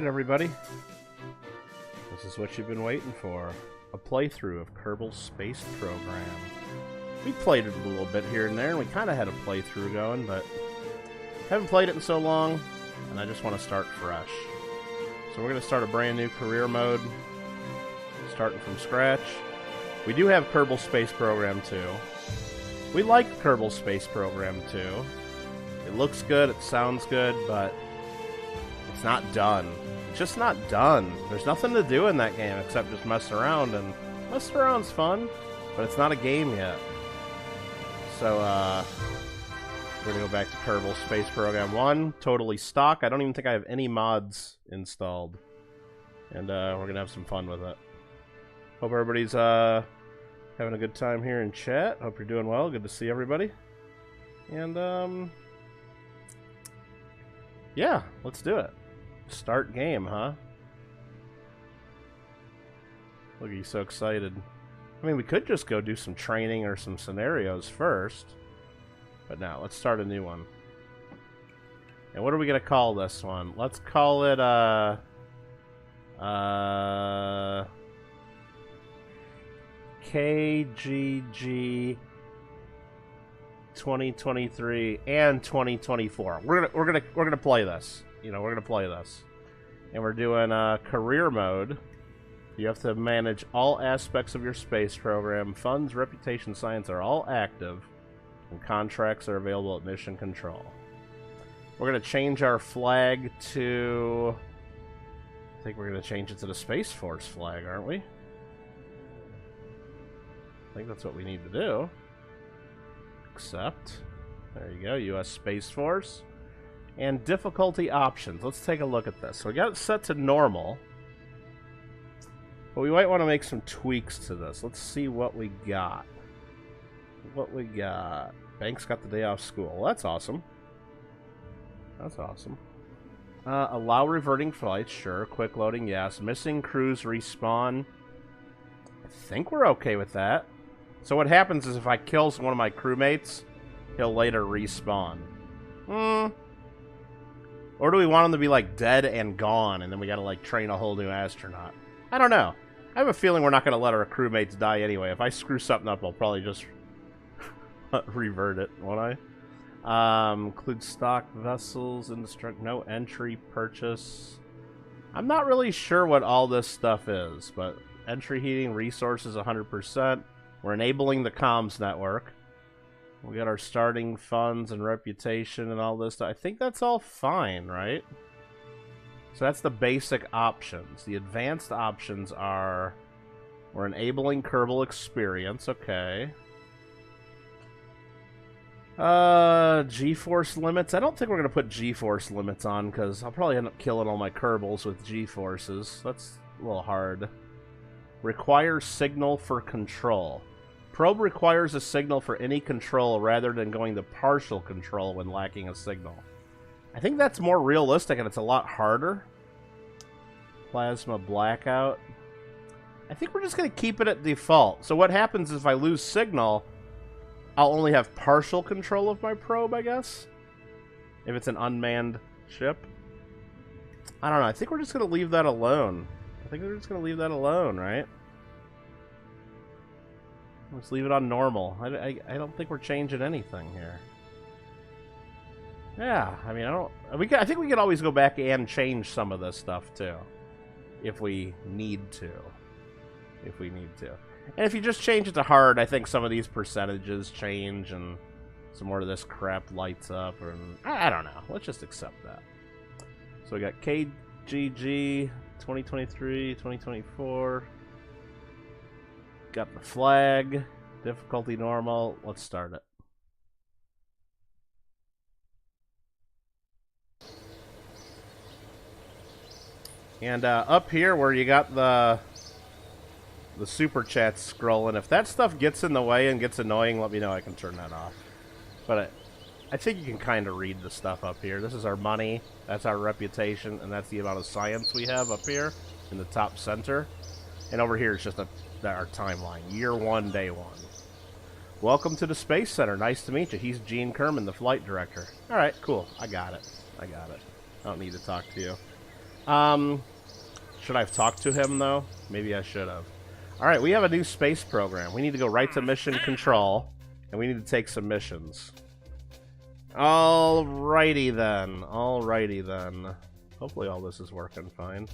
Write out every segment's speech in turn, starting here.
everybody. This is what you've been waiting for. A playthrough of Kerbal Space Program. We played it a little bit here and there, and we kind of had a playthrough going, but haven't played it in so long, and I just want to start fresh. So we're going to start a brand new career mode, starting from scratch. We do have Kerbal Space Program 2. We like Kerbal Space Program 2. It looks good, it sounds good, but it's not done. It's just not done. There's nothing to do in that game except just mess around, and messing around's fun, but it's not a game yet. So, we're gonna go back to Kerbal Space Program 1, totally stock. I don't even think I have any mods installed. And, we're gonna have some fun with it. Hope everybody's, having a good time here in chat. Hope you're doing well. Good to see everybody. And, yeah, let's do it. Start game, huh? Look at you, so excited. I mean, we could just go do some training or some scenarios first. But now, let's start a new one. And what are we going to call this one? Let's call it, KGG 2023 and 2024. We're gonna play this. You know, we're gonna play this, and we're doing career mode. You have to manage all aspects of your space program. Funds, reputation, science are all active, and contracts are available at mission control. We're gonna change our flag to. I think we're gonna change it to the Space Force flag, aren't we? I think that's what we need to do. Accept. There you go, U.S. Space Force. And difficulty options. Let's take a look at this. So we got it set to normal. But we might want to make some tweaks to this. Let's see what we got. What we got. Banks got the day off school. Well, that's awesome. That's awesome. Allow reverting flights. Sure. Quick loading. Yes. Missing crews respawn. I think we're okay with that. So what happens is if I kill one of my crewmates, he'll later respawn. Or do we want him to be, like, dead and gone, and then we gotta, like, train a whole new astronaut? I don't know. I have a feeling we're not gonna let our crewmates die anyway. If I screw something up, I'll probably just revert it, won't I? Include stock vessels, indestructible, no entry, purchase. I'm not really sure what all this stuff is, but entry heating, resources 100%. We're enabling the comms network. We got our starting funds and reputation and all this stuff. I think that's all fine, right? So that's the basic options. The advanced options are... We're enabling Kerbal experience, okay. G-force limits. I don't think we're going to put G-force limits on, because I'll probably end up killing all my Kerbals with G-forces. That's a little hard. Requires signal for control. Probe requires a signal for any control rather than going to partial control when lacking a signal. I think that's more realistic and it's a lot harder. Plasma blackout. I think we're just going to keep it at default. So what happens is if I lose signal, I'll only have partial control of my probe, I guess. If it's an unmanned ship. I don't know. I think we're just going to leave that alone. Right? Let's leave it on normal. I don't think we're changing anything here. Yeah, I mean, I think we could always go back and change some of this stuff too, if we need to. And if you just change it to hard, I think some of these percentages change and some more of this crap lights up. And I don't know. Let's just accept that. So we got KGG 2023, 2024. Got the flag. Difficulty normal. Let's start it. And up here where you got the super chats scrolling, if that stuff gets in the way and gets annoying, let me know. I can turn that off. But I think you can kind of read the stuff up here. This is our money. That's our reputation. And that's the amount of science we have up here in the top center. And over here is just our timeline. Year 1, day 1. Welcome to the Space Center. Nice to meet you. He's Gene Kerman, the flight director. Alright, cool. I got it. I don't need to talk to you. Should I have talked to him, though? Maybe I should have. Alright, we have a new space program. We need to go right to mission control, and we need to take some missions. Alrighty then. Alrighty then. Hopefully all this is working fine.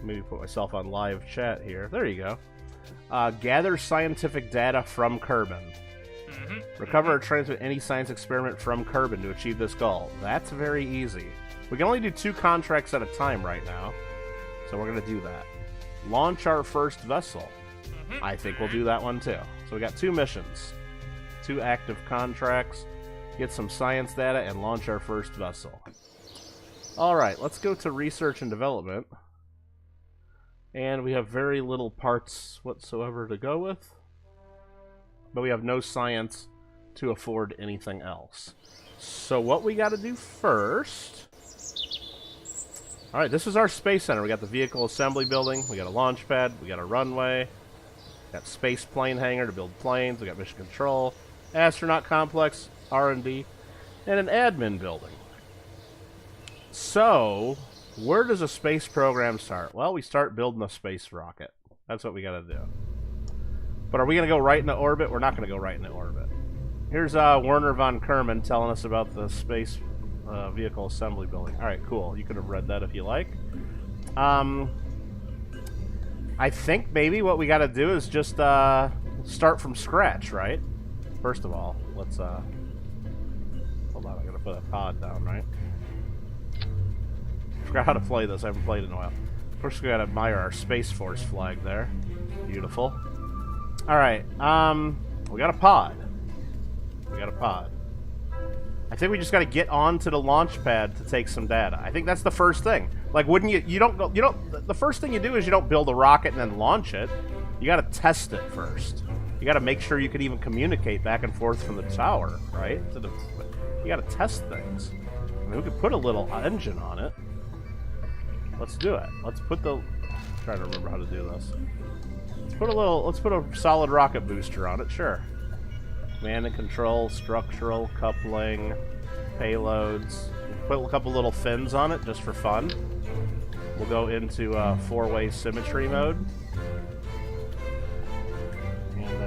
Maybe put myself on live chat here. There you go. Gather scientific data from Kerbin. Recover or transmit any science experiment from Kerbin to achieve this goal. That's very easy. We can only do 2 contracts at a time right now, so we're going to do that. Launch our first vessel. I think we'll do that one too. So we got 2 missions. 2 active contracts. Get some science data and launch our first vessel. Alright, let's go to research and development. And we have very little parts whatsoever to go with. But we have no science to afford anything else. So what we got to do first... Alright, this is our space center. We got the vehicle assembly building, we got a launch pad, we got a runway, got space plane hangar to build planes, we got mission control, astronaut complex, R&D, and an admin building. So, where does a space program start? Well, we start building a space rocket. That's what we got to do. But are we going to go right into orbit? We're not going to go right into orbit. Here's Werner von Kerman telling us about the space vehicle assembly building. Alright, cool. You could have read that if you like. I think maybe what we got to do is just start from scratch, right? First of all, let's... hold on, I got to put a pod down, right? Forgot how to play this. I haven't played in a while. First, we got to admire our Space Force flag there. Beautiful. Alright, we got a pod. We got a pod. I think we just got to get onto the launch pad to take some data. I think that's the first thing. Like, wouldn't you... You don't... The first thing you do is you don't build a rocket and then launch it. You got to test it first. You got to make sure you can even communicate back and forth from the tower, right? You got to test things. I mean, we could put a little engine on it. Let's do it. Let's put the... I'm trying to remember how to do this. Let's put a solid rocket booster on it, sure. Command and control, structural, coupling, payloads. Put a couple little fins on it just for fun. We'll go into 4-way symmetry mode. And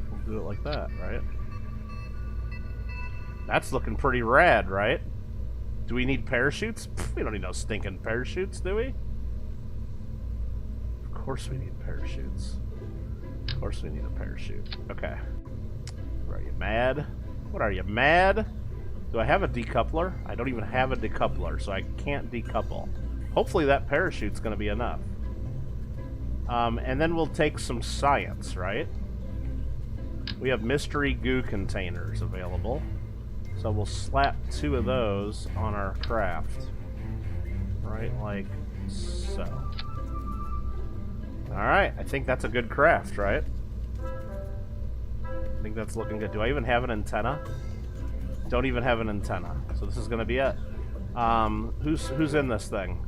we'll do it like that, right? That's looking pretty rad, right? Do we need parachutes? Pfft, we don't need no stinking parachutes, do we? Of course we need parachutes. Of course we need a parachute. Okay. Are you mad? What are you, mad? Do I have a decoupler? I don't even have a decoupler, so I can't decouple. Hopefully that parachute's going to be enough. And then we'll take some science, right? We have mystery goo containers available. So we'll slap 2 of those on our craft. Right, like so. Alright, I think that's a good craft, right? I think that's looking good. Do I even have an antenna? Don't even have an antenna. So this is going to be it. Who's in this thing?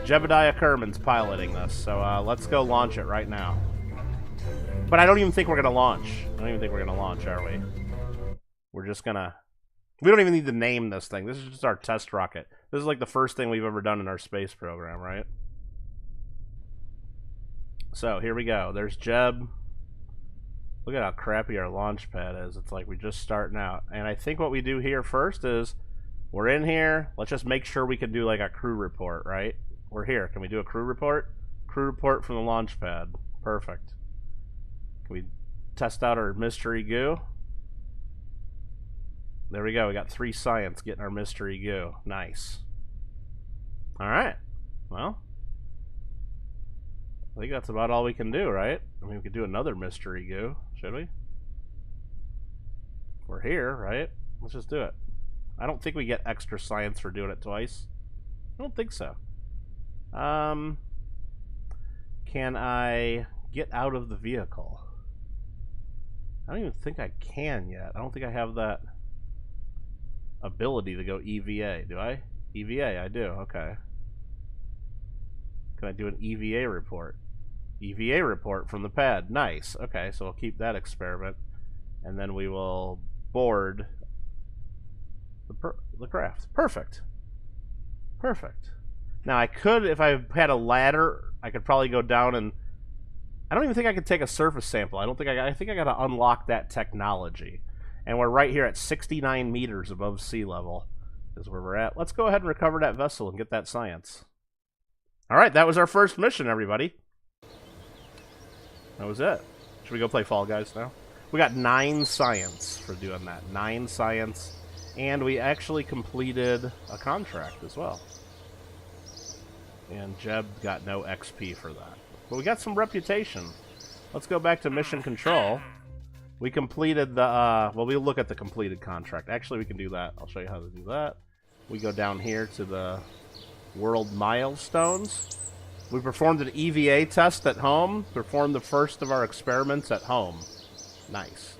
Jebediah Kerman's piloting this, so let's go launch it right now. But I don't even think we're going to launch. I don't even think we're going to launch, are we? We're just going to... We don't even need to name this thing. This is just our test rocket. This is like the first thing we've ever done in our space program, right? So, here we go. There's Jeb. Look at how crappy our launch pad is. It's like we're just starting out. And I think what we do here first is, we're in here. Let's just make sure we can do like a crew report, right? We're here. Can we do a crew report? Crew report from the launch pad. Perfect. Can we test out our mystery goo? There we go. We got 3 science getting our mystery goo. Nice. Alright. Well, I think that's about all we can do, right? I mean, we could do another mystery goo, should we? We're here, right? Let's just do it. I don't think we get extra science for doing it twice. I don't think so. Can I get out of the vehicle? I don't even think I can yet. I don't think I have that ability to go EVA. Do I? EVA, I do. Okay. Can I do an EVA report? EVA report from the pad. Nice. Okay, so we'll keep that experiment. And then we will board the craft. Perfect. Perfect. Now I could, if I had a ladder, I could probably go down and... I don't even think I could take a surface sample. I think I got to unlock that technology. And we're right here at 69 meters above sea level is where we're at. Let's go ahead and recover that vessel and get that science. Alright, that was our first mission, everybody. That was it. Should we go play Fall Guys now? We got 9 science for doing that. 9 science. And we actually completed a contract as well. And Jeb got no XP for that. But we got some reputation. Let's go back to mission control. We completed the, well, we'll look at the completed contract. Actually, we can do that. I'll show you how to do that. We go down here to the world milestones. We performed an EVA test at home. Performed the first of our experiments at home. Nice.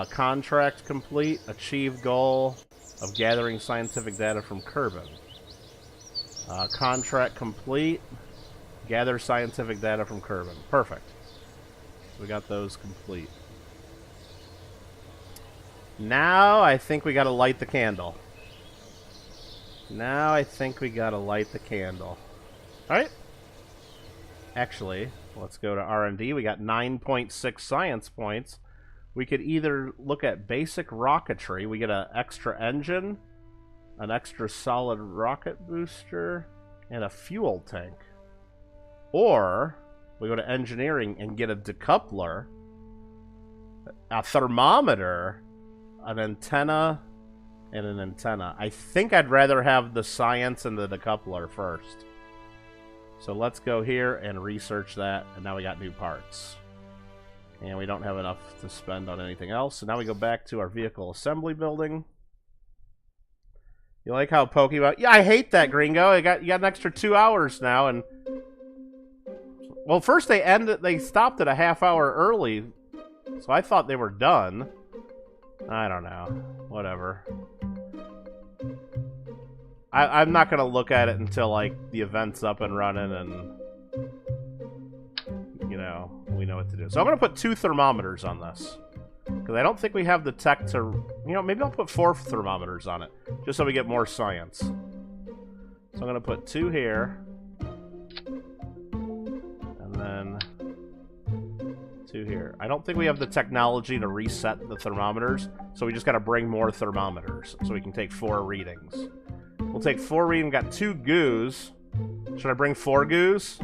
Contract complete. Achieved goal of gathering scientific data from Kerbal. Contract complete. Gather scientific data from Kerbal. Perfect. We got those complete. Now I think we gotta light the candle. Alright. Actually, let's go to R&D. We got 9.6 science points. We could either look at basic rocketry. We get an extra engine, an extra solid rocket booster, and a fuel tank. Or we go to engineering and get a decoupler, a thermometer, an antenna, and an antenna. I think I'd rather have the science and the decoupler first. So let's go here and research that, and now we got new parts. And we don't have enough to spend on anything else, so now we go back to our vehicle assembly building. You like how Pokemon... Yeah, I hate that, Gringo. You got an extra 2 hours now, and... Well, first they stopped it a half hour early, so I thought they were done. I don't know. Whatever. I'm not gonna look at it until, like, the event's up and running and, you know, we know what to do. So I'm gonna put 2 thermometers on this. Because I don't think we have the tech to... You know, maybe I'll put 4 thermometers on it. Just so we get more science. So I'm gonna put 2 here. And then... 2 here. I don't think we have the technology to reset the thermometers. So we just gotta bring more thermometers. So we can take 4 readings. We'll take 4 readings. Got 2 goos. Should I bring 4 goos?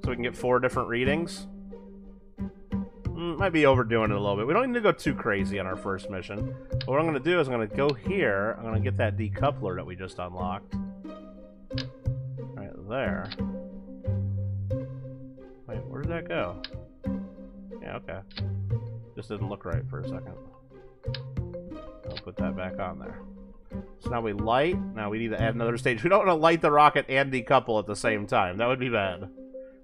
So we can get 4 different readings? Might be overdoing it a little bit. We don't need to go too crazy on our first mission. But what I'm going to do is I'm going to go here. I'm going to get that decoupler that we just unlocked. Right there. Wait, where did that go? Yeah, okay. Just didn't look right for a second. I'll put that back on there. So now we light. Now we need to add another stage. We don't want to light the rocket and decouple at the same time. That would be bad.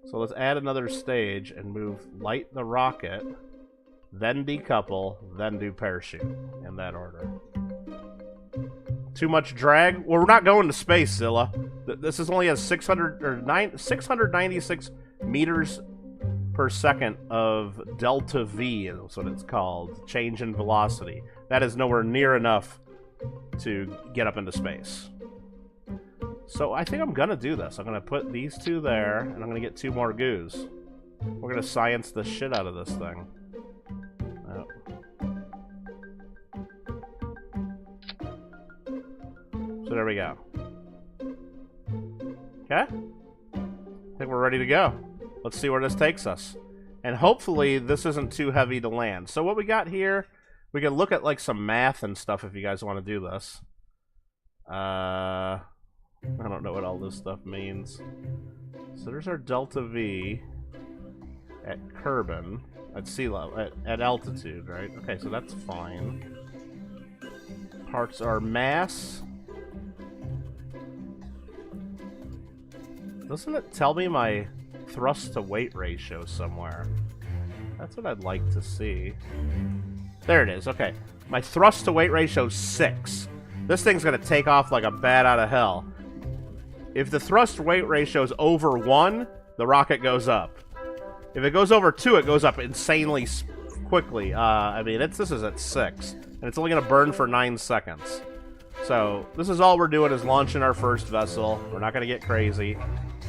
So let's add another stage and move light the rocket, then decouple, then do parachute, in that order. Too much drag? Well, we're not going to space, Zilla. This is only a 696 meters per second of delta V, is what it's called. Change in velocity. That is nowhere near enough to get up into space. So I think I'm gonna do this. I'm gonna put these 2 there, and I'm gonna get 2 more goos. We're gonna science the shit out of this thing. Oh. So there we go. Okay? I think we're ready to go. Let's see where this takes us. And hopefully this isn't too heavy to land. So what we got here, we can look at like some math and stuff if you guys want to do this. I don't know what all this stuff means. So there's our delta V at Kerbal, at sea level, at altitude, right? Okay, so that's fine. Parts are mass. Doesn't it tell me my thrust to weight ratio somewhere? That's what I'd like to see. There it is, okay. My thrust to weight ratio is 6. This thing's gonna take off like a bat out of hell. If the thrust-weight ratio is over 1, the rocket goes up. If it goes over 2, it goes up insanely quickly. I mean, this is at 6, and it's only going to burn for 9 seconds. So this is all we're doing is launching our first vessel. We're not going to get crazy.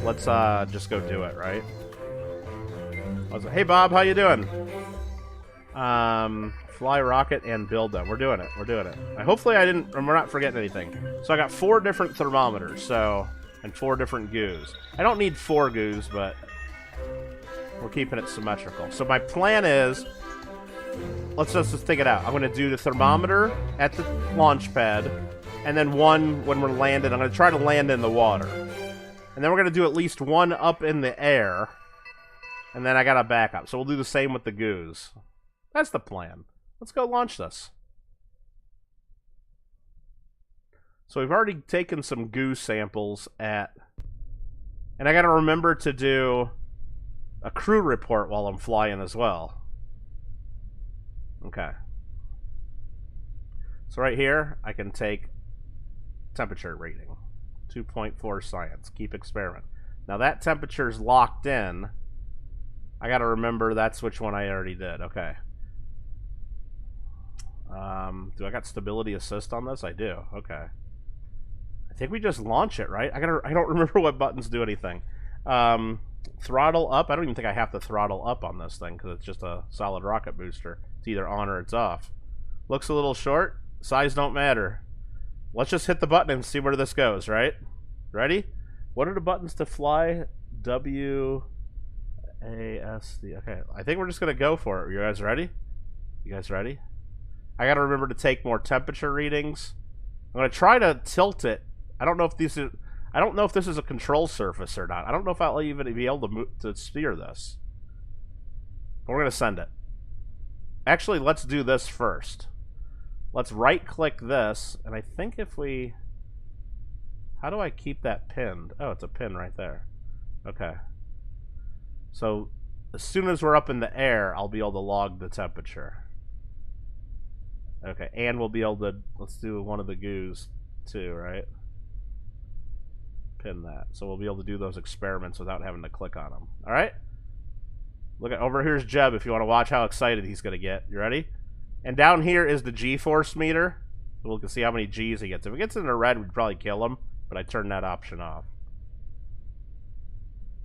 Let's just go do it, right? Hey Bob, how you doing? Fly rocket and build them. We're doing it. We're doing it. Hopefully we're not forgetting anything. So I got 4 different thermometers, and 4 different goos. I don't need 4 goos, but we're keeping it symmetrical. So my plan is, let's just think it out. I'm going to do the thermometer at the launch pad, and then 1 when we're landing. I'm going to try to land in the water. And then we're going to do at least 1 up in the air, and then I got a backup. So we'll do the same with the goos. That's the plan. Let's go launch this. So we've already taken some goo samples and I got to remember to do a crew report while I'm flying as well. Okay. So right here, I can take temperature reading. 2.4 science. Keep experiment. Now that temperature's locked in. I got to remember that's which one I already did. Okay. Do I got stability assist on this? I do. Okay. I think we just launch it, right? I don't remember what buttons do anything. Throttle up. I don't even think I have to throttle up on this thing because it's just a solid rocket booster. It's either on or it's off. Looks a little short. Size don't matter. Let's just hit the button and see where this goes, right? Ready? What are the buttons to fly? W, A, S, D. Okay, I think we're just going to go for it. You guys ready? You guys ready? I got to remember to take more temperature readings. I'm going to try to tilt it. I don't know if this is a control surface or not. I don't know if I'll even be able to steer this. But we're going to send it. Actually, let's do this first. Let's right-click this, and I think if we... How do I keep that pinned? Oh, it's a pin right there. Okay. So, as soon as we're up in the air, I'll be able to log the temperature. Okay, and we'll be able to... Let's do one of the goos, too, right? Pin that. So we'll be able to do those experiments without having to click on them. Alright? Look at... Over here's Jeb if you want to watch how excited he's going to get. You ready? And down here is the G-force meter. We can see how many G's he gets. If it gets into red, we'd probably kill him, but I turned that option off.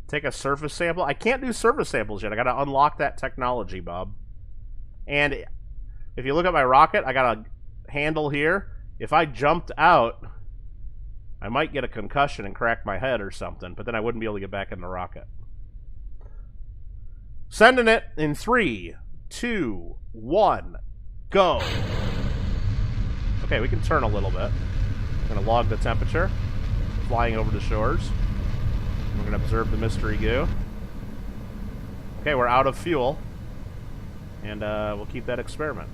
Take a surface sample. I can't do surface samples yet. I got to unlock that technology, Bob. And if you look at my rocket, I got a handle here. If I jumped out, I might get a concussion and crack my head or something, but then I wouldn't be able to get back in the rocket. Sending it in 3, 2, 1. Go. Okay, we can turn a little bit. I'm going to log the temperature. Flying over the shores. We're going to observe the mystery goo. Okay, we're out of fuel. And we'll keep that experiment.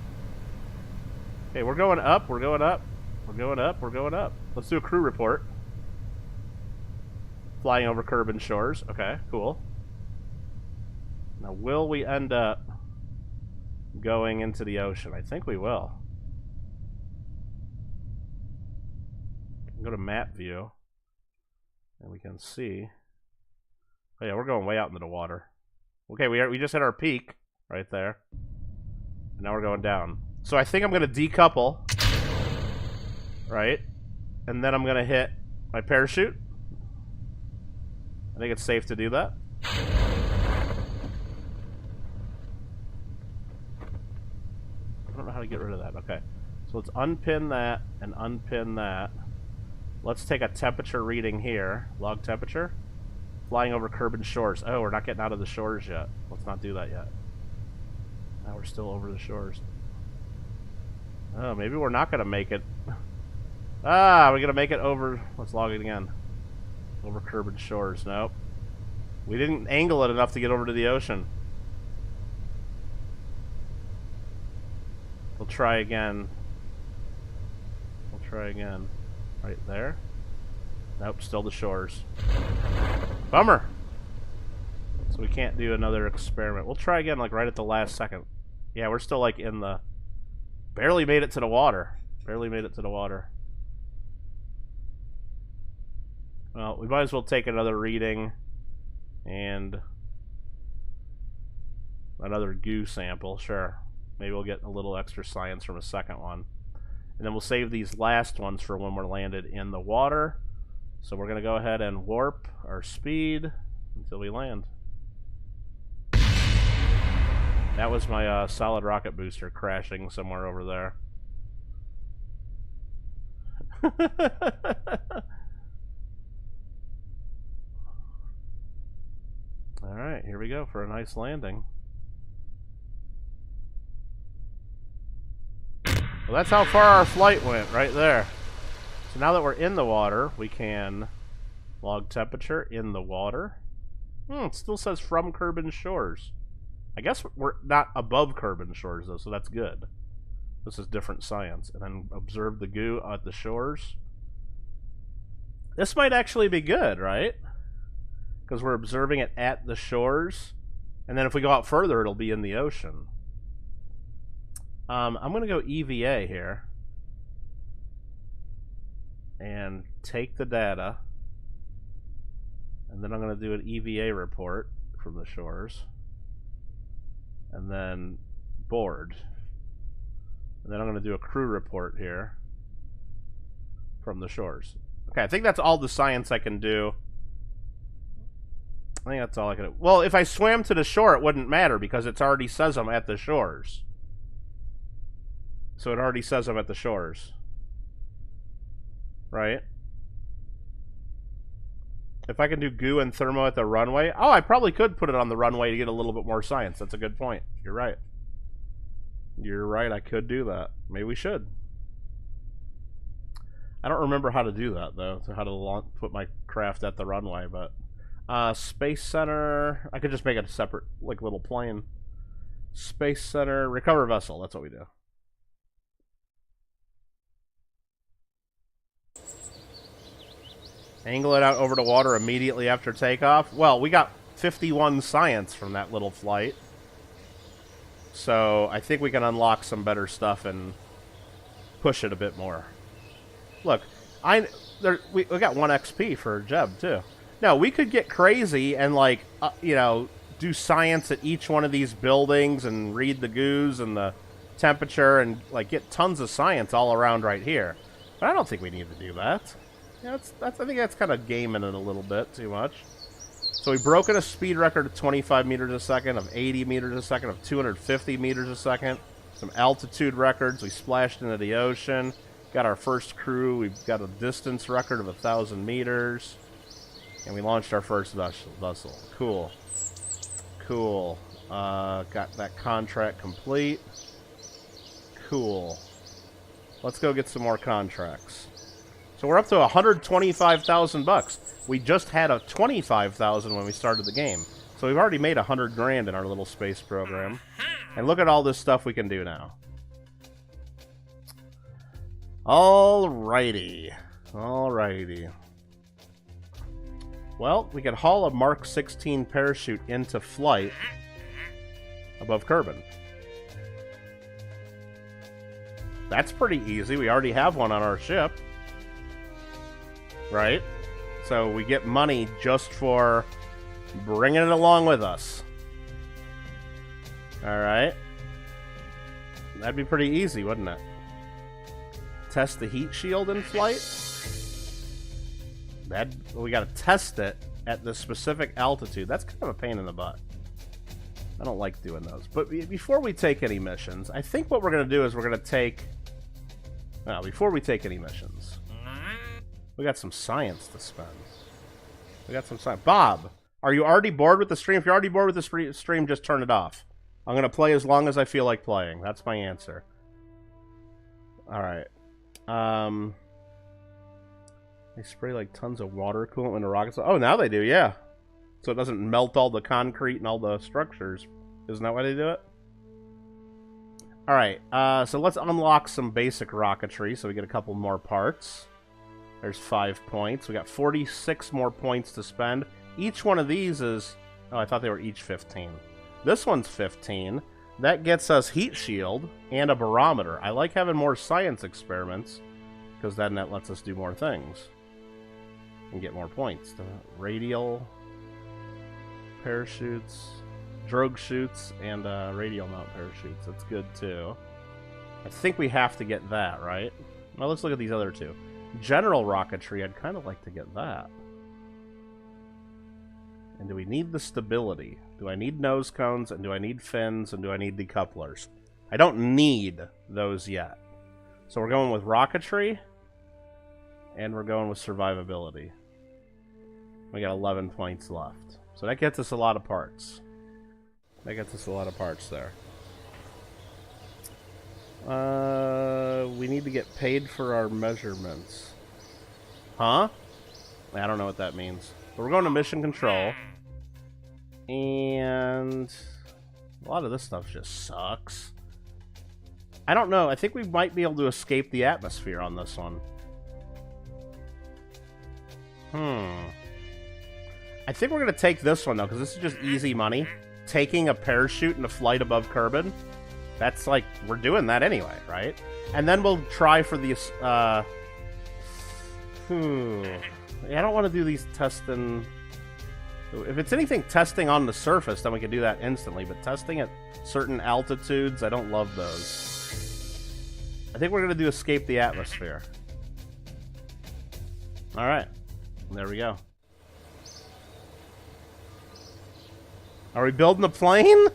Okay, we're going up. We're going up. We're going up. We're going up. Let's do a crew report. Flying over Kerbal shores. Okay, cool. Now, will we end up going into the ocean? I think we will. Go to map view, and we can see. Oh yeah, we're going way out into the water. Okay, we just hit our peak right there. And now we're going down. So I think I'm going to decouple, right? And then I'm going to hit my parachute. I think it's safe to do that. I don't know how to get rid of that. Okay. So let's unpin that and unpin that. Let's take a temperature reading here. Log temperature. Flying over Kerbal shores. Oh, we're not getting out of the shores yet. Let's not do that yet. Now we're still over the shores. Oh, maybe we're not going to make it. Ah, we're going to make it over. Let's log it again. Over Kerbal shores. Nope. We didn't angle it enough to get over to the ocean. We'll try again. We'll try again. Right there. Nope, still the shores. Bummer. So we can't do another experiment. We'll try again, like right at the last second. Yeah, we're still like in the... Barely made it to the water. Barely made it to the water. Well, we might as well take another reading and another goo sample. Sure. Maybe we'll get a little extra science from a second one. And then we'll save these last ones for when we're landed in the water. So we're going to go ahead and warp our speed until we land. That was my solid rocket booster crashing somewhere over there. Alright, here we go for a nice landing. Well, that's how far our flight went, right there. So now that we're in the water, we can log temperature in the water. It still says from Kerbal Shores. I guess we're not above Kerbal Shores, though, so that's good. This is different science. And then observe the goo at the shores. This might actually be good, right? Because we're observing it at the shores. And then if we go out further, it'll be in the ocean. I'm going to go EVA here. And take the data. And then I'm going to do an EVA report from the shores. And then board. And then I'm going to do a crew report here from the shores. Okay, I think that's all the science I can do. I think that's all I can do. Well, if I swam to the shore, it wouldn't matter because it already says I'm at the shores. So it already says I'm at the shores. Right? If I can do goo and thermo at the runway... Oh, I probably could put it on the runway to get a little bit more science. That's a good point. You're right. You're right, I could do that. Maybe we should. I don't remember how to do that, though. So how to put my craft at the runway, but... Space Center... I could just make it a separate, like, little plane. Space Center... Recover vessel. That's what we do. Angle it out over the water immediately after takeoff. Well, we got 51 science from that little flight. So, I think we can unlock some better stuff and push it a bit more. Look, we got 1 XP for Jeb, too. No, we could get crazy and, like, you know, do science at each one of these buildings and read the goos and the temperature and, like, get tons of science all around right here. But I don't think we need to do that. Yeah, I think that's kind of gaming it a little bit too much. So we broke a speed record of 25 meters a second, of 80 meters a second, of 250 meters a second. Some altitude records. We splashed into the ocean. Got our first crew. We've got a distance record of 1,000 meters. And we launched our first vessel. Cool. Cool. Got that contract complete. Cool. Let's go get some more contracts. So we're up to 125,000 bucks. We just had a 25,000 when we started the game. So we've already made 100 grand in our little space program. And look at all this stuff we can do now. Alrighty. Alrighty. Well, we can haul a Mark 16 parachute into flight above Kerbal. That's pretty easy. We already have one on our ship. Right? So we get money just for bringing it along with us. Alright. That'd be pretty easy, wouldn't it? Test the heat shield in flight? We gotta test it at the specific altitude. That's kind of a pain in the butt. I don't like doing those. But before we take any missions, I think what we're gonna do is we're gonna take... Well, before we take any missions... We got some science to spend. We got some science. Bob, are you already bored with the stream? If you're already bored with the stream, just turn it off. I'm going to play as long as I feel like playing. That's my answer. Alright. They spray like tons of water coolant when the rockets... Oh, now they do, yeah. So it doesn't melt all the concrete and all the structures. Isn't that why they do it? Alright, so let's unlock some basic rocketry so we get a couple more parts. There's 5 points. We got 46 more points to spend. Each one of these is... Oh, I thought they were each 15. This one's 15. That gets us heat shield and a barometer. I like having more science experiments because then that lets us do more things and get more points. The radial parachutes, drogue chutes, and radial mount parachutes. That's good too. I think we have to get that, right? Well, let's look at these other two. General rocketry, I'd kind of like to get that. And do we need the stability? Do I need nose cones, and do I need fins, and do I need decouplers? I don't need those yet. So we're going with rocketry, and we're going with survivability. We got 11 points left. So that gets us a lot of parts. That gets us a lot of parts there. We need to get paid for our measurements. Huh? I don't know what that means. But we're going to mission control. And a lot of this stuff just sucks. I don't know. I think we might be able to escape the atmosphere on this one. I think we're going to take this one, though, because this is just easy money. Taking a parachute and a flight above Kerbal. That's like, we're doing that anyway, right? And then we'll try for the... I don't want to do these testing... If it's anything testing on the surface, then we can do that instantly. But testing at certain altitudes, I don't love those. I think we're going to do escape the atmosphere. Alright. There we go. Are we building a plane?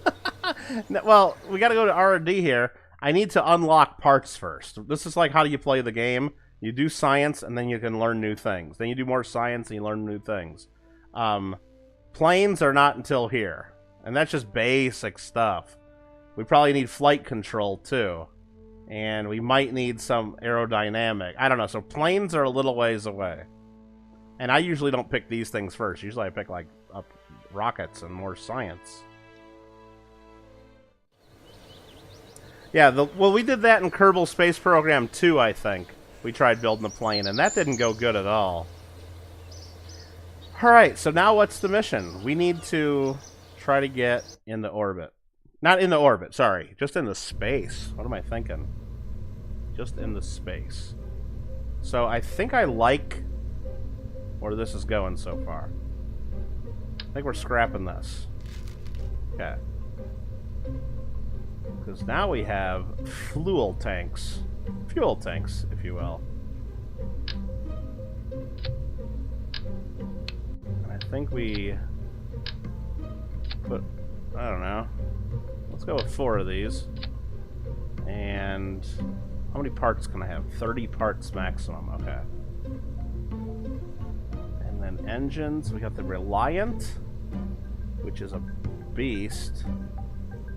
Well, we got to go to R&D here. I need to unlock parts first. This is like how do you play the game. You do science, and then you can learn new things. Then you do more science, and you learn new things. Planes are not until here. And that's just basic stuff. We probably need flight control, too. And we might need some aerodynamic. I don't know. So planes are a little ways away. And I usually don't pick these things first. Usually I pick, like, up rockets and more science. Yeah, well, we did that in Kerbal Space Program 2, I think. We tried building a plane, and that didn't go good at all. Alright, so now what's the mission? We need to try to get into orbit. Not into orbit, sorry. Just into space. What am I thinking? Just into space. So I think I like where this is going so far. I think we're scrapping this. Okay. Because now we have fuel tanks. Fuel tanks, if you will. And I think we put, I don't know. Let's go with 4 of these. And how many parts can I have? 30 parts maximum, okay. And then engines, we got the Reliant, which is a beast.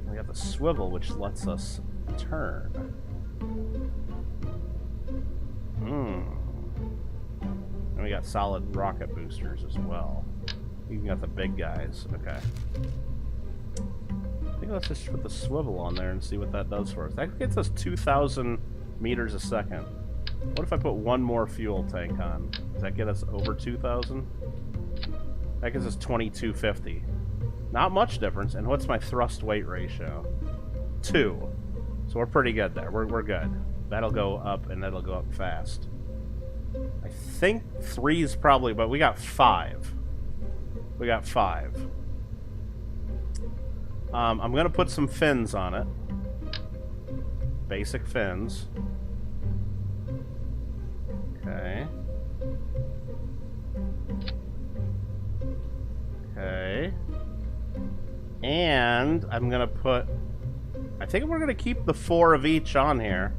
We got the swivel, which lets us turn. And we got solid rocket boosters as well. You got the big guys. Okay. I think let's just put the swivel on there and see what that does for us. That gets us 2,000 meters a second. What if I put one more fuel tank on? Does that get us over 2,000? That gives us 2,250. Not much difference. And what's my thrust weight ratio? 2. So we're pretty good there. We're good. That'll go up, and that'll go up fast. I think 3 is probably, but we got 5. We got 5. I'm going to put some fins on it. Basic fins. Okay. Okay. And I'm going to put... I think we're going to keep the 4 of each on here.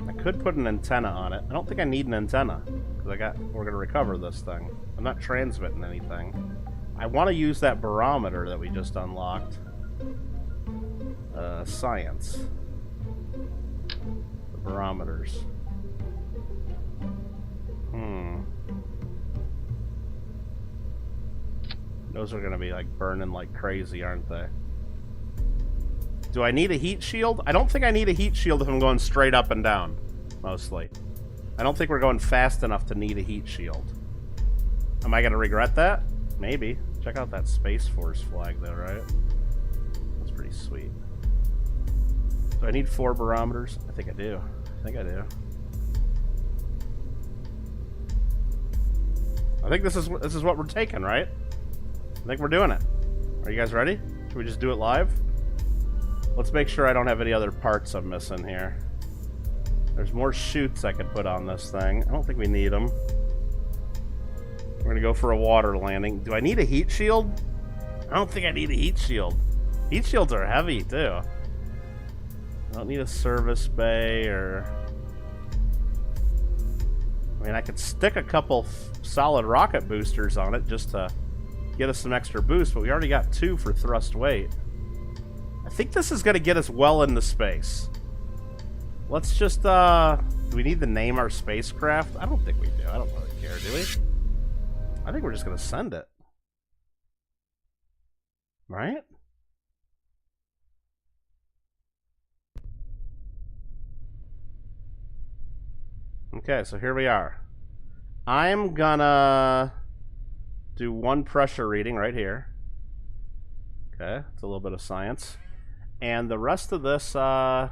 I could put an antenna on it. I don't think I need an antenna. Because we're going to recover this thing. I'm not transmitting anything. I want to use that barometer that we just unlocked. Science. The barometers. Those are going to be like burning like crazy, aren't they? Do I need a heat shield? I don't think I need a heat shield if I'm going straight up and down, mostly. I don't think we're going fast enough to need a heat shield. Am I going to regret that? Maybe. Check out that Space Force flag though, right? That's pretty sweet. Do I need 4 barometers? I think I do. I think I do. I think this is what we're taking, right? I think we're doing it. Are you guys ready? Should we just do it live? Let's make sure I don't have any other parts I'm missing here. There's more chutes I could put on this thing. I don't think we need them. We're gonna go for a water landing. Do I need a heat shield? I don't think I need a heat shield. Heat shields are heavy, too. I don't need a service bay or... I mean, I could stick a couple solid rocket boosters on it just to get us some extra boost, but we already got 2 for thrust weight. I think this is going to get us well into space. Let's just, do we need to name our spacecraft? I don't think we do. I don't really care, do we? I think we're just going to send it. Right? Okay, so here we are. I'm gonna do 1 pressure reading right here. Okay, it's a little bit of science. And the rest of this, I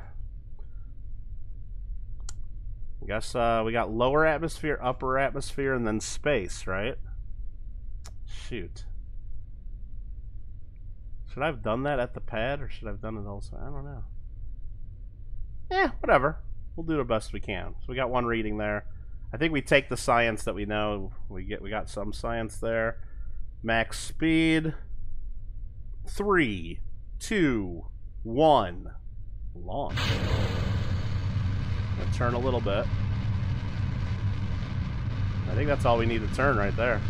guess we got lower atmosphere, upper atmosphere, and then space, right? Shoot. Should I have done that at the pad, or should I have done it also? I don't know. Yeah, whatever. We'll do the best we can. So we got 1 reading there. I think we take the science that we know. We got some science there. Max speed. 3, 2, 1. Launch. I'm gonna turn a little bit. I think that's all we need to turn right there.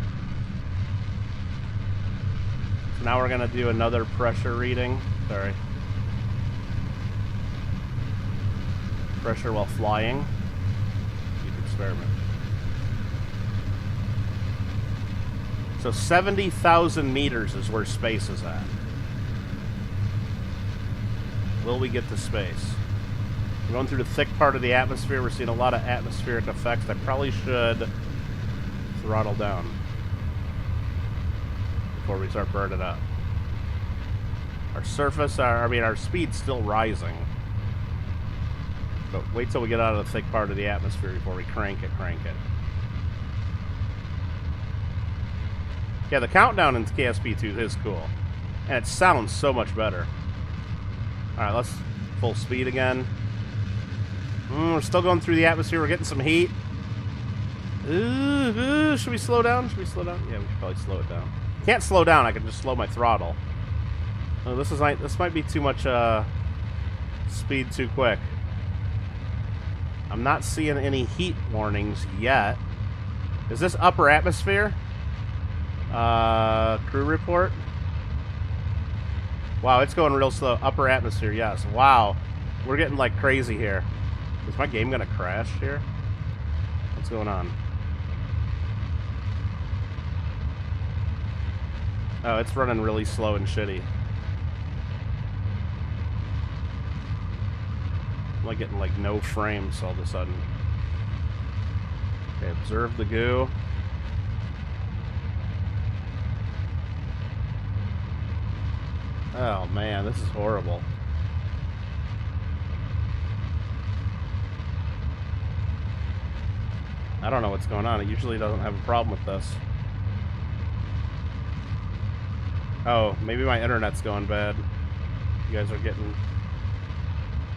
So now we're gonna do another pressure reading. Sorry. Pressure while flying. Keep experiment. So 70,000 meters is where space is at. Will we get to space? We're going through the thick part of the atmosphere. We're seeing a lot of atmospheric effects. I probably should throttle down before we start burning up. Our surface, our speed's still rising. But wait till we get out of the thick part of the atmosphere before we crank it. Yeah, the countdown in KSP2 is cool. And it sounds so much better. Alright, let's full speed again. We're still going through the atmosphere. We're getting some heat. Should we slow down? Yeah, we should probably slow it down. Can't slow down. I can just slow my throttle. Oh, this might be too much speed too quick. I'm not seeing any heat warnings yet. Is this upper atmosphere? Crew report. Wow, it's going real slow. Upper atmosphere, yes. Wow. We're getting like crazy here. Is my game gonna crash here? What's going on? Oh, it's running really slow and shitty. I'm like getting like no frames all of a sudden. Okay, observe the goo. Oh man, this is horrible. I don't know what's going on. It usually doesn't have a problem with this. Oh, maybe my internet's going bad. You guys are getting...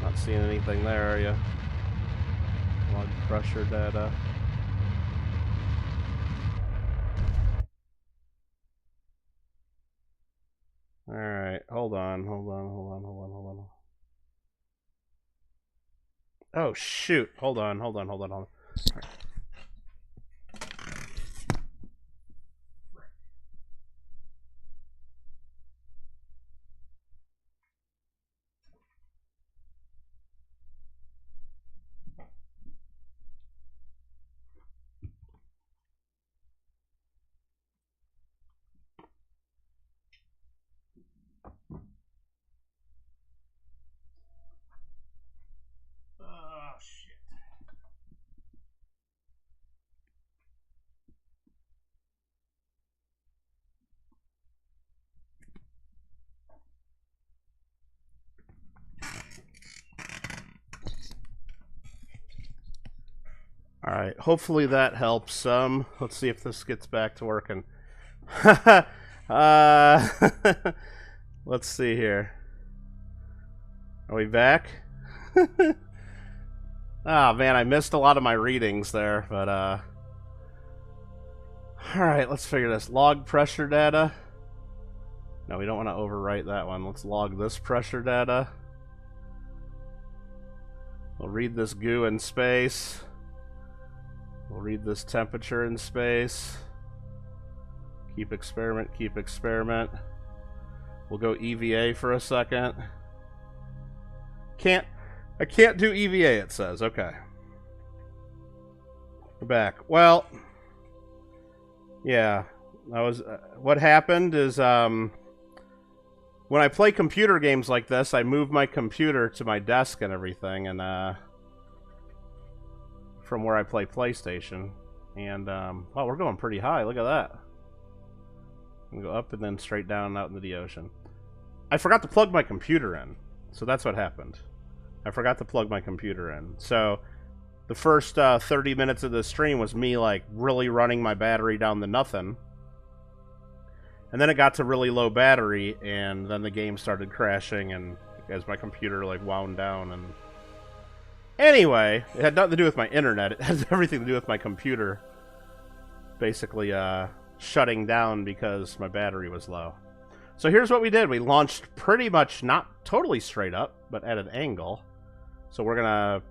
Not seeing anything there, are you? Blood pressure data. Alright, hold on. Oh, shoot. Hold on. Right. Oh, shit. Alright, hopefully that helps some. Let's see if this gets back to working. Let's see here. Are we back? Oh man, I missed a lot of my readings there, but alright, let's figure this. Log pressure data. No, we don't want to overwrite that one. Let's log this pressure data. We'll read this goo in space. We'll read this temperature in space. Keep experiment, keep experiment. We'll go EVA for a second. I can't do EVA, it says. Okay. We're back. Well, yeah. That was what happened is when I play computer games like this, I move my computer to my desk and everything, and from where I play PlayStation. And oh, we're going pretty high. Look at that. I'm gonna go up and then straight down out into the ocean. I forgot to plug my computer in, so that's what happened. I forgot to plug my computer in. So the first 30 minutes of the stream was me like really running my battery down to nothing. And then it got to really low battery, and then the game started crashing, and as my computer like wound down. And anyway, it had nothing to do with my internet. It has everything to do with my computer basically shutting down because my battery was low. So here's what we did. We launched pretty much not totally straight up, but at an angle. So we're gonna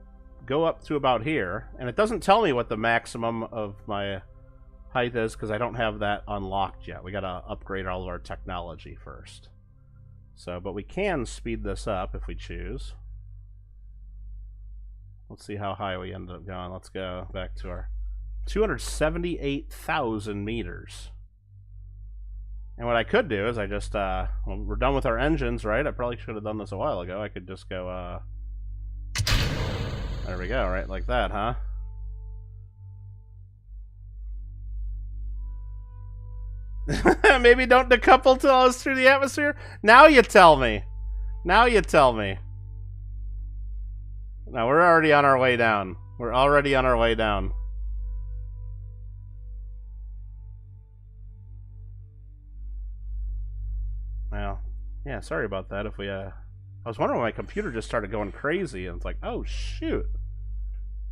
go up to about here, and it doesn't tell me what the maximum of my height is because I don't have that unlocked yet. We gotta upgrade all of our technology first. So, but we can speed this up if we choose. Let's see how high we end up going. Let's go back to our 278,000 meters. And what I could do is I just, well, we're done with our engines, right? I probably should have done this a while ago. I could just go, there we go, right? Like that, huh? Maybe don't decouple till I was through the atmosphere? Now you tell me. Now you tell me. No, we're already on our way down. We're already on our way down. Well, yeah, sorry about that. If we, I was wondering why my computer just started going crazy, and it's like, oh shoot.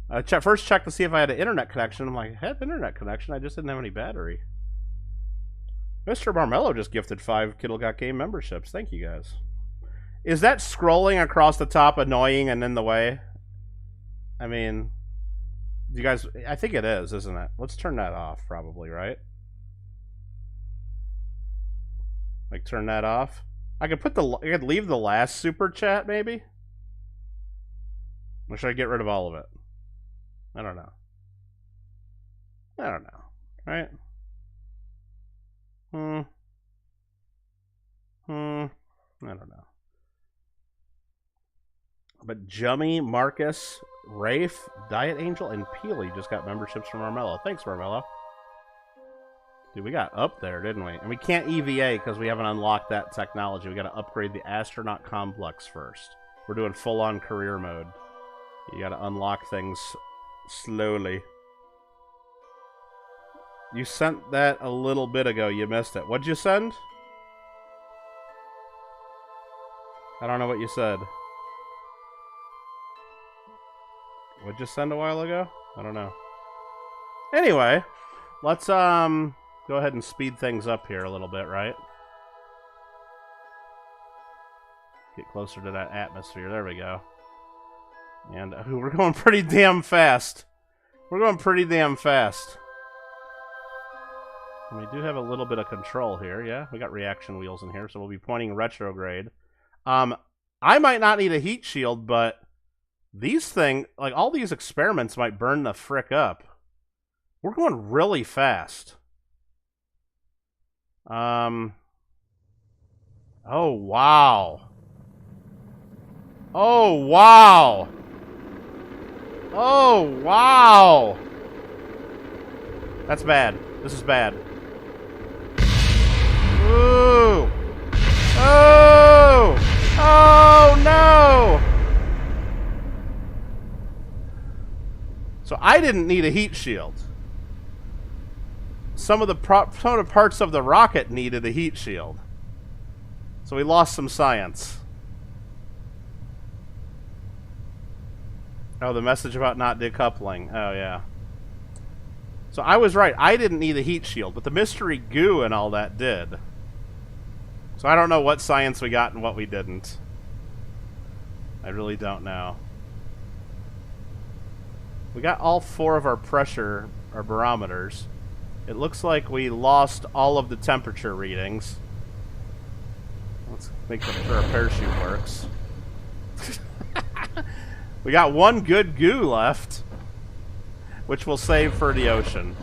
I first checked to see if I had an internet connection. I'm like, I had an internet connection, I just didn't have any battery. Mr. Marmello just gifted 5 KittleGotGame memberships. Thank you guys. Is that scrolling across the top annoying and in the way? I mean, you guys, I think it is, isn't it? Let's turn that off, probably, right? Like, turn that off. I could leave the last super chat, maybe? Or should I get rid of all of it? I don't know. I don't know. Right? I don't know. But Jummy, Marcus, Rafe, Diet Angel, and Peely just got memberships from Marmello. Thanks, Marmello. Dude, we got up there, didn't we? And we can't EVA because we haven't unlocked that technology. We got to upgrade the astronaut complex first. We're doing full-on career mode. You got to unlock things slowly. You sent that a little bit ago. You missed it. What'd you send? I don't know what you said. What'd you send a while ago? I don't know. Anyway, let's go ahead and speed things up here a little bit, right? Get closer to that atmosphere. There we go. And we're going pretty damn fast. We're going pretty damn fast. And we do have a little bit of control here, yeah? We got reaction wheels in here, so we'll be pointing retrograde. I might not need a heat shield, but these things, like all these experiments might burn the frick up. We're going really fast. Oh, wow. Oh, wow. Oh, wow. That's bad. This is bad. Ooh. Oh! Oh, no! So I didn't need a heat shield. Some of the parts of the rocket needed a heat shield. So we lost some science. Oh, the message about not decoupling. Oh, yeah. So I was right. I didn't need a heat shield, but the mystery goo and all that did. So I don't know what science we got and what we didn't. I really don't know. We got all 4 of our pressure, our barometers. It looks like we lost all of the temperature readings. Let's make sure our parachute works. We got 1 good goo left, which we'll save for the ocean.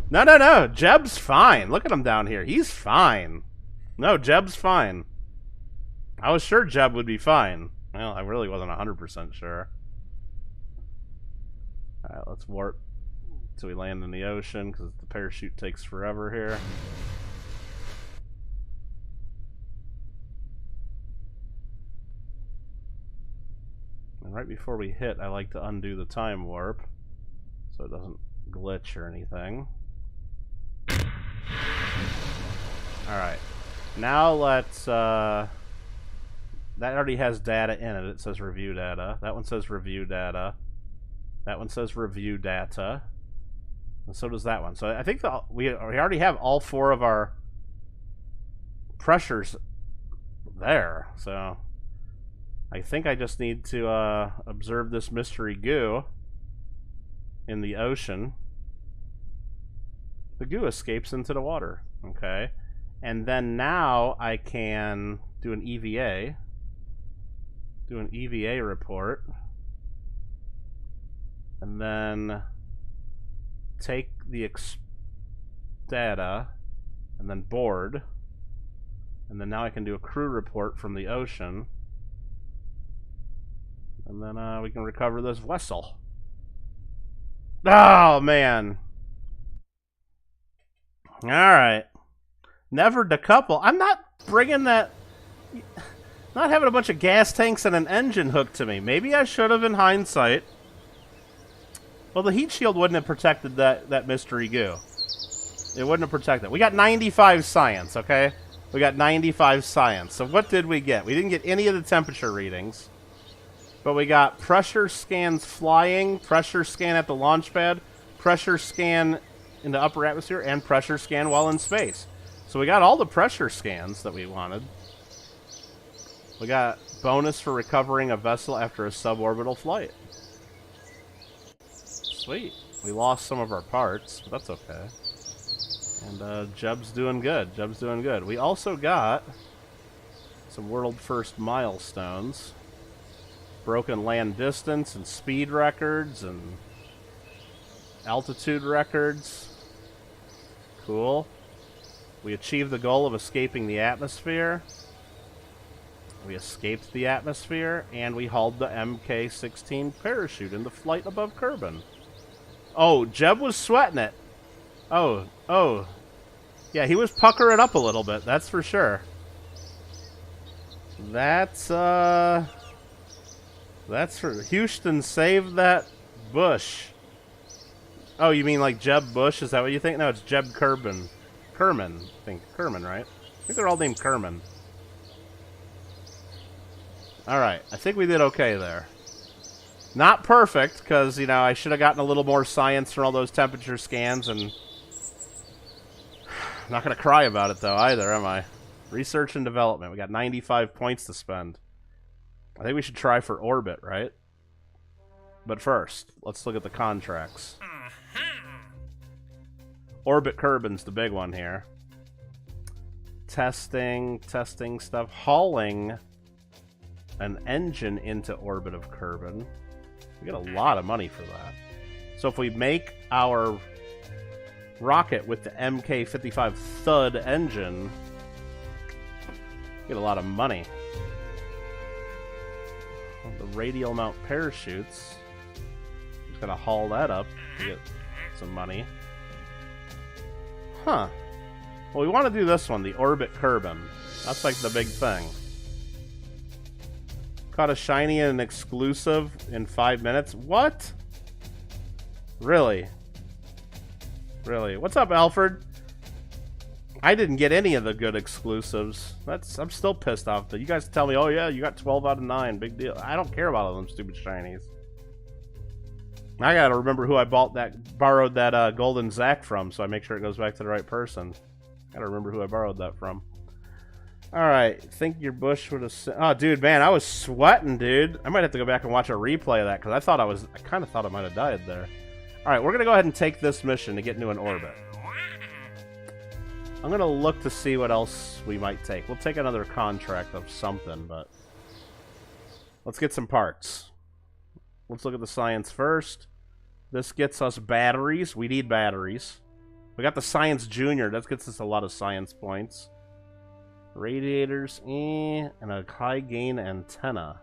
No. Jeb's fine. Look at him down here. He's fine. No, Jeb's fine. I was sure Jeb would be fine. Well, I really wasn't 100% sure. Alright, let's warp till we land in the ocean, because the parachute takes forever here. And right before we hit, I like to undo the time warp so it doesn't glitch or anything. Alright. Now let's, that already has data in it. It says review data. That one says review data. That one says review data. And so does that one. So I think we already have all 4 of our pressures there. So I think I just need to observe this mystery goo in the ocean. The goo escapes into the water. Okay. And then now I can do an EVA. Do an EVA report. And then take the data and then board. And then now I can do a crew report from the ocean. And then we can recover this vessel. Oh, man. Alright. Never decouple. I'm not bringing that... Not having a bunch of gas tanks and an engine hooked to me. Maybe I should have in hindsight. Well, the heat shield wouldn't have protected that mystery goo. It wouldn't have protected it. We got 95 science, okay? We got 95 science. So what did we get? We didn't get any of the temperature readings. But we got pressure scans flying, pressure scan at the launch pad, pressure scan in the upper atmosphere, and pressure scan while in space. So we got all the pressure scans that we wanted. We got bonus for recovering a vessel after a suborbital flight. Sweet. We lost some of our parts, but that's okay. And Jeb's doing good. Jeb's doing good. We also got some world first milestones. Broken land distance and speed records and altitude records. Cool. We achieved the goal of escaping the atmosphere. We escaped the atmosphere, and we hauled the MK-16 parachute into flight above Kerbin. Oh, Jeb was sweating it. Oh. Yeah, he was puckering up a little bit, that's for sure. That's for Houston, save that Bush. Oh, you mean like Jeb Bush? Is that what you think? No, it's Jeb Kerbin. Kerman, I think. Kerman, right? I think they're all named Kerman. Alright, I think we did okay there. Not perfect, because, you know, I should have gotten a little more science from all those temperature scans, and... I'm not going to cry about it, though, either, am I? Research and development. We got 95 points to spend. I think we should try for orbit, right? But first, let's look at the contracts. Orbit Kerbin's the big one here. Testing stuff. Hauling an engine into orbit of Kerbin. We get a lot of money for that. So if we make our rocket with the MK-55 Thud engine, we get a lot of money. The radial mount parachutes. Just gotta haul that up to get some money. Huh. Well, we want to do this one, the Orbit Kerbin. That's like the big thing. Caught a shiny and an exclusive in 5 minutes. What? Really? Really? What's up, Alfred? I didn't get any of the good exclusives. I'm still pissed off. You guys tell me, oh yeah, you got 12 out of 9, big deal. I don't care about all them stupid shinies. I gotta remember who I borrowed that golden Zac from, so I make sure it goes back to the right person. Gotta remember who I borrowed that from. Alright, think your bush would have... Oh, dude, man, I was sweating, dude. I might have to go back and watch a replay of that, because I kind of thought I might have died there. Alright, we're gonna go ahead and take this mission to get into an orbit. I'm gonna look to see what else we might take. We'll take another contract of something, but... Let's get some parts. Let's look at the science first. This gets us batteries. We need batteries. We got the Science Junior. That gets us a lot of science points. Radiators, and a high-gain antenna.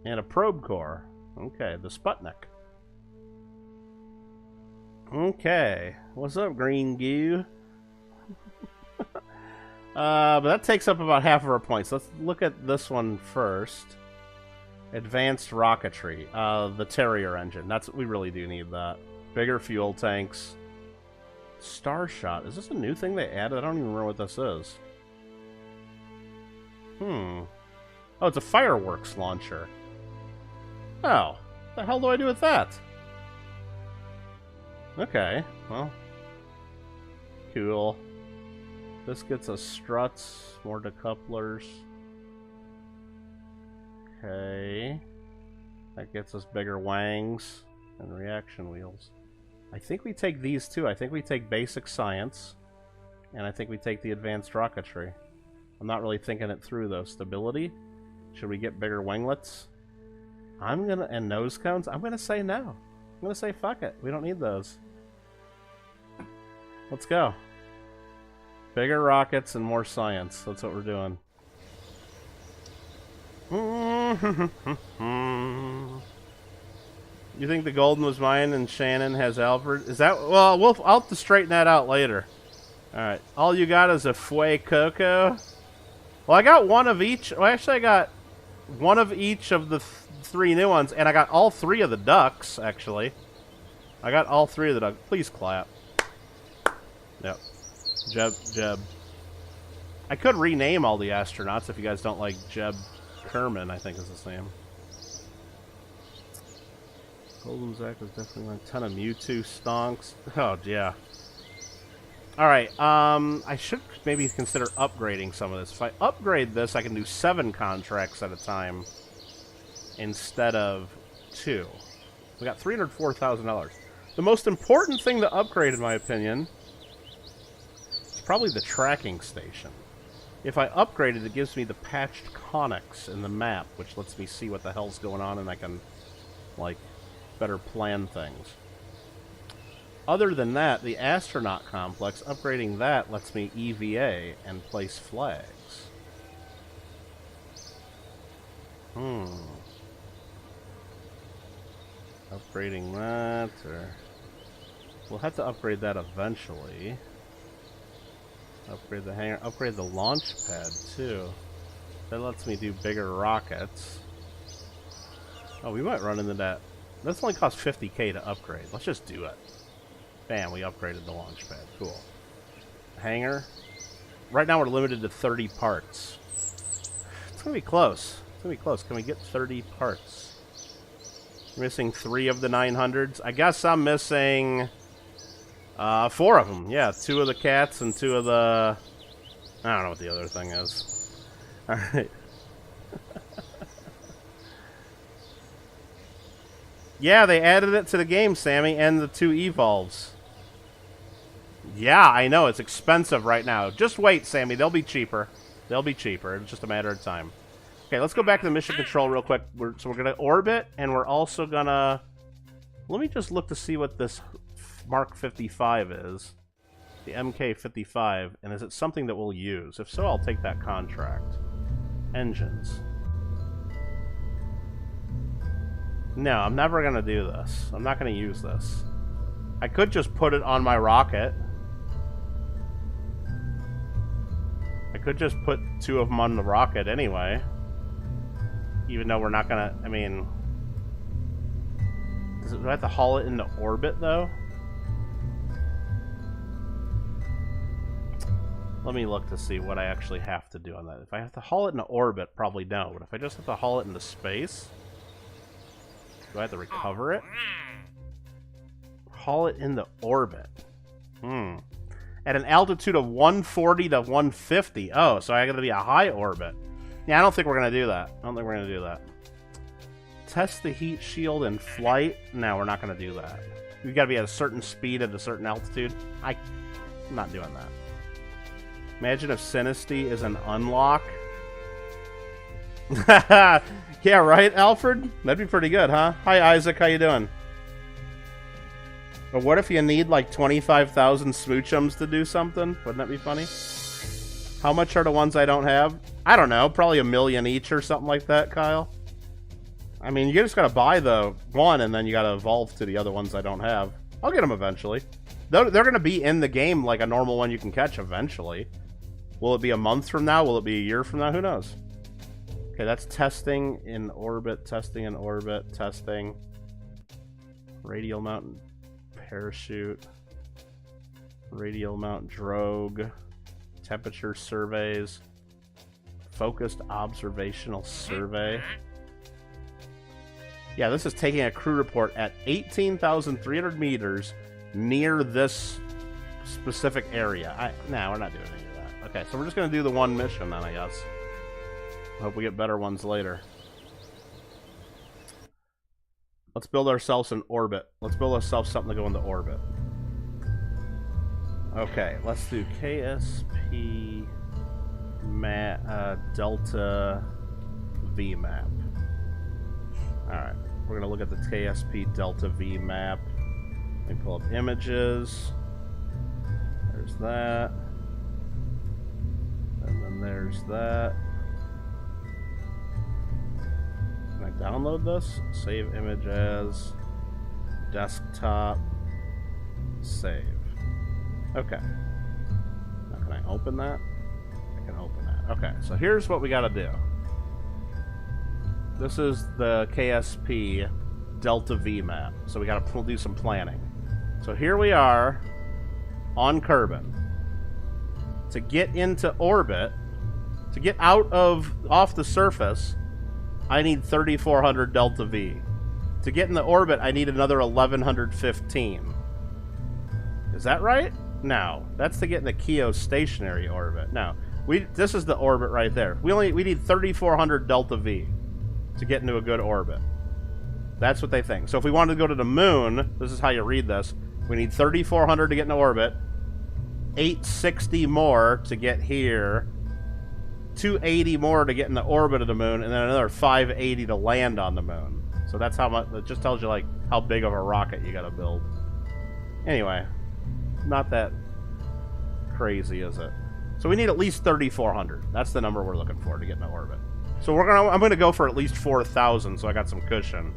And a probe core. Okay, the Sputnik. Okay. What's up, green goo? But that takes up about half of our points. Let's look at this one first. Advanced rocketry. The Terrier engine. We really do need that. Bigger fuel tanks. Starshot. Is this a new thing they added? I don't even remember what this is. Oh, it's a fireworks launcher. Oh. What the hell do I do with that? Okay. Well. Cool. This gets us struts. More decouplers. Okay. That gets us bigger wangs and reaction wheels. I think we take these two. I think we take basic science. And I think we take the advanced rocketry. I'm not really thinking it through though. Stability? Should we get bigger winglets? And nose cones? I'm gonna say no. I'm gonna say fuck it. We don't need those. Let's go. Bigger rockets and more science. That's what we're doing. You think the golden was mine and Shannon has Alfred? Is that... Well, I'll have to straighten that out later. Alright. All you got is a Fue Coco? Well, I got one of each. Well, actually, I got one of each of the three new ones. And I got all three of the ducks, actually. I got all three of the ducks. Please clap. Yep. Jeb. I could rename all the astronauts if you guys don't like Jeb Kerman, I think is his name. Golden Zac is definitely a ton of Mewtwo stonks. Oh, yeah. Alright, I should maybe consider upgrading some of this. If I upgrade this, I can do 7 contracts at a time instead of 2. We got $304,000. The most important thing to upgrade, in my opinion, is probably the tracking station. If I upgrade it, it gives me the patched conics in the map, which lets me see what the hell's going on, and I can, like, better plan things. Other than that, the astronaut complex, upgrading that lets me EVA and place flags. Upgrading that, or... We'll have to upgrade that eventually. Upgrade the hangar, upgrade the launch pad, too. That lets me do bigger rockets. Oh, we might run into that. That's only cost 50k to upgrade. Let's just do it. Bam, we upgraded the launch pad. Cool. Hangar. Right now we're limited to 30 parts. It's gonna be close. It's gonna be close. Can we get 30 parts? We're missing 3 of the 900s. I guess I'm missing 4 of them. Yeah, 2 of the cats and 2 of the... I don't know what the other thing is. Alright. Yeah, they added it to the game, Sammy, and the 2 evolves. Yeah, I know. It's expensive right now. Just wait, Sammy. They'll be cheaper. They'll be cheaper. It's just a matter of time. Okay, let's go back to the mission control real quick. So we're going to orbit, and we're also going to... Let me just look to see what this Mark 55 is. The MK55. And is it something that we'll use? If so, I'll take that contract. Engines. No, I'm never going to do this. I'm not going to use this. I could just put it on my rocket. I could just put 2 of them on the rocket anyway. Even though we're not going to... I mean... Do I have to haul it into orbit, though? Let me look to see what I actually have to do on that. If I have to haul it into orbit, probably no. But if I just have to haul it into space, do I have to recover it? Haul it into orbit. At an altitude of 140 to 150. Oh, so I gotta be a high orbit. Yeah, I don't think we're gonna do that. I don't think we're gonna do that. Test the heat shield in flight. No, we're not gonna do that. We've got to be at a certain speed at a certain altitude. I'm not doing that. Imagine if Sinisty is an unlock. Yeah, right, Alfred? That'd be pretty good, huh? Hi, Isaac. How you doing? But what if you need like 25,000 smoochums to do something? Wouldn't that be funny? How much are the ones I don't have? I don't know. Probably 1 million each or something like that, Kyle. I mean, you just gotta buy the one, and then you gotta evolve to the other ones I don't have. I'll get them eventually. They're gonna be in the game like a normal one you can catch eventually. Will it be a month from now? Will it be a year from now? Who knows? Okay, that's testing in orbit, testing in orbit, testing. Radial mountain parachute. Radial mount drogue. Temperature surveys. Focused observational survey. Yeah, this is taking a crew report at 18,300 meters near this specific area. Nah, we're not doing any of that. Okay, so we're just going to do the one mission then, I guess. Hope we get better ones later. Let's build ourselves an orbit. Let's build ourselves something to go into orbit. Okay, let's do KSP Delta V map. Alright, we're going to look at the KSP Delta V map. Let me pull up images. There's that. And then there's that. Can I download this? Save image as desktop. Save. Okay. Now can I open that? I can open that. Okay, so here's what we got to do. This is the KSP Delta V map. So we got to do some planning. So here we are on Kerbin. To get into orbit, to get off the surface, I need 3,400 Delta V. To get in the orbit, I need another 1,115. Is that right? No. That's to get in the geostationary orbit. No. This is the orbit right there. We need 3,400 Delta V to get into a good orbit. That's what they think. So if we wanted to go to the moon, this is how you read this. We need 3,400 to get into orbit, 860 more to get here, 280 more to get in the orbit of the moon, and then another 580 to land on the moon. So that's how much. It just tells you like how big of a rocket you got to build. Anyway, not that crazy, is it? So we need at least 3,400. That's the number we're looking for to get into orbit. So I'm gonna go for at least 4,000, so I got some cushion.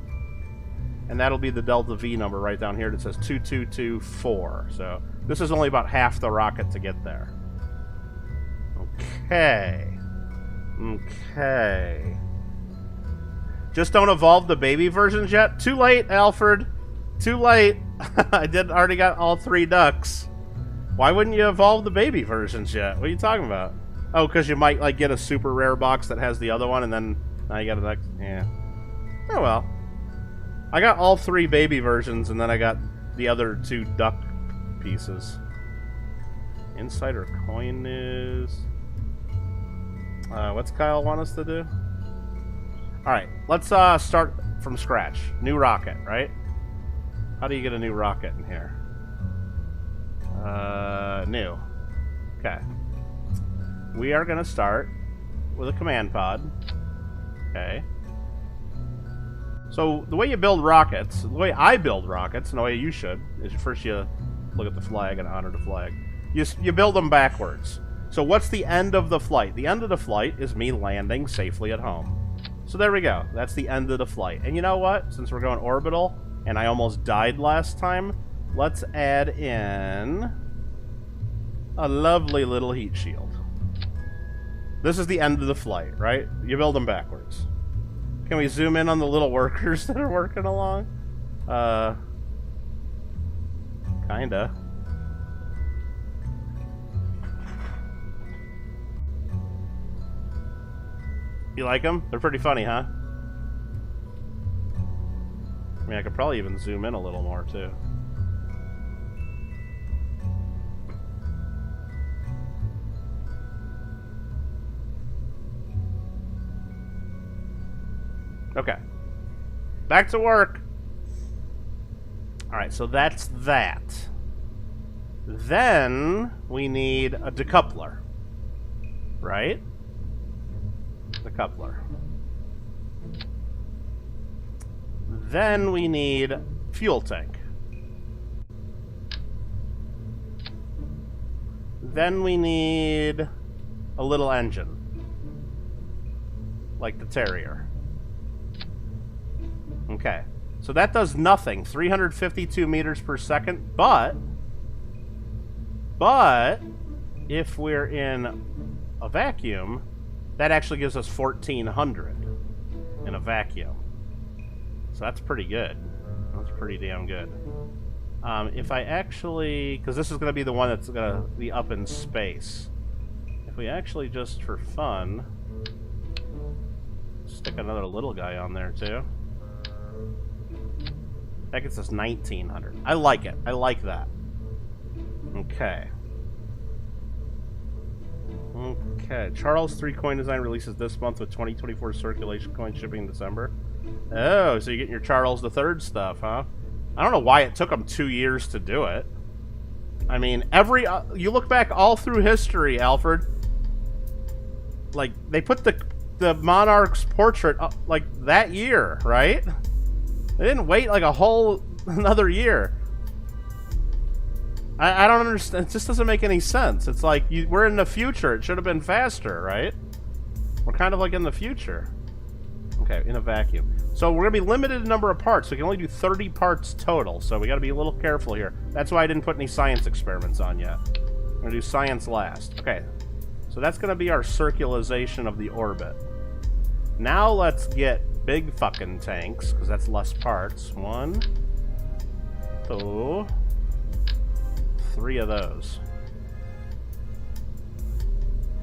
And that'll be the Delta V number right down here that says 2224. So this is only about half the rocket to get there. Okay. Okay. Just don't evolve the baby versions yet? Too late, Alfred. Too late. I already got all 3 ducks. Why wouldn't you evolve the baby versions yet? What are you talking about? Oh, because you might like get a super rare box that has the other one, and then now you got a duck. Yeah. Oh well. I got all 3 baby versions, and then I got the other 2 duck pieces. Insider coin news. What's Kyle want us to do? Alright, let's start from scratch. New rocket, right? How do you get a new rocket in here? New. Okay. We are going to start with a command pod. Okay. So, the way you build rockets, the way I build rockets, and the way you should, is first you look at the flag and honor the flag. You build them backwards. So what's the end of the flight? The end of the flight is me landing safely at home. So there we go. That's the end of the flight. And you know what? Since we're going orbital, and I almost died last time, let's add in a lovely little heat shield. This is the end of the flight, right? You build them backwards. Can we zoom in on the little workers that are working along? Kinda. You like them? They're pretty funny, huh? I mean, I could probably even zoom in a little more, too. Okay. Back to work! Alright, so that's that. Then we need a decoupler. Right? Decoupler. Then we need fuel tank. Then we need a little engine. Like the Terrier. Okay. So that does nothing. 352 meters per second, but if we're in a vacuum, that actually gives us 1400 in a vacuum. So that's pretty good. That's pretty damn good. If I actually... because this is going to be the one that's going to be up in space. If we actually, just for fun, stick another little guy on there, too. That gets us 1900. I like it. I like that. Okay. Okay. Charles 3 coin design releases this month with 2024 circulation coin shipping in December. Oh, so you're getting your Charles III stuff, huh? I don't know why it took them 2 years to do it. I mean, you look back all through history, Alfred. Like, they put the monarch's portrait up, like, that year, right? They didn't wait, like, a whole another year. I don't understand. It just doesn't make any sense. It's like, we're in the future. It should have been faster, right? We're kind of like in the future. Okay, in a vacuum. So we're going to be limited in number of parts. We can only do 30 parts total, so we got to be a little careful here. That's why I didn't put any science experiments on yet. We're going to do science last. Okay, so that's going to be our circularization of the orbit. Now let's get big fucking tanks, because that's less parts. 1, 2, 3 of those.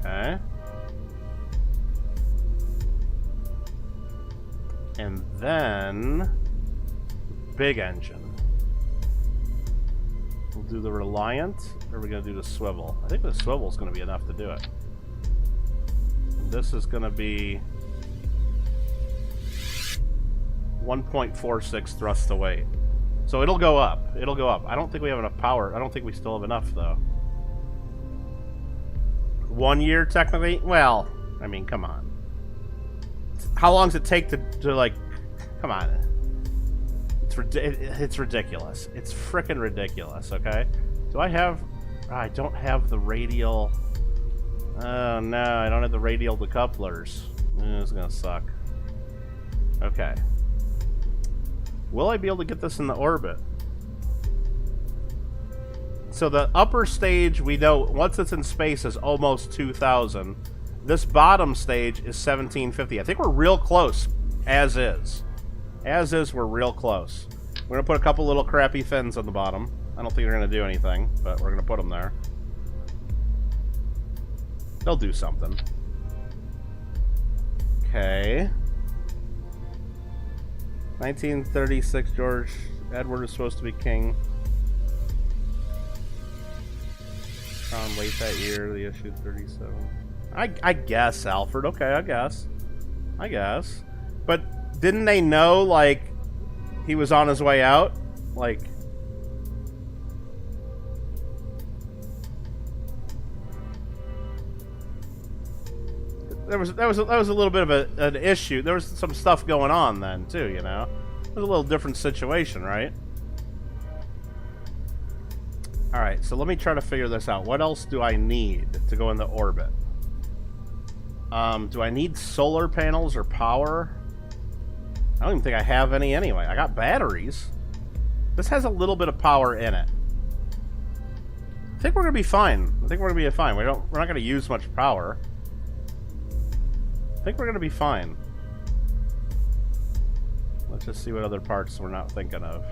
Okay. And then big engine. We'll do the Reliant, or are we going to do the Swivel? I think the Swivel is going to be enough to do it. And this is going to be 1.46 thrust to weight. So it'll go up. It'll go up. I don't think we have enough power. I don't think we still have enough, though. 1 year, technically? Well, I mean, come on. How long does it take to like... Come on. It's ridiculous. It's frickin' ridiculous, okay? Do I have... I don't have the radial... Oh, no. I don't have the radial decouplers. This is gonna suck. Okay. Will I be able to get this in the orbit? So the upper stage, we know, once it's in space, is almost 2,000. This bottom stage is 1750. I think we're real close, as is. As is, we're real close. We're going to put a couple little crappy fins on the bottom. I don't think they're going to do anything, but we're going to put them there. They'll do something. Okay. 1936, George Edward is supposed to be king. Crowned late that year, they issued 37. I guess, Alfred. Okay, I guess. But didn't they know, like, he was on his way out? Like... That was a little bit of an issue. There was some stuff going on then, too, you know? It was a little different situation, right? Alright, so let me try to figure this out. What else do I need to go into orbit? Do I need solar panels or power? I don't even think I have any anyway. I got batteries. This has a little bit of power in it. I think we're gonna be fine. We're not gonna use much power. I think we're gonna be fine. Let's just see what other parts we're not thinking of.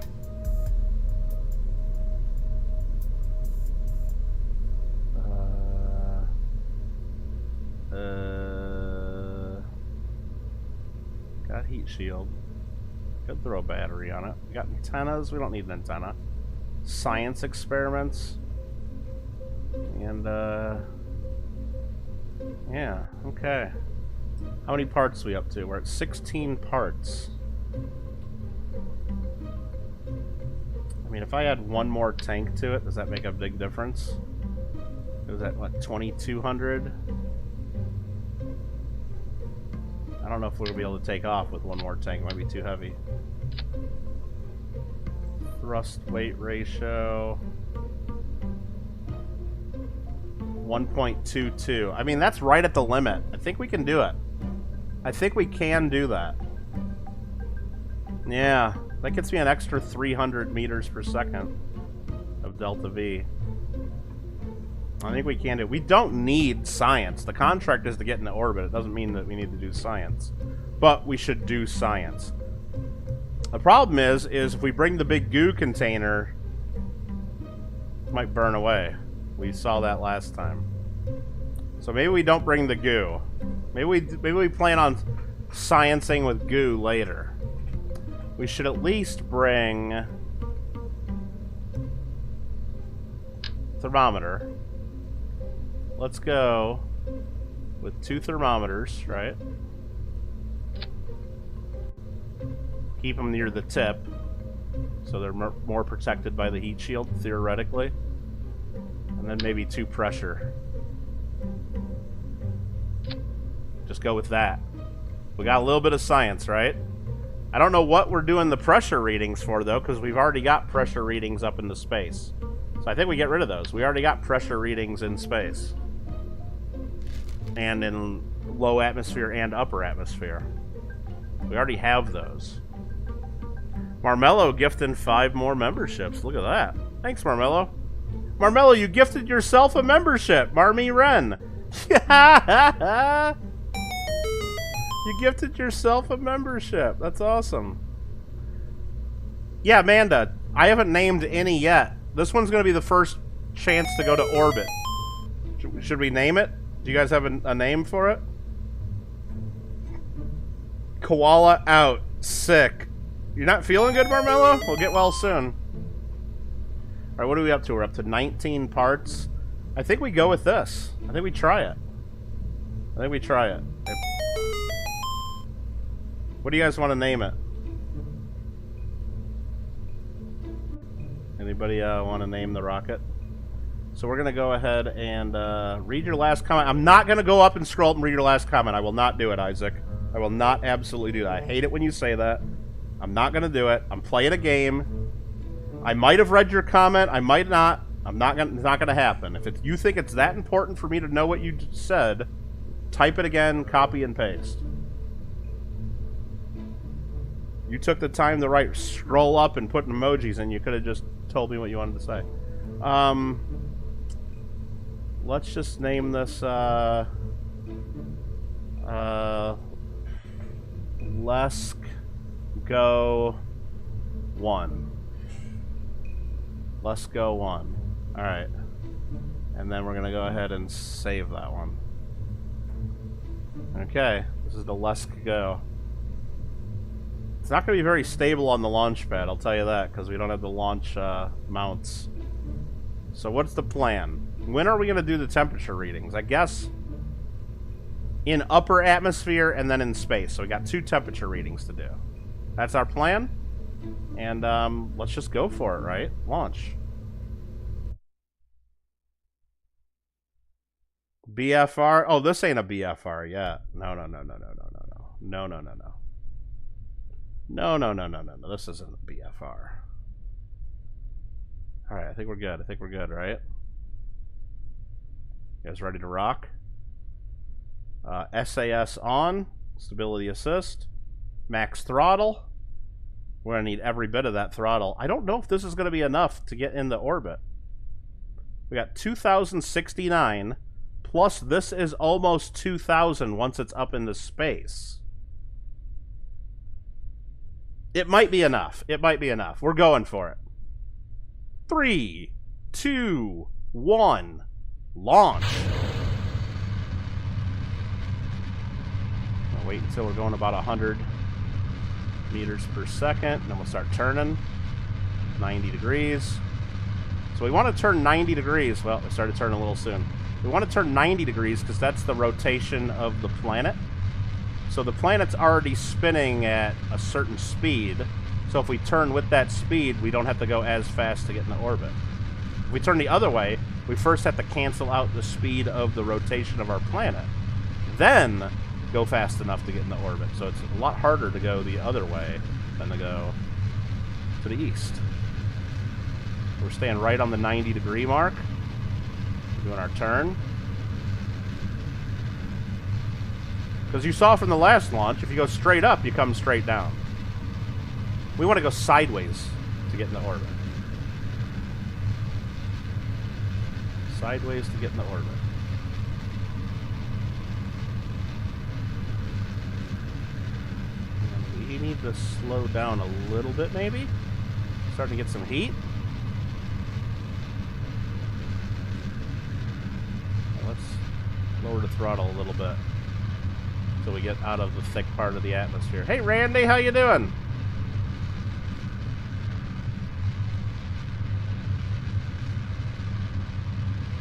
heat shield. Could throw a battery on it. We got antennas. We don't need an antenna. Science experiments. And, yeah, okay. How many parts are we up to? We're at 16 parts. I mean, if I add one more tank to it, does that make a big difference? It was at, what, 2,200? I don't know if we'll be able to take off with one more tank. It might be too heavy. Thrust weight ratio. 1.22. I mean, that's right at the limit. I think we can do it. I think we can do that. Yeah, that gets me an extra 300 meters per second of delta V. I think we can do it. We don't need science. The contract is to get into orbit. It doesn't mean that we need to do science. But we should do science. The problem is if we bring the big goo container, it might burn away. We saw that last time. So maybe we don't bring the goo. Maybe we plan on sciencing with goo later. We should at least bring thermometer. Let's go with 2 thermometers, right? Keep them near the tip, so they're more protected by the heat shield, theoretically. And then maybe 2 pressure. Just go with that. We got a little bit of science, right? I don't know what we're doing the pressure readings for, though, because we've already got pressure readings up into space. So I think we get rid of those. We already got pressure readings in space. And in low atmosphere and upper atmosphere. We already have those. Marmello gifting 5 more memberships. Look at that. Thanks, Marmello. Marmello, you gifted yourself a membership. Marmy Wren. You gifted yourself a membership. That's awesome. Yeah, Amanda. I haven't named any yet. This one's going to be the first chance to go to orbit. Should we name it? Do you guys have a name for it? Koala out. Sick. You're not feeling good, Marmello? We'll get well soon. Alright, what are we up to? We're up to 19 parts. I think we go with this. I think we try it. I think we try it. What do you guys want to name it? Anybody want to name the rocket? So we're going to go ahead and read your last comment. I'm not going to go up and scroll up and read your last comment. I will not do it, Isaac. I will not absolutely do that. I hate it when you say that. I'm not going to do it. I'm playing a game. I might have read your comment. I might not. It's not going to happen. If you think it's that important for me to know what you said, type it again, copy and paste. You took the time to write scroll up and put emojis in. You could have just told me what you wanted to say. Let's just name this Let's Go 1. Let's Go 1. Alright. And then we're going to go ahead and save that one. Okay. This is the Let's Go. It's not going to be very stable on the launch pad, I'll tell you that, because we don't have the launch mounts. So what's the plan? When are we going to do the temperature readings? I guess in upper atmosphere and then in space. So we got 2 temperature readings to do. That's our plan. And let's just go for it, right? Launch. BFR? Oh, this ain't a BFR yet. No. No. This isn't a BFR. Alright, I think we're good. Right? You guys ready to rock? SAS on. Stability assist. Max throttle. We're going to need every bit of that throttle. I don't know if this is going to be enough to get into orbit. We got 2,069. Plus, this is almost 2,000 once it's up into space. It might be enough. We're going for it. 3, 2, 1. Launch. I'll wait until we're going about 100. meters per second, and then we'll start turning 90 degrees. So we want to turn 90 degrees. Well, we started turning a little soon. We want to turn 90 degrees because that's the rotation of the planet. So the planet's already spinning at a certain speed. So if we turn with that speed, we don't have to go as fast to get in the orbit. If we turn the other way, we first have to cancel out the speed of the rotation of our planet. Then go fast enough to get in the orbit. So it's a lot harder to go the other way than to go to the east. We're staying right on the 90 degree mark. We're doing our turn. Because you saw from the last launch, if you go straight up, you come straight down. We want to go sideways to get in the orbit. Sideways to get in the orbit. And we need to slow down a little bit, maybe. Starting to get some heat. Let's lower the throttle a little bit so we get out of the thick part of the atmosphere. Hey, Randy, how you doing?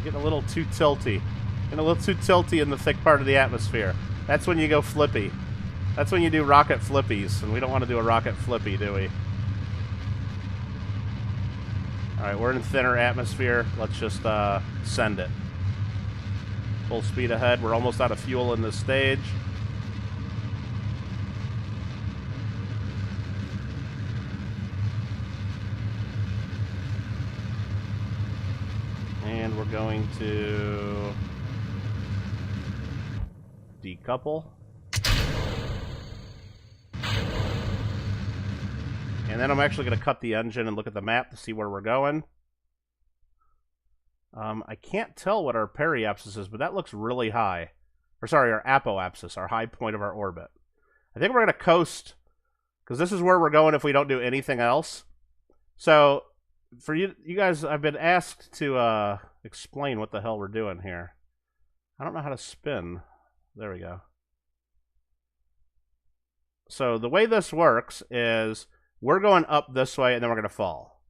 Getting a little too tilty. Getting a little too tilty in the thick part of the atmosphere. That's when you go flippy. That's when you do rocket flippies, and we don't want to do a rocket flippy, do we? Alright, we're in thinner atmosphere. Let's just send it. Full speed ahead. We're almost out of fuel in this stage. And we're going to decouple. And then I'm actually going to cut the engine and look at the map to see where we're going. I can't tell what our periapsis is, but that looks really high. Or sorry, our apoapsis, our high point of our orbit. I think we're going to coast, because this is where we're going if we don't do anything else. So, for you guys, I've been asked to explain what the hell we're doing here. I don't know how to spin. There we go. So, the way this works is we're going up this way, and then we're going to fall.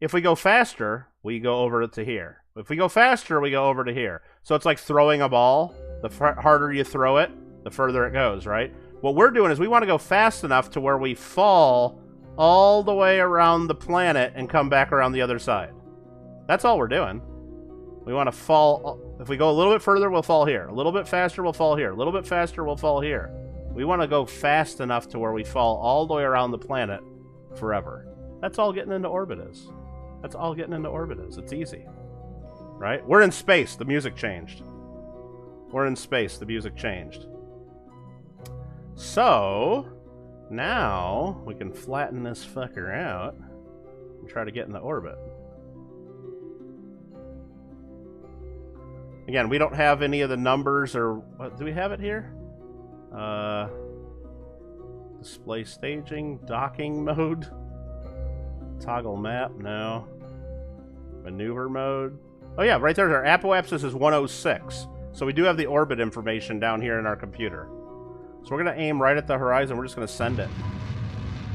If we go faster, we go over to here. If we go faster, we go over to here. So it's like throwing a ball. The harder you throw it, the further it goes, right? What we're doing is we want to go fast enough to where we fall all the way around the planet and come back around the other side. That's all we're doing. We want to fall. If we go a little bit further, we'll fall here. A little bit faster, we'll fall here. A little bit faster, we'll fall here. We want to go fast enough to where we fall all the way around the planet forever. That's all getting into orbit is. That's all getting into orbit is. It's easy. Right? We're in space. The music changed. We're in space. The music changed. So, now we can flatten this fucker out and try to get in the orbit. Again, we don't have any of the numbers or... do we have it here? Display staging, docking mode, toggle map, no. Maneuver mode. Oh yeah, right there, our apoapsis is 106. So we do have the orbit information down here in our computer. So we're going to aim right at the horizon. We're just going to send it.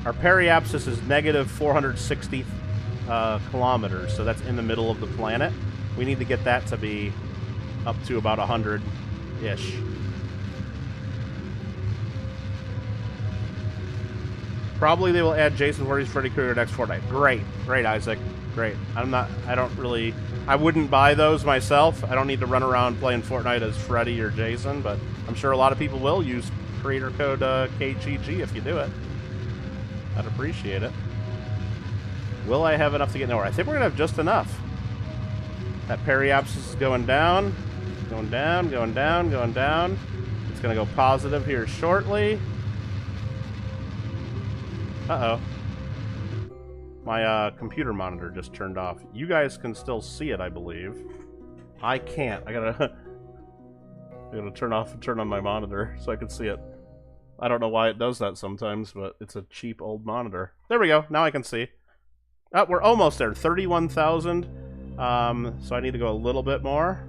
Our periapsis is negative 460 kilometers, so that's in the middle of the planet. We need to get that to be up to about 100-ish. Probably they will add Jason Voorhees, Freddy Krueger next Fortnite. Great. Great, Isaac. Great. I wouldn't buy those myself. I don't need to run around playing Fortnite as Freddy or Jason, but I'm sure a lot of people will use creator code KGG if you do it. I'd appreciate it. Will I have enough to get nowhere? I think we're going to have just enough. That periapsis is going down, going down, going down, going down. It's going to go positive here shortly. Uh-oh. My computer monitor just turned off. You guys can still see it, I believe. I can't. I gotta turn on my monitor so I can see it. I don't know why it does that sometimes, but it's a cheap old monitor. There we go. Now I can see. Oh, we're almost there. 31,000. So I need to go a little bit more.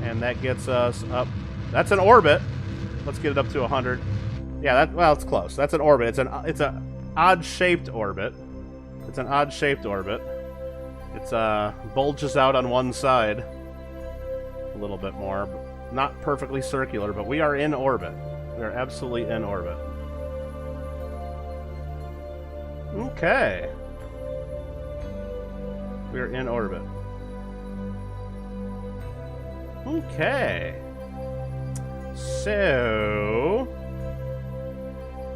And that gets us up. That's an orbit. Let's get it up to 100. Yeah, well, it's close. That's an orbit. It's a odd-shaped orbit. It's an odd-shaped orbit. It's bulges out on one side a little bit more. Not perfectly circular, but we are in orbit. We are absolutely in orbit. Okay. We are in orbit. Okay. So...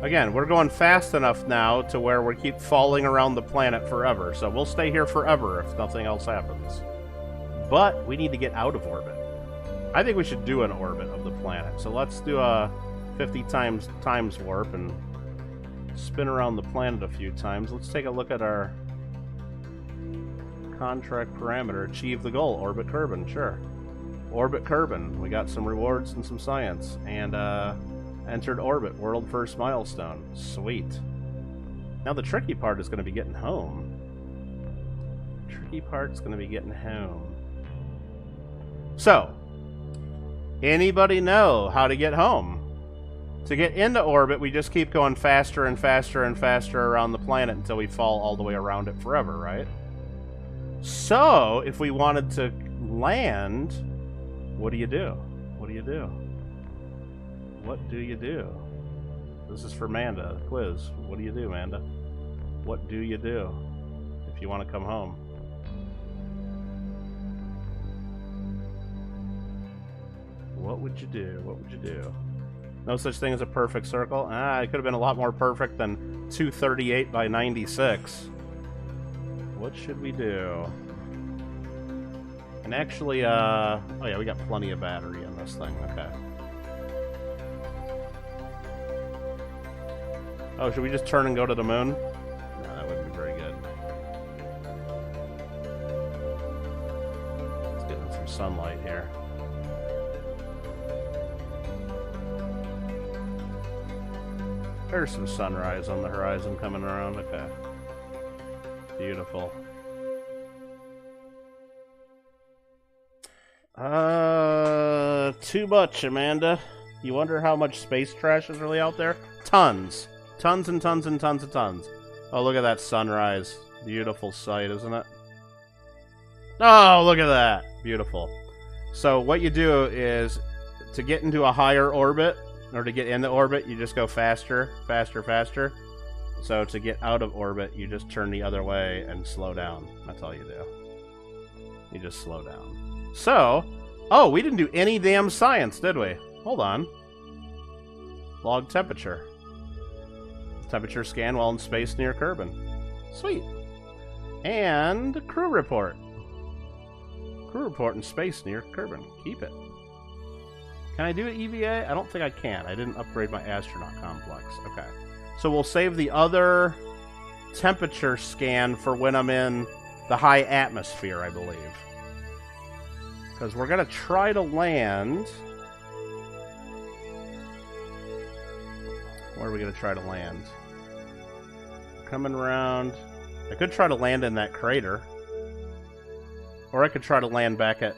Again, we're going fast enough now to where we keep falling around the planet forever. So we'll stay here forever if nothing else happens. But we need to get out of orbit. I think we should do an orbit of the planet. So let's do a 50 times warp and spin around the planet a few times. Let's take a look at our contract parameter. Achieve the goal. Orbit Kerbin, sure. Orbit Kerbin. We got some rewards and some science. And entered orbit. World first milestone. Sweet. Now the tricky part is going to be getting home. Tricky part's going to be getting home. So, anybody know how to get home? To get into orbit, we just keep going faster and faster and faster around the planet until we fall all the way around it forever, right? So, if we wanted to land, what do you do? What do you do? What do you do? This is for Manda. Quiz. What do you do, Manda? What do you do if you want to come home? What would you do? What would you do? No such thing as a perfect circle? It could have been a lot more perfect than 238 by 96. What should we do? And actually, oh yeah, we got plenty of battery in this thing. Okay. Oh, should we just turn and go to the moon? No, that wouldn't be very good. Let's get in some sunlight here. There's some sunrise on the horizon coming around. Okay. Beautiful. Too much, Amanda. You wonder how much space trash is really out there? Tons. Tons and tons and tons and tons. Oh, look at that sunrise. Beautiful sight, isn't it? Oh, look at that. Beautiful. So what you do is, to get into a higher orbit, or to get into orbit, you just go faster, faster, faster. So to get out of orbit, you just turn the other way and slow down. That's all you do. You just slow down. So, oh, we didn't do any damn science, did we? Hold on. Log temperature. Temperature scan while in space near Kerbin. Sweet. And crew report. Crew report in space near Kerbin. Keep it. Can I do an EVA? I don't think I can. I didn't upgrade my astronaut complex. Okay. So we'll save the other temperature scan for when I'm in the high atmosphere, I believe. Because we're going to try to land... Where are we going to try to land? Coming around... I could try to land in that crater. Or I could try to land back at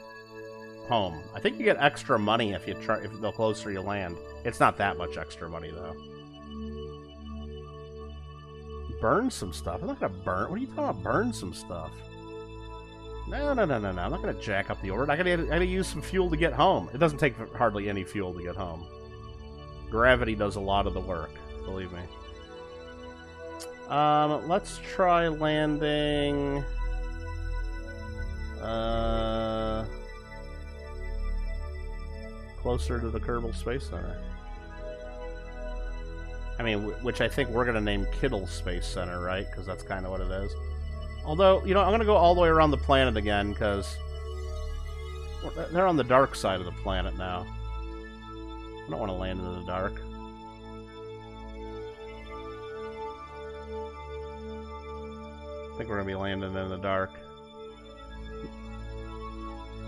home. I think you get extra money if the closer you land. It's not that much extra money, though. Burn some stuff? I'm not going to burn... What are you talking about? Burn some stuff? No. I'm not going to jack up the orbit. I gotta use some fuel to get home. It doesn't take hardly any fuel to get home. Gravity does a lot of the work, believe me. Let's try landing... closer to the Kerbal Space Center. I mean, which I think we're going to name Kittle Space Center, right? Because that's kind of what it is. Although, you know, I'm going to go all the way around the planet again, because they're on the dark side of the planet now. I don't want to land in the dark. I think we're going to be landing in the dark.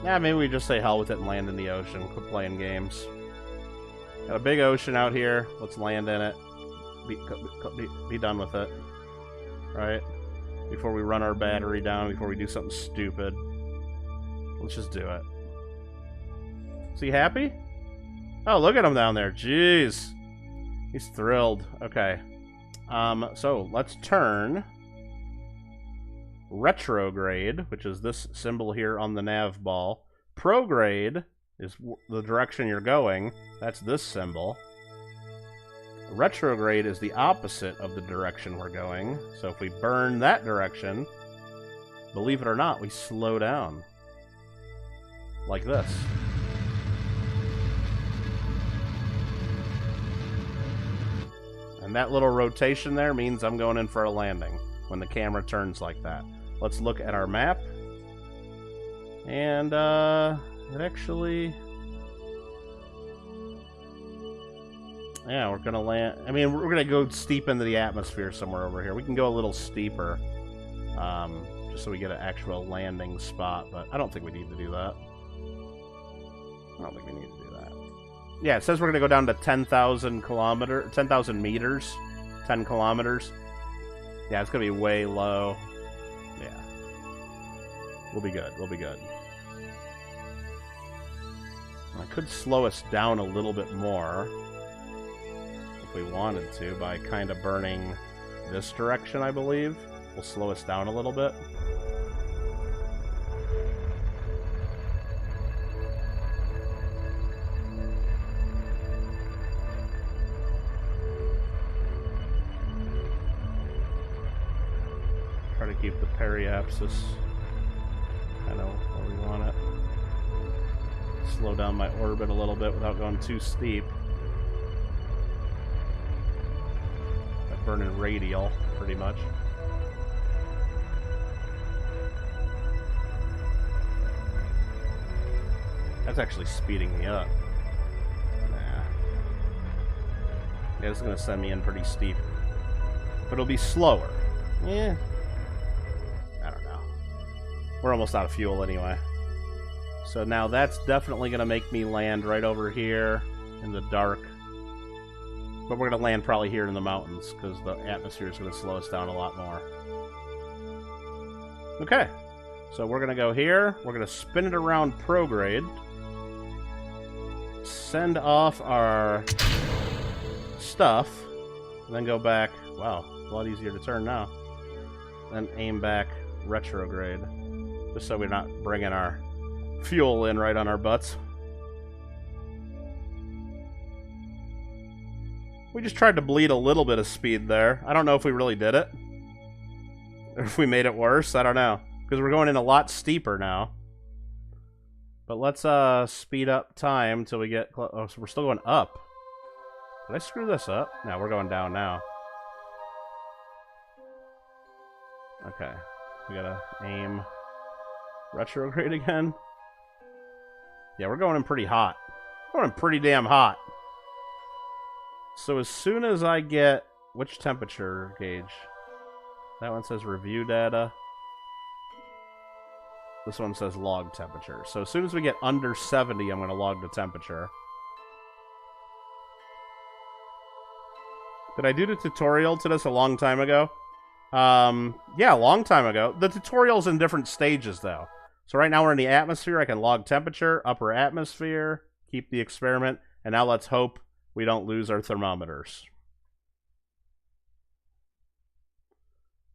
Yeah, maybe we just say hell with it and land in the ocean. Quit playing games. Got a big ocean out here. Let's land in it. Be done with it. Right? Before we run our battery down, before we do something stupid. Let's just do it. Is he happy? Oh, look at him down there. Jeez. He's thrilled. Okay. So let's turn retrograde, which is this symbol here on the nav ball. Prograde is the direction you're going. That's this symbol. Retrograde is the opposite of the direction we're going. So if we burn that direction, believe it or not, we slow down. Like this. And that little rotation there means I'm going in for a landing when the camera turns like that. Let's look at our map. And, it actually... Yeah, we're gonna land... I mean, we're gonna go steep into the atmosphere somewhere over here. We can go a little steeper, just so we get an actual landing spot, but I don't think we need to do that. I don't think we need to do that. Yeah, it says we're gonna go down to 10,000 meters, 10 kilometers. Yeah, it's gonna be way low. Yeah. We'll be good, we'll be good. I could slow us down a little bit more if we wanted to by kind of burning this direction, I believe. Will slow us down a little bit. Try to keep the periapsis kind of where we want it. Slow down my orbit a little bit without going too steep. I'm burning radial, pretty much. That's actually speeding me up. Nah. Yeah, it's gonna send me in pretty steep. But it'll be slower. Yeah. I don't know. We're almost out of fuel anyway. So now that's definitely going to make me land right over here in the dark. But we're going to land probably here in the mountains because the atmosphere is going to slow us down a lot more. Okay. So we're going to go here. We're going to spin it around prograde. Send off our stuff. And then go back. Wow, a lot easier to turn now. Then aim back retrograde. Just so we're not bringing our fuel in right on our butts. We just tried to bleed a little bit of speed there. I don't know if we really did it. Or if we made it worse. I don't know. Because we're going in a lot steeper now. But let's speed up time till we get close. Oh, so we're still going up. Did I screw this up? No, we're going down now. Okay. We gotta aim retrograde again. Yeah, we're going in pretty hot. We're going in pretty damn hot. So as soon as I get... Which temperature gauge? That one says review data. This one says log temperature. So as soon as we get under 70, I'm going to log the temperature. Did I do the tutorial to this a long time ago? Yeah, a long time ago. The tutorial's in different stages, though. So right now we're in the atmosphere. I can log temperature, upper atmosphere, keep the experiment, and now let's hope we don't lose our thermometers.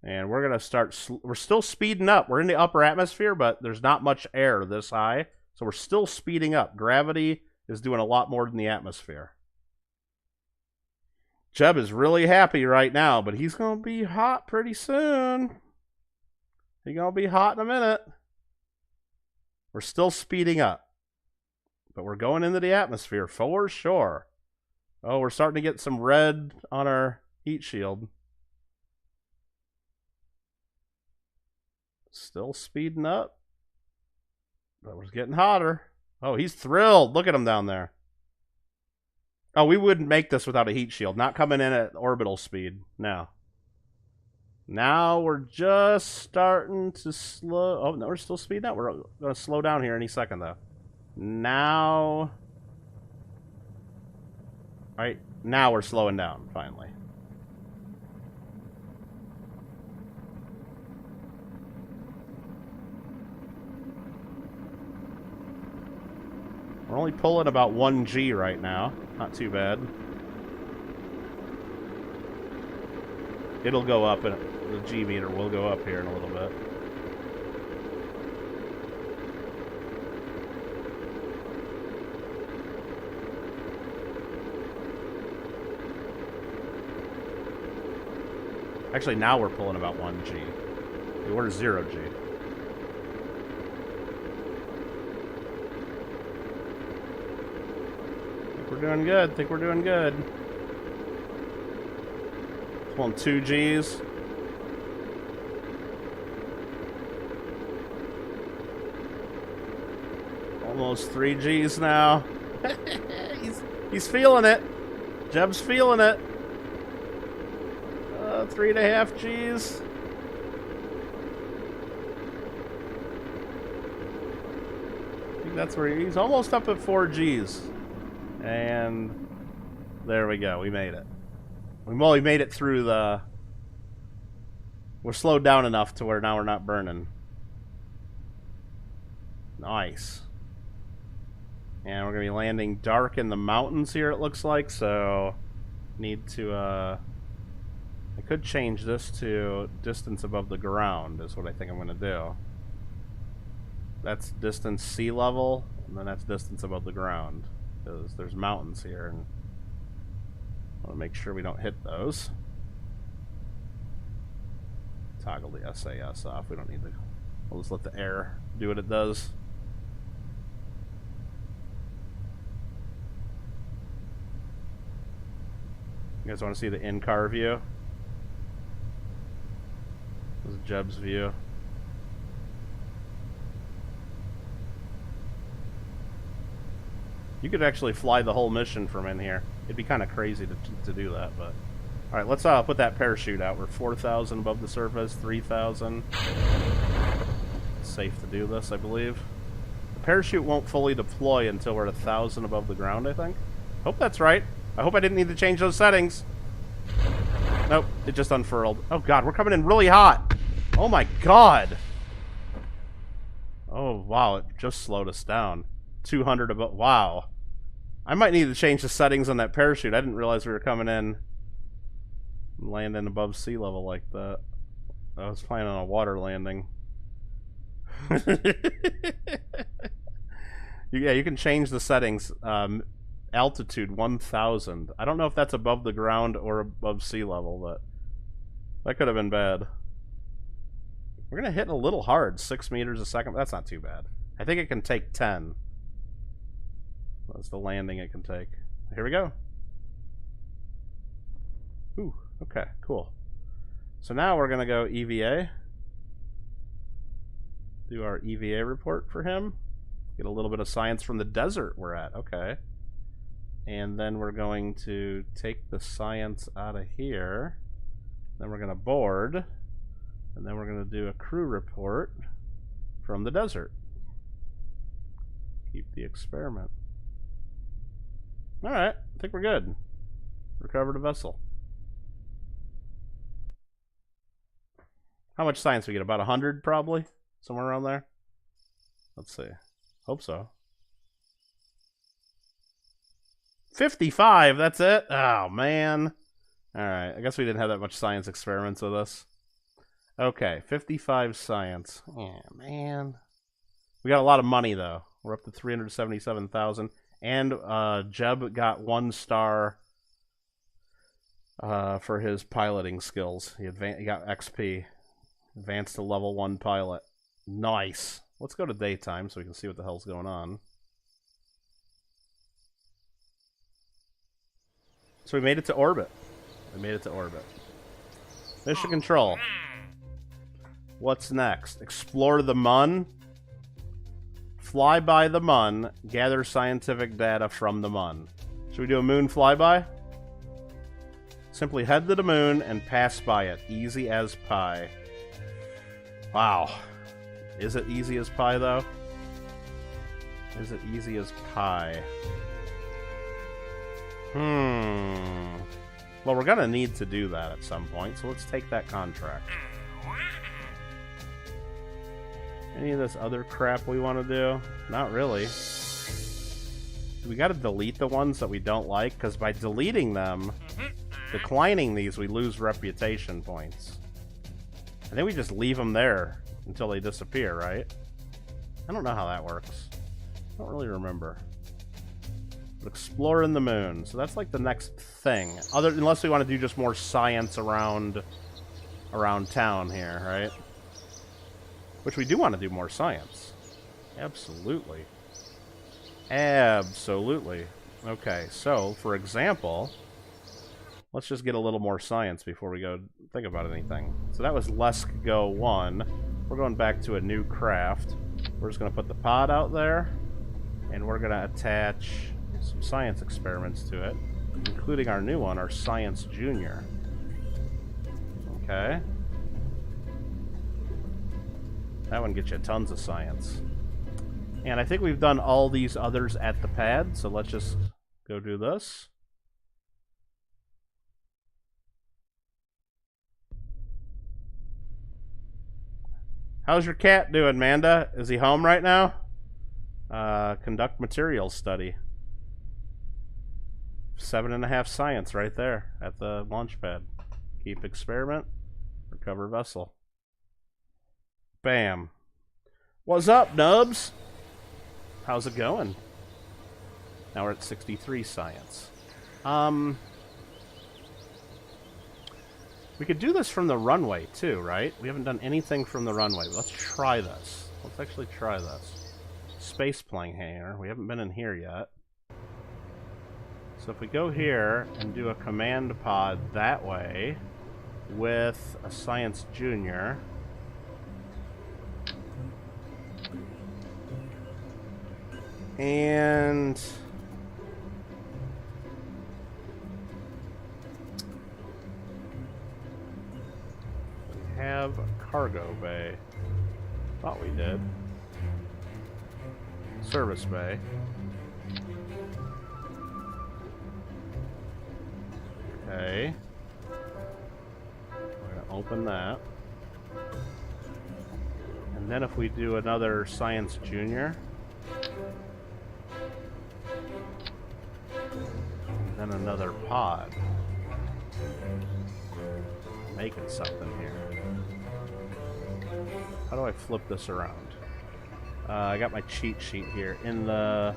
And we're going to start... We're still speeding up. We're in the upper atmosphere, but there's not much air this high. So we're still speeding up. Gravity is doing a lot more than the atmosphere. Jeb is really happy right now, but he's going to be hot pretty soon. He's going to be hot in a minute. We're still speeding up. But we're going into the atmosphere for sure. Oh, we're starting to get some red on our heat shield. Still speeding up. But we're getting hotter. Oh, he's thrilled. Look at him down there. Oh, we wouldn't make this without a heat shield. Not coming in at orbital speed. No. Now we're just starting to slow... Oh, no, we're still speeding up. We're going to slow down here any second, though. Now... Alright, now we're slowing down, finally. We're only pulling about 1 G right now. Not too bad. It'll go up, and the G meter will go up here in a little bit. Actually, now we're pulling about 1 G. We're 0 G. We're doing good. Think we're doing good. Pulling 2 Gs. Almost 3 Gs now. he's feeling it. Jeb's feeling it. 3.5 Gs. I think that's where he's almost up at 4 Gs. And there we go. We made it. Well, we made it through the... We're slowed down enough to where now we're not burning. Nice. And we're going to be landing dark in the mountains here, it looks like, so... Need to, I could change this to distance above the ground, is what I think I'm going to do. That's distance sea level, and then that's distance above the ground. Because there's mountains here, and I want to make sure we don't hit those. Toggle the SAS off. We don't need to... We'll just let the air do what it does. You guys want to see the in-car view? This is Jeb's view. You could actually fly the whole mission from in here. It'd be kind of crazy to do that, but... Alright, let's put that parachute out. We're 4,000 above the surface, 3,000. Safe to do this, I believe. The parachute won't fully deploy until we're at 1,000 above the ground, I think. Hope that's right. I hope I didn't need to change those settings. Nope, it just unfurled. Oh god, we're coming in really hot. Oh my god. Oh wow, it just slowed us down. 200 above. Wow. I might need to change the settings on that parachute. I didn't realize we were coming in landing above sea level like that. I was planning on a water landing. Yeah, you can change the settings. Altitude 1,000. I don't know if that's above the ground or above sea level, but that could have been bad. We're going to hit a little hard. 6 meters a second. That's not too bad. I think it can take 10. That's the landing it can take. Here we go. Ooh, okay, cool. So now we're going to go EVA. Do our EVA report for him. Get a little bit of science from the desert we're at. Okay. And then we're going to take the science out of here. Then we're going to board. And then we're going to do a crew report from the desert. Keep the experiment. Alright, I think we're good. Recovered a vessel. How much science we get? About 100 probably? Somewhere around there? Let's see. Hope so. 55, that's it? Oh, man. Alright, I guess we didn't have that much science experiments with us. Okay, 55 science. Yeah, man. We got a lot of money, though. We're up to 377,000. And Jeb got 1 star for his piloting skills. He got XP. Advanced to level 1 pilot. Nice. Let's go to daytime so we can see what the hell's going on. So we made it to orbit. We made it to orbit. Mission control. What's next? Explore the Mun. Fly by the Mun. Gather scientific data from the Mun. Should we do a moon flyby? Simply head to the moon and pass by it. Easy as pie. Wow. Is it easy as pie, though? Is it easy as pie? Well, we're gonna need to do that at some point, so let's take that contract. Any of this other crap we want to do? Not really. We gotta delete the ones that we don't like, because by deleting them, declining these, we lose reputation points. I think we just leave them there until they disappear, right? I don't know how that works. I don't really remember. But exploring the moon. So that's like the next thing. Unless we want to do just more science around town here, right? Which we do want to do more science. Absolutely. Absolutely. Okay, so, for example, let's just get a little more science before we go think about anything. So that was Lesk Go 1. We're going back to a new craft. We're just going to put the pod out there, and we're going to attach some science experiments to it, including our new one, our Science Junior. Okay. That one gets you tons of science. And I think we've done all these others at the pad, so let's just go do this. How's your cat doing, Manda? Is he home right now? Conduct materials study. 7.5 science right there at the launch pad. Keep experiment. Recover vessel. Bam. What's up, Nubs? How's it going? Now we're at 63 science. We could do this from the runway too, right? We haven't done anything from the runway. Let's try this. Let's actually try this. Space plane hangar. We haven't been in here yet. So if we go here and do a command pod that way with a Science Junior. And we have a cargo bay. Thought we did. Service bay. Okay. We're gonna open that. And then if we do another Science Junior. And another pod. Making something here. How do I flip this around? I got my cheat sheet here. In the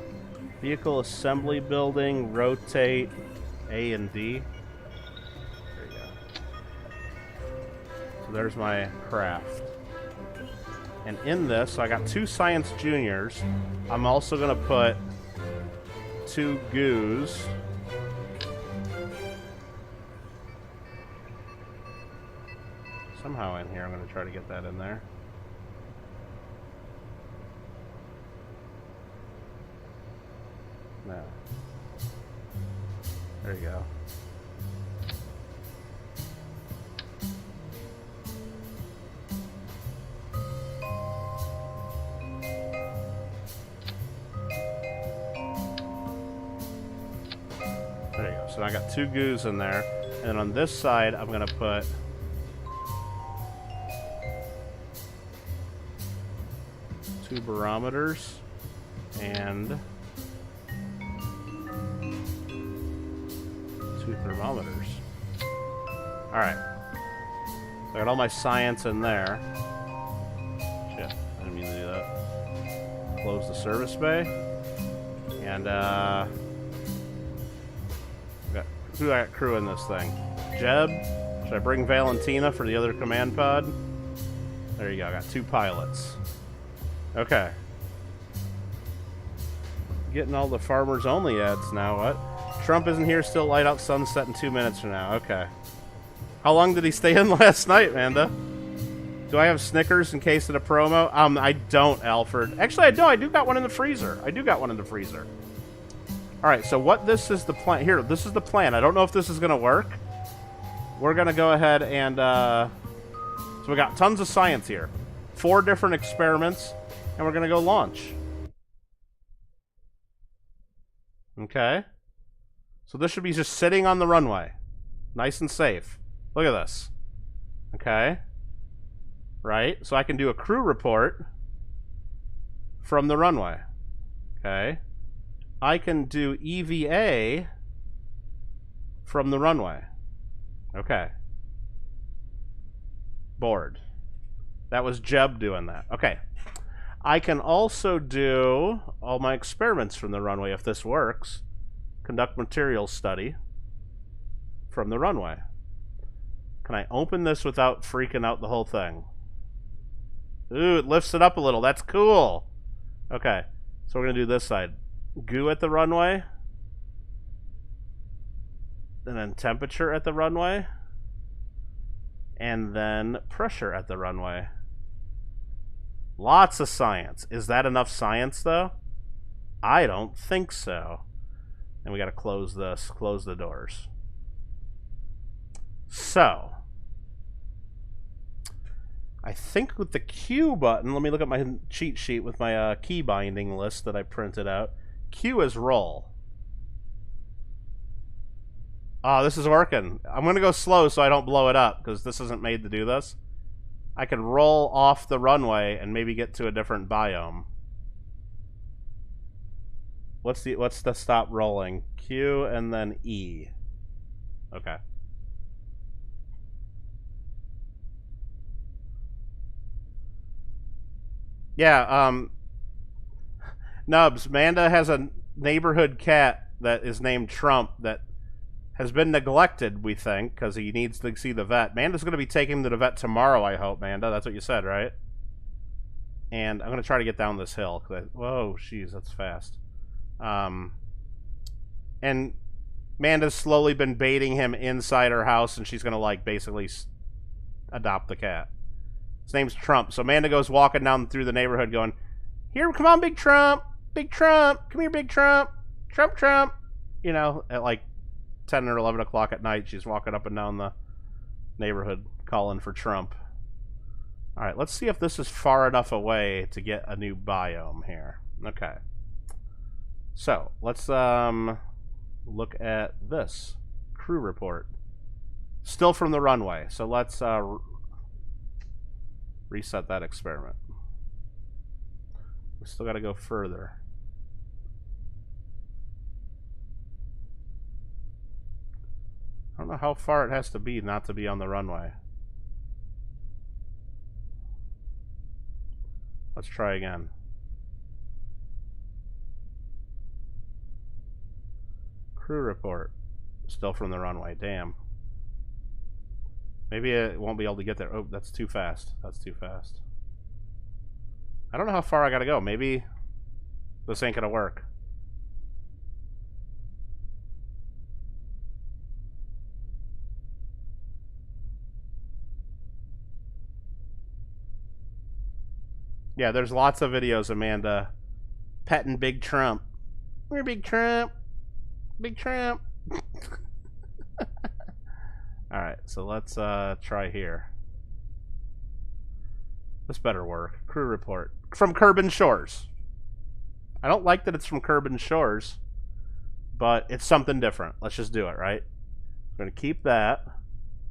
vehicle assembly building, rotate A and D. There you go. So there's my craft. And in this, so I got 2 Science Juniors. I'm also going to put 2 goos. Somehow in here, I'm going to try to get that in there. No. There you go. There you go. So I got 2 goos in there. And then on this side, I'm going to put two barometers and 2 thermometers. Alright. So I got all my science in there. Shit, I didn't mean to do that. Close the service bay. And, who I got crew in this thing? Jeb? Should I bring Valentina for the other command pod? There you go, I got 2 pilots. Okay. Getting all the farmers only ads now, what? Trump isn't here, still light out sunset in 2 minutes from now. Okay. How long did he stay in last night, Manda? Do I have Snickers in case of the promo? I don't, Alfred. Actually, I do. I do got one in the freezer. Alright, so what this is the plan. Here, this is the plan. I don't know if this is going to work. We're going to go ahead and, so we got tons of science here. 4 different experiments, and we're going to go launch. Okay. So this should be just sitting on the runway. Nice and safe. Look at this. Okay. Right? So I can do a crew report from the runway. Okay. I can do EVA from the runway. Okay. Board. That was Jeb doing that. Okay. I can also do all my experiments from the runway if this works. Conduct materials study from the runway. Can I open this without freaking out the whole thing? Ooh, it lifts it up a little. That's cool. Okay. So we're going to do this side. Goo at the runway. And then temperature at the runway. And then pressure at the runway. Lots of science. Is that enough science, though? I don't think so. And we got to close this. Close the doors. So, I think with the Q button, let me look at my cheat sheet with my key binding list that I printed out. Q is roll. Oh, this is working. I'm going to go slow so I don't blow it up, because this isn't made to do this. I can roll off the runway and maybe get to a different biome. What's the stop rolling? Q and then E. Okay. Yeah, Nubs, Manda has a neighborhood cat that is named Trump that has been neglected, we think, because he needs to see the vet. Manda's going to be taking him to the vet tomorrow, I hope, Manda. That's what you said, right? And I'm going to try to get down this hill. Whoa, jeez, that's fast. And Manda's slowly been baiting him inside her house, and she's going to, like, basically adopt the cat. His name's Trump. So Manda goes walking down through the neighborhood going, "Here, come on, Big Trump. Big Trump. Come here, Big Trump. Trump, Trump." You know, at like 10 or 11 o'clock at night, she's walking up and down the neighborhood calling for Trump. All right, let's see if this is far enough away to get a new biome here. Okay. So, let's look at this. Crew report. Still from the runway. So let's reset that experiment. We still got to go further. I don't know how far it has to be not to be on the runway. Let's try again. Crew report. Still from the runway. Damn. Maybe it won't be able to get there. Oh, that's too fast. That's too fast. I don't know how far I gotta go. Maybe this ain't gonna work. Yeah, there's lots of videos, Amanda. Petting Big Trump. We're Big Trump. Big Trump. Alright, so let's try here. This better work. Crew report. From Kerbal Shores. I don't like that it's from Kerbal Shores, but it's something different. Let's just do it, right? We're going to keep that.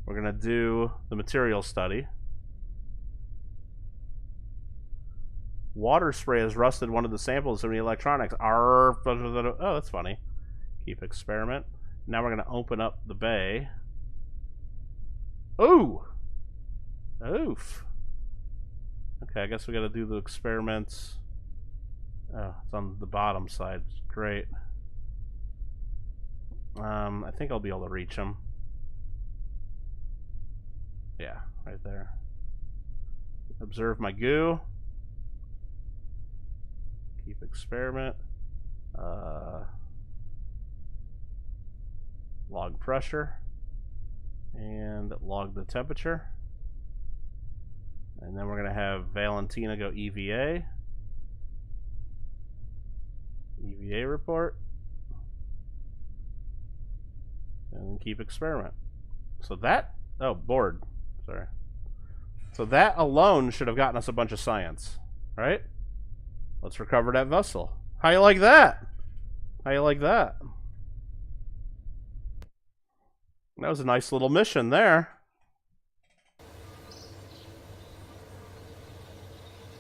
We're going to do the material study. Water spray has rusted one of the samples of the electronics. Oh, that's funny. Keep experiment. Now we're going to open up the bay. Ooh! Oof. Okay, I guess we got to do the experiments. Oh, it's on the bottom side. Great. I think I'll be able to reach them. Yeah, right there. Observe my goo. Keep experiment. Log pressure. And log the temperature. And then we're going to have Valentina go EVA. EVA report. And keep experiment. So that... Oh, board. Sorry. So that alone should have gotten us a bunch of science. Right? Let's recover that vessel. How you like that? How you like that? That was a nice little mission there.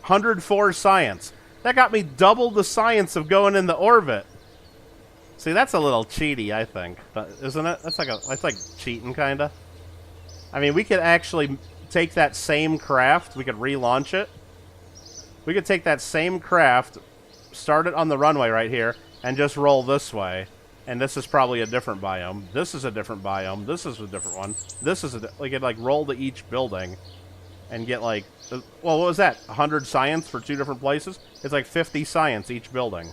104 science. That got me double the science of going into orbit. See, that's a little cheaty, I think. But isn't it? That's like cheating, kinda. I mean, we could actually take that same craft. We could relaunch it. We could take that same craft, start it on the runway right here, and just roll this way. And this is probably a different biome. This is a different biome. This is a different one. This is a... We could, like, roll to each building and get, like... Well, what was that? 100 science for 2 different places? It's like 50 science each building.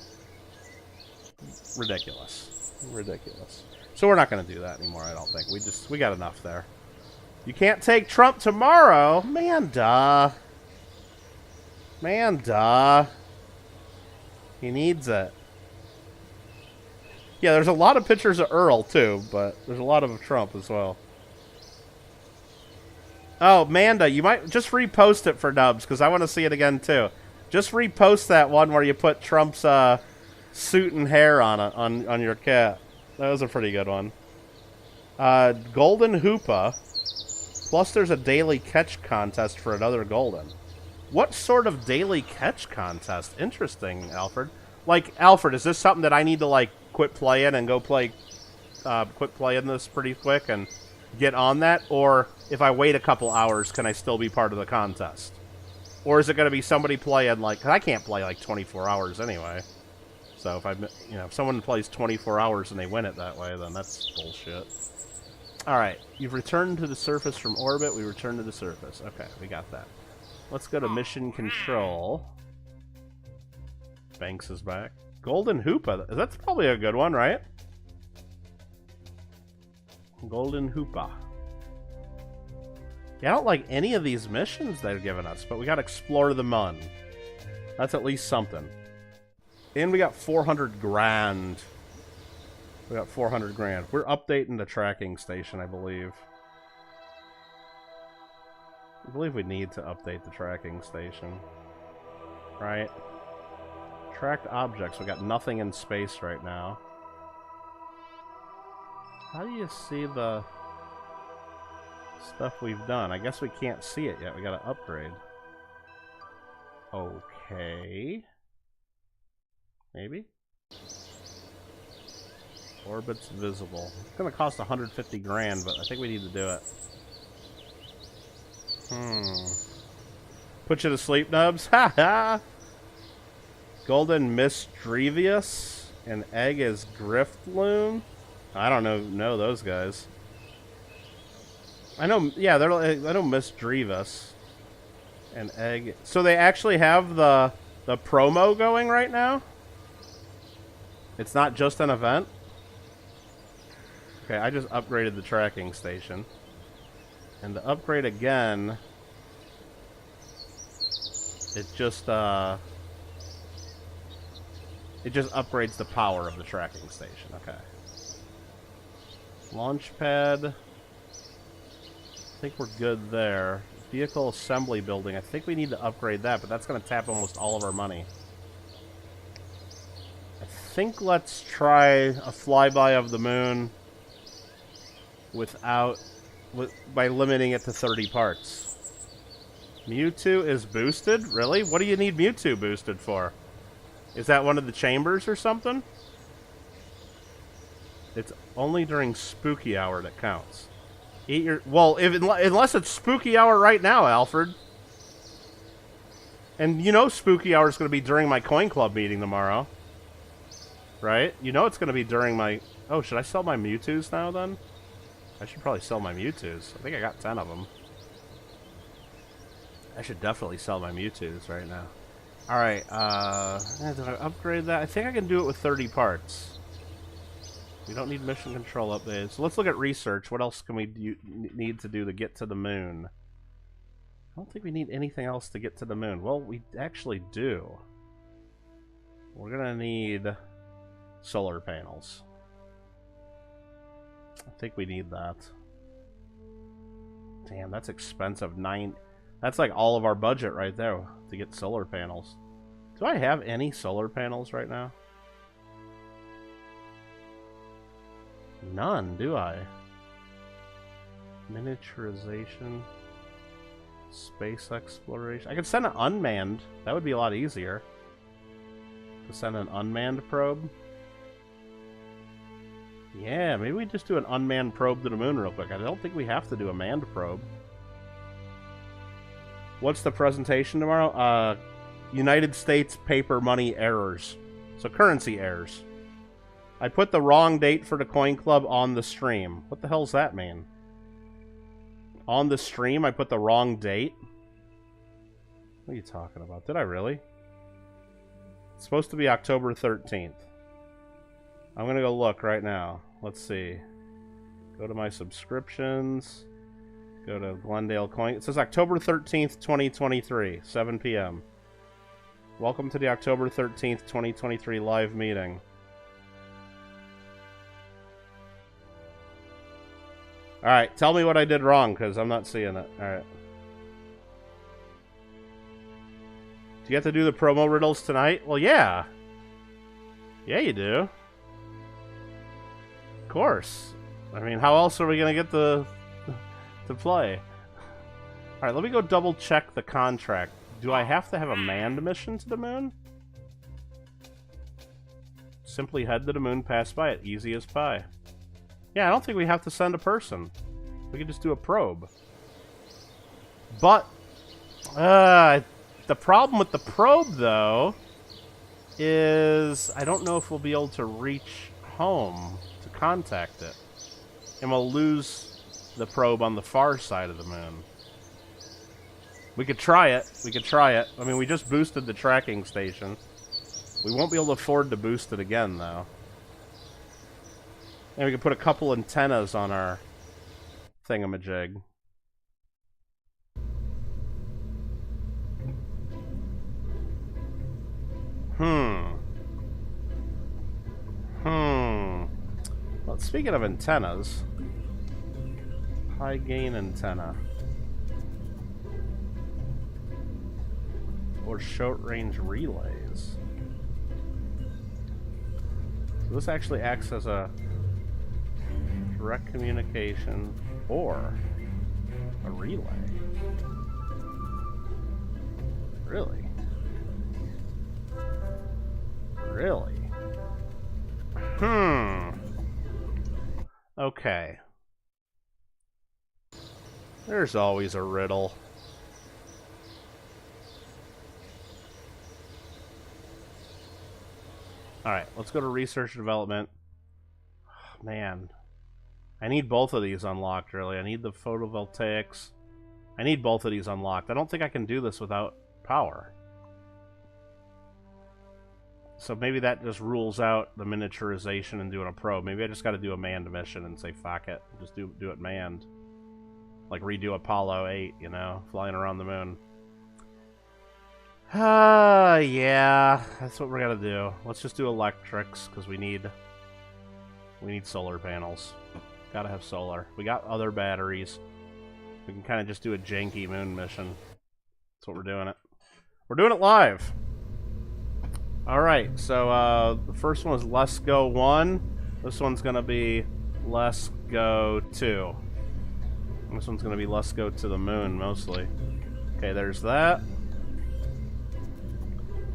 Ridiculous. Ridiculous. So we're not going to do that anymore, I don't think. We got enough there. You can't take Trump tomorrow? Man, duh. Man, duh. He needs it. Yeah, there's a lot of pictures of Earl, too, but there's a lot of Trump as well. Oh, Manda, you might just repost it for Nubs, because I want to see it again, too. Just repost that one where you put Trump's suit and hair on it, on your cat. That was a pretty good one. Golden Hoopa. Plus, there's a daily catch contest for another golden. What sort of daily catch contest? Interesting, Alfred. Like, Alfred, is this something that I need to, like, quit playing and go play, quit playing this pretty quick and get on that? Or if I wait a couple hours, can I still be part of the contest? Or is it going to be somebody playing, like, 'cause I can't play, like, 24 hours anyway. So if if someone plays 24 hours and they win it that way, then that's bullshit. Alright, you've returned to the surface from orbit. We return to the surface. Okay, we got that. Let's go to mission control. Banks is back. Golden Hoopa. That's probably a good one, right? Golden Hoopa. Yeah, I don't like any of these missions they've given us, but we got to explore the Mun. That's at least something. And we got 400 grand. We got 400 grand. We're updating the tracking station, I believe. I believe we need to update the tracking station. Right? Tracked objects. We got nothing in space right now. How do you see the stuff we've done? I guess we can't see it yet. We gotta upgrade. Okay. Maybe? Orbits visible. It's gonna cost 150 grand, but I think we need to do it. Put you to sleep, Nubs? Ha ha! Golden Misdrevious. An egg is Griftloom. I don't know those guys. I know, yeah, I know Misdrevious. An egg. So they actually have the promo going right now? It's not just an event? Okay, I just upgraded the tracking station. And to upgrade again, it just upgrades the power of the tracking station. Okay. Launchpad. I think we're good there. Vehicle assembly building. I think we need to upgrade that, but that's going to tap almost all of our money. I think let's try a flyby of the moon by limiting it to 30 parts. Mewtwo is boosted? Really? What do you need Mewtwo boosted for? Is that one of the chambers or something? It's only during spooky hour that counts. Eat your... Well, unless it's spooky hour right now, Alfred. And you know spooky hour is going to be during my Coin Club meeting tomorrow. Right? You know it's going to be during my... Oh, should I sell my Mewtwo's now, then? I should probably sell my Mewtwo's. I think I got 10 of them. I should definitely sell my Mewtwo's right now. Alright, do I upgrade that? I think I can do it with 30 parts. We don't need mission control updates. So let's look at research. What else can we need to do to get to the moon? I don't think we need anything else to get to the moon. Well, we actually do. We're gonna need solar panels. I think we need that. Damn, that's expensive. That's like all of our budget right there to get solar panels. Do I have any solar panels right now? None, do I? Miniaturization. Space exploration. I could send an unmanned. That would be a lot easier. To send an unmanned probe. Yeah, maybe we just do an unmanned probe to the moon real quick. I don't think we have to do a manned probe. What's the presentation tomorrow? United States paper money errors. So currency errors. I put the wrong date for the coin club on the stream. What the hell does that mean? On the stream, I put the wrong date? What are you talking about? Did I really? It's supposed to be October 13th. I'm gonna go look right now. Let's see. Go to my subscriptions. Go to Glendale Coin. It says October 13th, 2023, 7 p.m. Welcome to the October 13th, 2023 live meeting. Alright, tell me what I did wrong, because I'm not seeing it. Alright. Do you have to do the promo riddles tonight? Well, yeah. Yeah, you do. Of course. I mean, how else are we going to get to play? Alright, let me go double check the contract. Do I have to have a manned mission to the moon? Simply head to the moon, pass by it. Easy as pie. Yeah, I don't think we have to send a person. We can just do a probe. But, the problem with the probe, though, is I don't know if we'll be able to reach home to contact it. And we'll lose the probe on the far side of the moon. We could try it. We could try it. I mean, we just boosted the tracking station. We won't be able to afford to boost it again, though. And we could put a couple antennas on our thingamajig. Well, speaking of antennas, high gain antenna. Or short range relays. So this actually acts as a direct communication or a relay. Really? Really? Okay. There's always a riddle. Alright, let's go to research and development. Oh, man. I need both of these unlocked, really. I need the photovoltaics. I need both of these unlocked. I don't think I can do this without power. So maybe that just rules out the miniaturization and doing a probe. Maybe I just got to do a manned mission and say, fuck it. Just do it manned. Like redo Apollo 8, you know? Flying around the moon. Yeah. That's what we're going to do. Let's just do electrics, because we need solar panels. Gotta have solar. We got other batteries. We can kind of just do a janky moon mission. That's what we're doing it. We're doing it live! Alright, so the first one is Let's Go 1. This one's gonna be Let's Go 2. And this one's gonna be Let's Go to the Moon, mostly. Okay, there's that.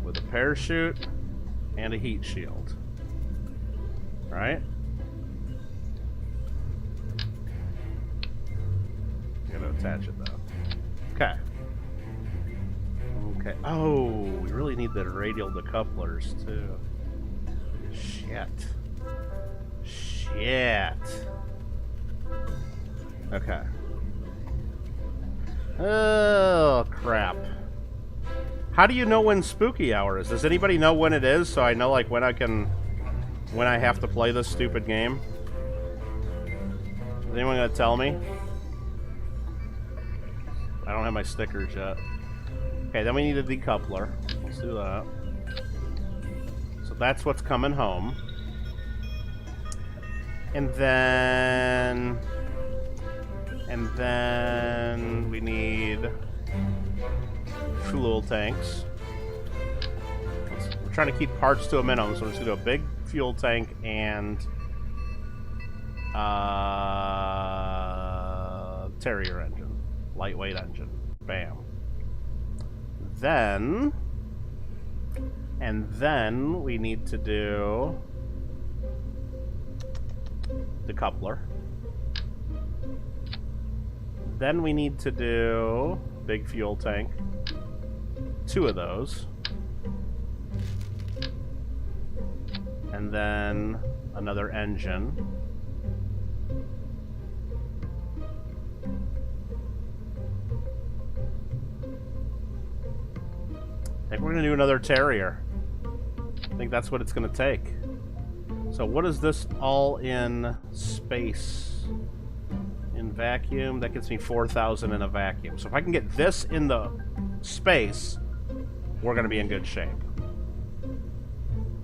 With a parachute and a heat shield. Alright? Gotta attach it, though. Okay. Okay. Oh, we really need the radial decouplers, too. Shit. Shit. Okay. Oh, crap. How do you know when spooky hour is? Does anybody know when it is, so I know, like, when I have to play this stupid game? Is anyone gonna tell me? I don't have my stickers yet. Okay, then we need a decoupler. Let's do that. So that's what's coming home. And then we need fuel tanks. We're trying to keep parts to a minimum, so we're just gonna do a big fuel tank and Terrier engine. Lightweight engine. Bam. Then we need to do decoupler. Then we need to do big fuel tank. 2 of those. And then another engine. I think we're going to do another Terrier. I think that's what it's going to take. So what is this all in space? In vacuum, that gets me 4,000 in a vacuum. So if I can get this in the space, we're going to be in good shape.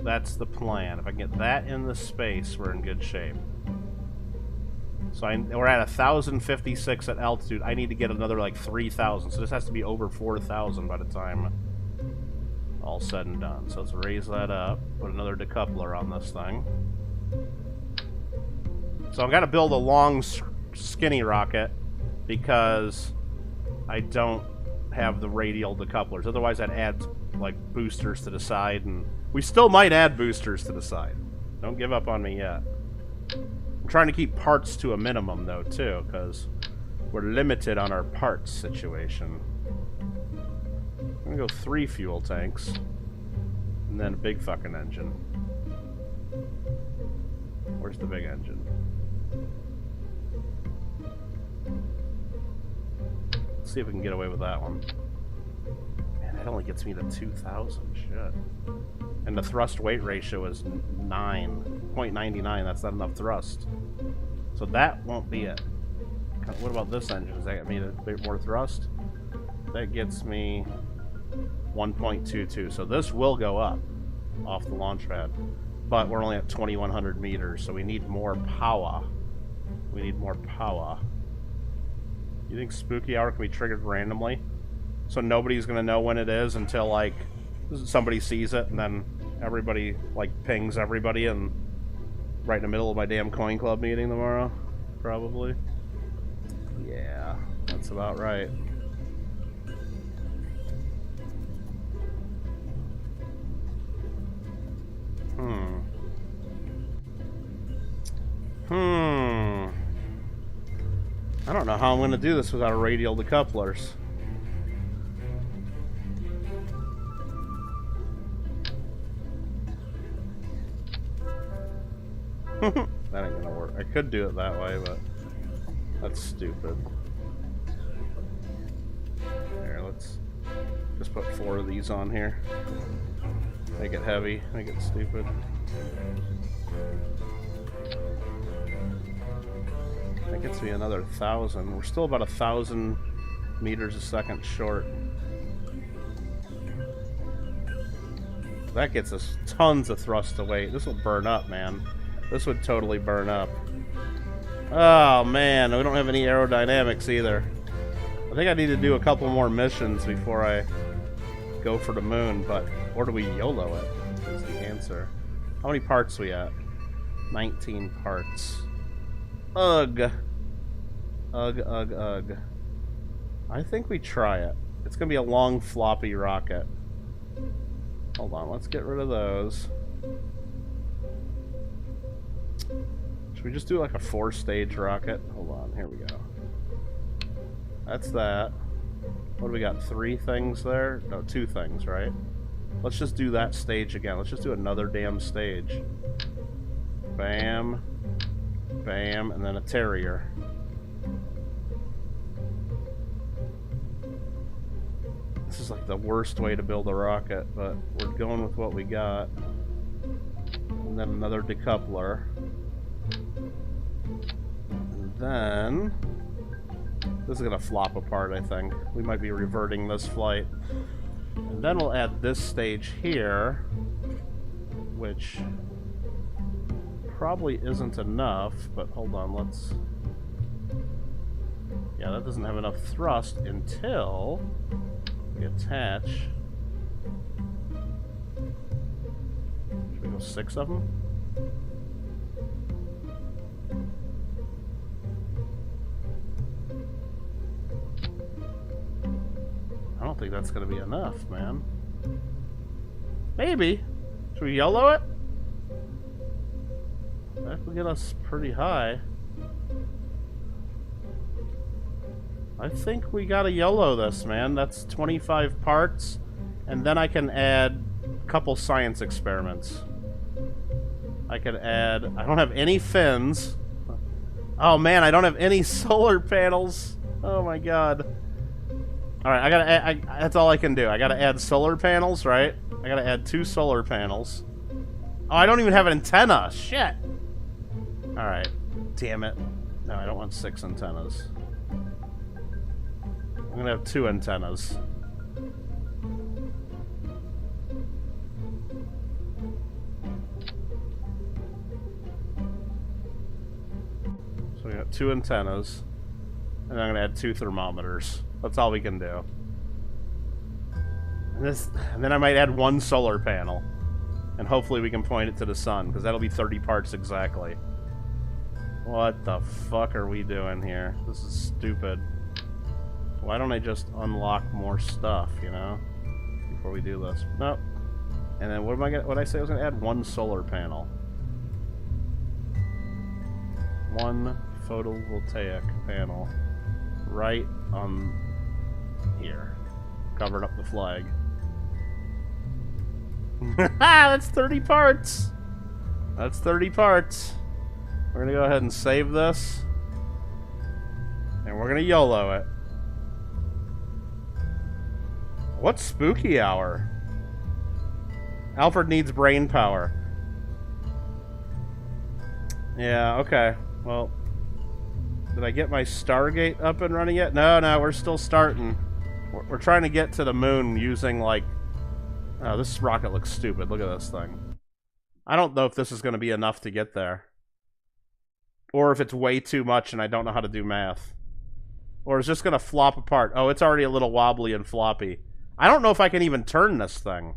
That's the plan. If I can get that in the space, we're in good shape. So we're at 1,056 at altitude. I need to get another like 3,000. So this has to be over 4,000 by the time all said and done. So let's raise that up. Put another decoupler on this thing. So I've got to build a long, skinny rocket because I don't have the radial decouplers. Otherwise, I'd add like boosters to the side, and we still might add boosters to the side. Don't give up on me yet. I'm trying to keep parts to a minimum though too, because we're limited on our parts situation. I'm gonna go 3 fuel tanks, and then a big fucking engine. Where's the big engine? Let's see if we can get away with that one. Man, that only gets me to 2,000. Shit. And the thrust weight ratio is 9.99. That's not enough thrust. So that won't be it. What about this engine? Does that get me a bit more thrust? That gets me 1.22. So this will go up off the launch pad. But we're only at 2,100 meters, so we need more power. We need more power. You think Spooky Hour can be triggered randomly? So nobody's gonna know when it is until, like, somebody sees it, and then everybody, like, pings everybody, and right in the middle of my damn coin club meeting tomorrow? Probably. Yeah, that's about right. I don't know how I'm going to do this without radial decouplers. That ain't going to work. I could do it that way, but that's stupid. Here, let's just put 4 of these on here. Make it heavy, make it stupid. That gets me another 1,000. We're still about 1,000 meters a second short. That gets us tons of thrust to weight. This will burn up, man. This would totally burn up. Oh, man. We don't have any aerodynamics either. I think I need to do a couple more missions before I go for the moon, but... Or do we YOLO it? Is the answer. How many parts we at? 19 parts. Ugh. Ugh, ugh, ugh. I think we try it. It's gonna be a long, floppy rocket. Hold on, let's get rid of those. Should we just do like a 4-stage rocket? Hold on, here we go. That's that. What do we got? 3 things there? No, 2 things, right? Let's just do that stage again. Let's just do another damn stage. Bam. Bam, and then a Terrier. This is like the worst way to build a rocket, but we're going with what we got. And then another decoupler. And then... This is gonna flop apart, I think. We might be reverting this flight. And then we'll add this stage here, which probably isn't enough, but hold on, let's... Yeah, that doesn't have enough thrust until we attach... Should we go 6 of them? I don't think that's gonna be enough, man. Maybe. Should we YOLO it? That will get us pretty high. I think we gotta YOLO this, man. That's 25 parts, and then I can add a couple science experiments. I could add... I don't have any fins. Oh man, I don't have any solar panels. Oh my god. Alright, I gotta add... that's all I can do. I gotta add solar panels, right? I gotta add 2 solar panels. Oh, I don't even have an antenna. Shit. Alright. Damn it. No, I don't want 6 antennas. I'm gonna have 2 antennas. So we got 2 antennas. And I'm gonna add 2 thermometers. That's all we can do. And then I might add 1 solar panel. And hopefully we can point it to the sun, because that'll be 30 parts exactly. What the fuck are we doing here? This is stupid. Why don't I just unlock more stuff, you know? Before we do this. Nope. And then what am I gonna... What did I say I was gonna add? 1 solar panel. 1 photovoltaic panel. Right on... here. Covered up the flag. That's 30 parts! That's 30 parts. We're gonna go ahead and save this. And we're gonna YOLO it. What's spooky hour? Alfred needs brain power. Yeah, okay. Well, did I get my Stargate up and running yet? No, we're still starting. We're trying to get to the moon using, like... Oh, this rocket looks stupid. Look at this thing. I don't know if this is going to be enough to get there. Or if it's way too much and I don't know how to do math. Or it's just going to flop apart. Oh, it's already a little wobbly and floppy. I don't know if I can even turn this thing.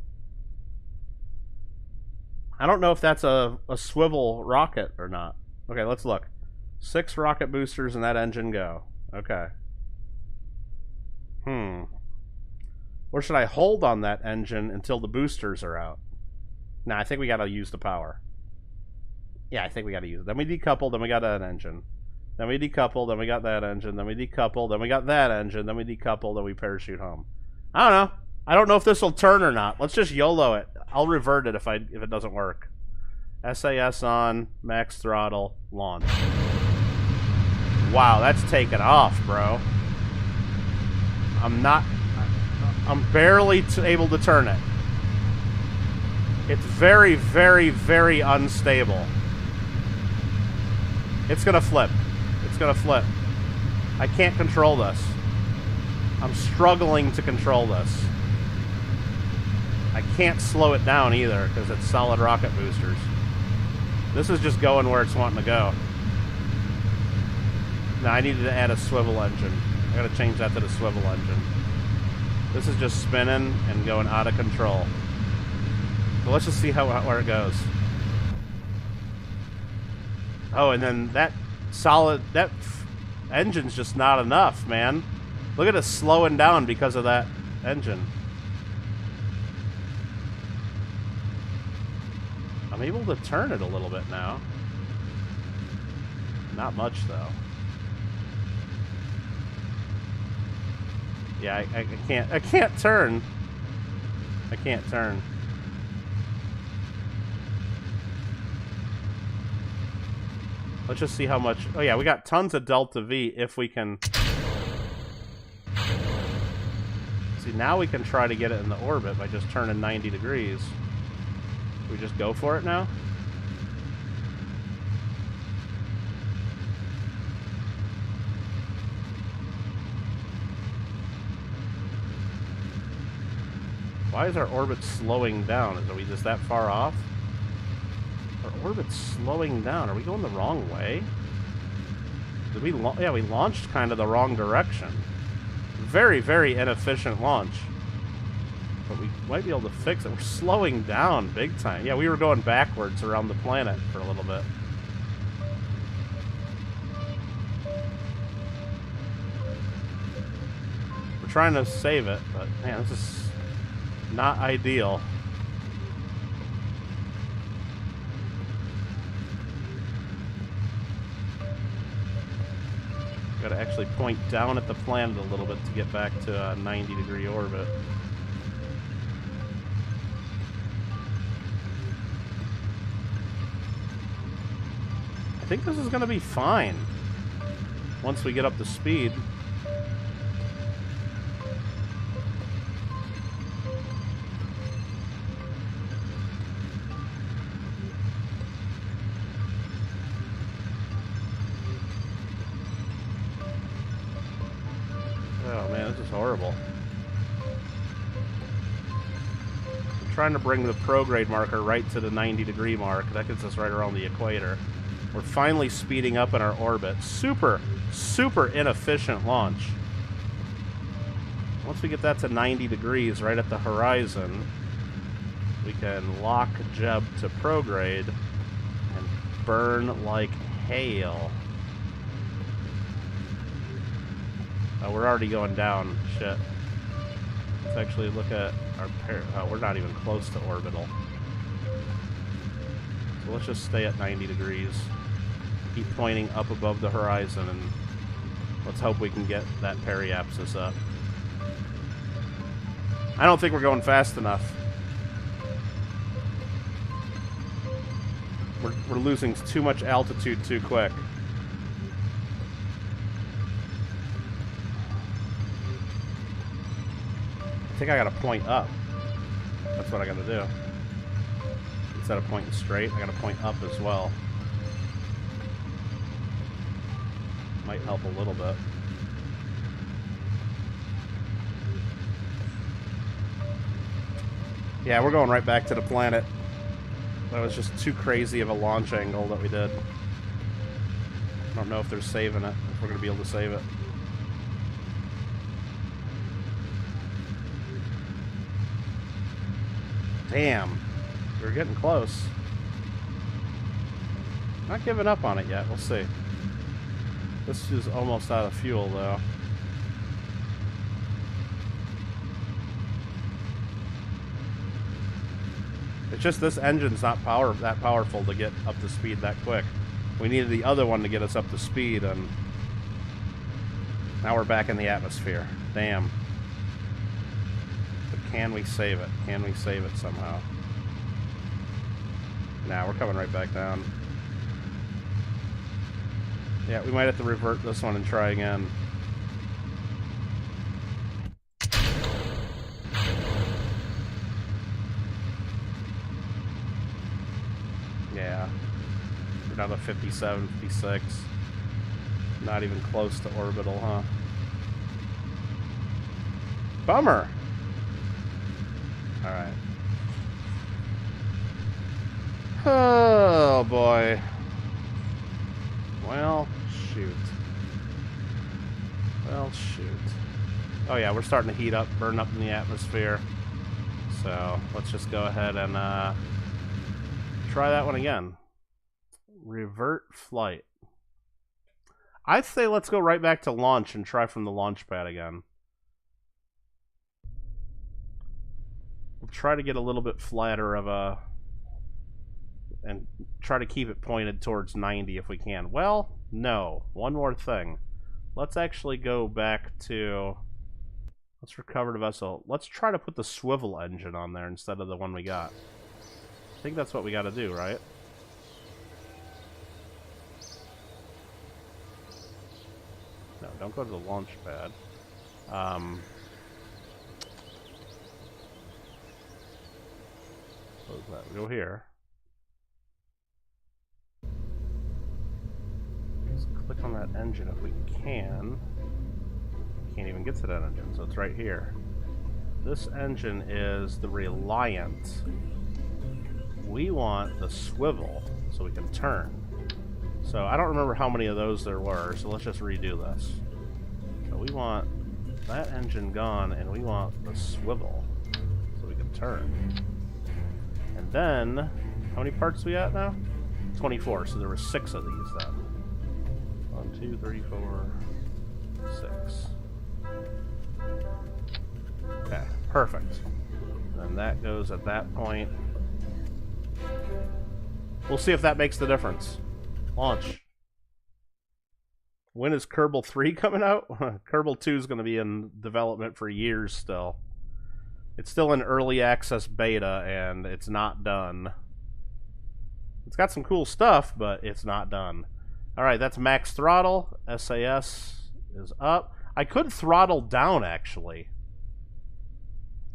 I don't know if that's a swivel rocket or not. Okay, let's look. 6 rocket boosters and that engine go. Okay. Or should I hold on that engine until the boosters are out? Nah, I think we gotta use the power. Yeah, I think we gotta use it. Then we decouple, then we got that engine. Then we decouple, then we got that engine. Then we decouple, then we got that engine. Then we decouple, then we parachute home. I don't know. I don't know if this will turn or not. Let's just YOLO it. I'll revert it if it doesn't work. SAS on, max throttle, launch. Wow, that's taken off, bro. I'm barely able to turn it. It's very, very, very unstable. It's gonna flip. It's gonna flip. I can't control this. I'm struggling to control this. I can't slow it down either, because it's solid rocket boosters. This is just going where it's wanting to go. Now, I needed to add a swivel engine. I gotta change that to the swivel engine. This is just spinning and going out of control. So let's just see where it goes. Oh, and then that engine's just not enough, man. Look at it slowing down because of that engine. I'm able to turn it a little bit now. Not much, though. Yeah, I can't turn. I can't turn. Let's just see how much... Oh yeah, we got tons of delta V if we can... See, now we can try to get it in the orbit by just turning 90 degrees. Should we just go for it now? Why is our orbit slowing down? Are we just that far off? Our orbit's slowing down. Are we going the wrong way? Did we? Yeah, we launched kind of the wrong direction. Very, very inefficient launch. But we might be able to fix it. We're slowing down big time. Yeah, we were going backwards around the planet for a little bit. We're trying to save it, but man, this is not ideal. Gotta actually point down at the planet a little bit to get back to a 90-degree orbit. I think this is gonna be fine once we get up to speed. Oh man, this is horrible. I'm trying to bring the prograde marker right to the 90-degree mark. That gets us right around the equator. We're finally speeding up in our orbit. Super, super inefficient launch. Once we get that to 90 degrees right at the horizon, we can lock Jeb to prograde and burn like hail. Oh, we're already going down. Shit. Let's actually look at our we're not even close to orbital. So let's just stay at 90 degrees. Keep pointing up above the horizon, and let's hope we can get that periapsis up. I don't think we're going fast enough. We're losing too much altitude too quick. I think I gotta point up. That's what I gotta do. Instead of pointing straight, I gotta point up as well. Might help a little bit. Yeah, we're going right back to the planet. That was just too crazy of a launch angle that we did. I don't know if they're saving it, if we're going to be able to save it. Damn. We're getting close. Not giving up on it yet. We'll see. This is almost out of fuel, though. It's just this engine's not that powerful to get up to speed that quick. We needed the other one to get us up to speed, and now we're back in the atmosphere. Damn. But can we save it? Can we save it somehow? Nah, we're coming right back down. Yeah, we might have to revert this one and try again. Yeah. We're down to 57, 56. Not even close to orbital, huh? Bummer! Alright. Oh, boy. Well, shoot. Well, shoot. Oh yeah, we're starting to heat up, burn up in the atmosphere. So, let's just go ahead and try that one again. Revert flight. I'd say let's go right back to launch and try from the launch pad again. We'll try to get a little bit flatter of a... and try to keep it pointed towards 90 if we can. Well, no. One more thing. Let's actually go back to... let's recover the vessel. Let's try to put the swivel engine on there instead of the one we got. I think that's what we gotta do, right? No, don't go to the launch pad. Close that. We go here. Let's click on that engine if we can. Can't even get to that engine, so it's right here. This engine is the Reliant. We want the swivel so we can turn. So I don't remember how many of those there were, so let's just redo this. So we want that engine gone, and we want the swivel so we can turn. And then, how many parts we at now? 24, so there were 6 of these then. 1, 2, 3, 4, 6. Okay, perfect. And that goes at that point. We'll see if that makes the difference. Launch. When is Kerbal 3 coming out? Kerbal 2 is going to be in development for years still. It's still in early access beta, and it's not done. It's got some cool stuff, but it's not done. Alright, that's max throttle. SAS is up. I could throttle down, actually,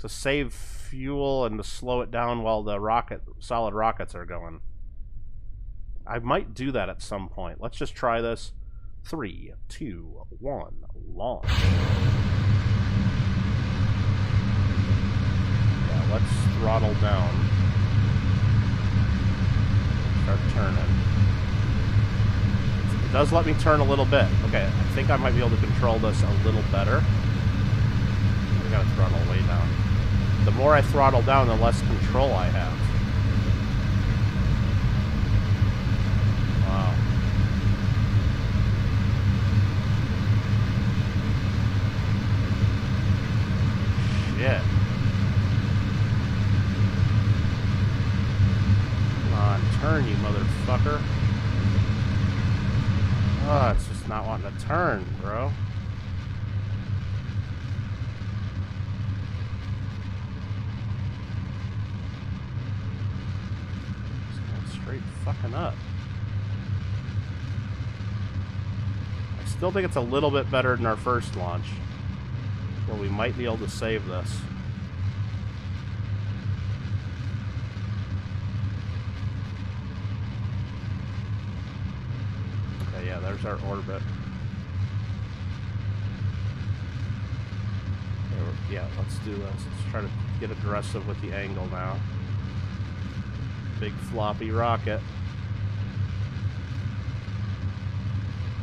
to save fuel and to slow it down while the solid rockets are going. I might do that at some point. Let's just try this. 3, 2, 1, launch. Yeah, let's throttle down. Start turning. It does let me turn a little bit. Okay, I think I might be able to control this a little better. I gotta throttle way down. The more I throttle down, the less control I have. Wow. Shit. Come on, turn, you motherfucker. Oh, it's just not wanting to turn, bro. Just going straight fucking up. I still think it's a little bit better than our first launch. Well, we might be able to save this. Okay, yeah, there's our orbit. Yeah, let's do this. Let's try to get aggressive with the angle now. Big floppy rocket.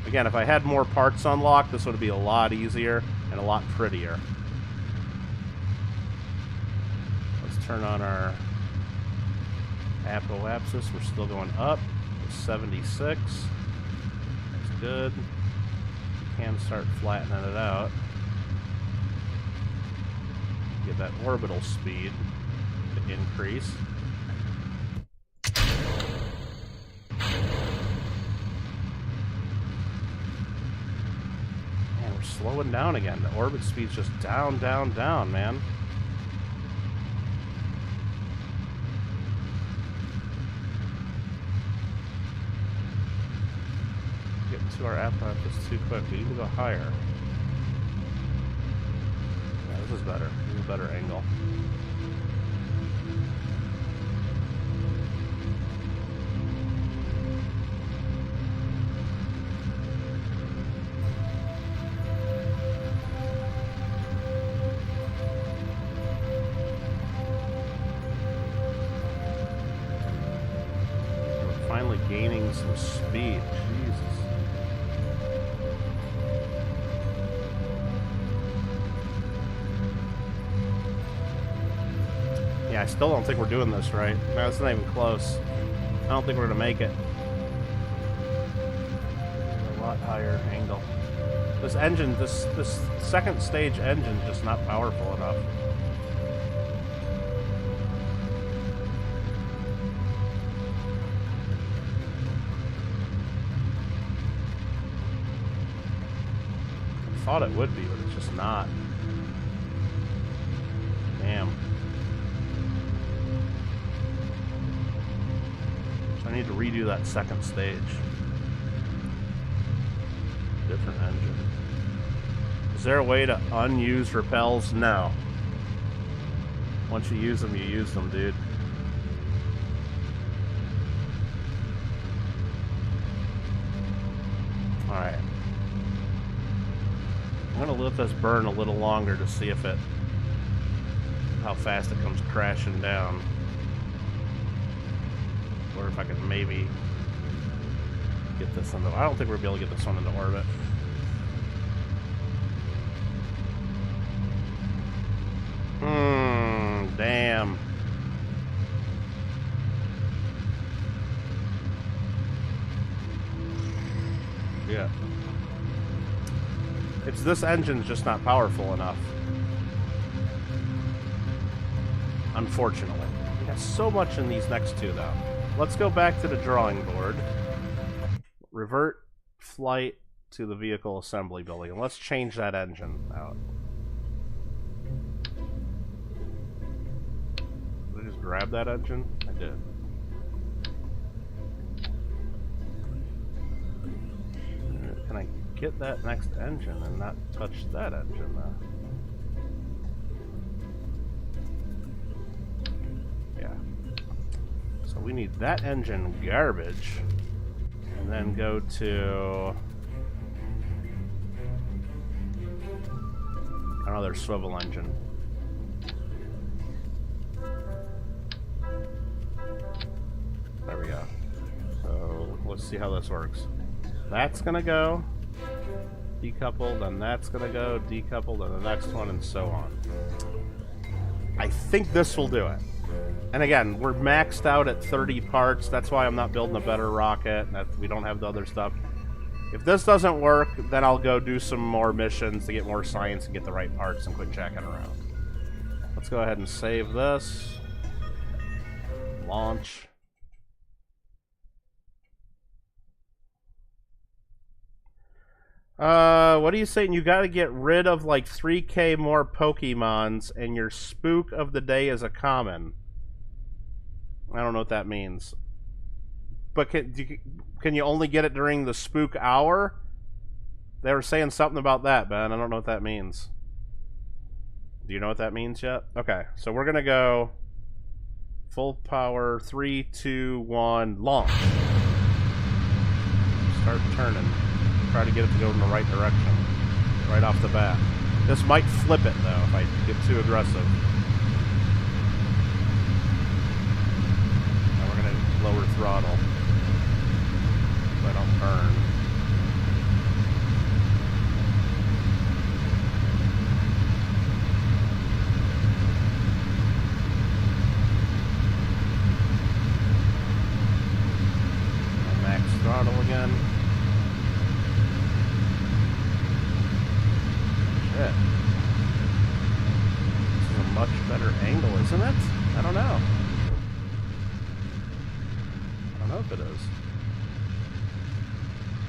Again, if I had more parts unlocked, this would be a lot easier and a lot prettier. Let's turn on our apoapsis. We're still going up. 76. That's good. We can start flattening it out. Get that orbital speed to increase. Man, we're slowing down again. The orbit speed's just down, down, down, man. Getting to our apparatus too quick. We need to go higher. Yeah, this is better. This is a better angle. We're finally gaining some speed. Jesus. I still don't think we're doing this right. No, it's not even close. I don't think we're gonna make it. A lot higher angle. This engine, this second stage engine, just not powerful enough. I thought it would be, but it's just not. Damn. I need to redo that second stage. Different engine. Is there a way to unuse repels? No. Once you use them, dude. Alright. I'm gonna let this burn a little longer to see if how fast it comes crashing down. Or if I can maybe get this into... I don't think we'll be able to get this one into orbit. Damn. Yeah. It's this engine's just not powerful enough. Unfortunately. We got so much in these next two, though. Let's go back to the drawing board. Revert flight to the vehicle assembly building. And let's change that engine out. Did I just grab that engine? I did. Can I get that next engine and not touch that engine though? Yeah. So we need that engine garbage. And then go to another swivel engine. There we go. So let's see how this works. That's gonna go decoupled, and that's gonna go decoupled, and the next one, and so on. I think this will do it. And again, we're maxed out at 30 parts. That's why I'm not building a better rocket. We don't have the other stuff. If this doesn't work, then I'll go do some more missions to get more science and get the right parts and quit jacking around. Let's go ahead and save this. Launch. What are you saying? You gotta get rid of like 3K more Pokemons, and your spook of the day is a common. I don't know what that means. But can you only get it during the spook hour? They were saying something about that, Ben. I don't know what that means. Do you know what that means yet? Okay, so we're gonna go full power. 3, 2, 1, launch. Start turning. Try to get it to go in the right direction right off the bat. This might flip it though if I get too aggressive. Now we're gonna lower throttle so I don't burn. Max throttle again. Shit. This is a much better angle, isn't it? I don't know. I don't know if it is.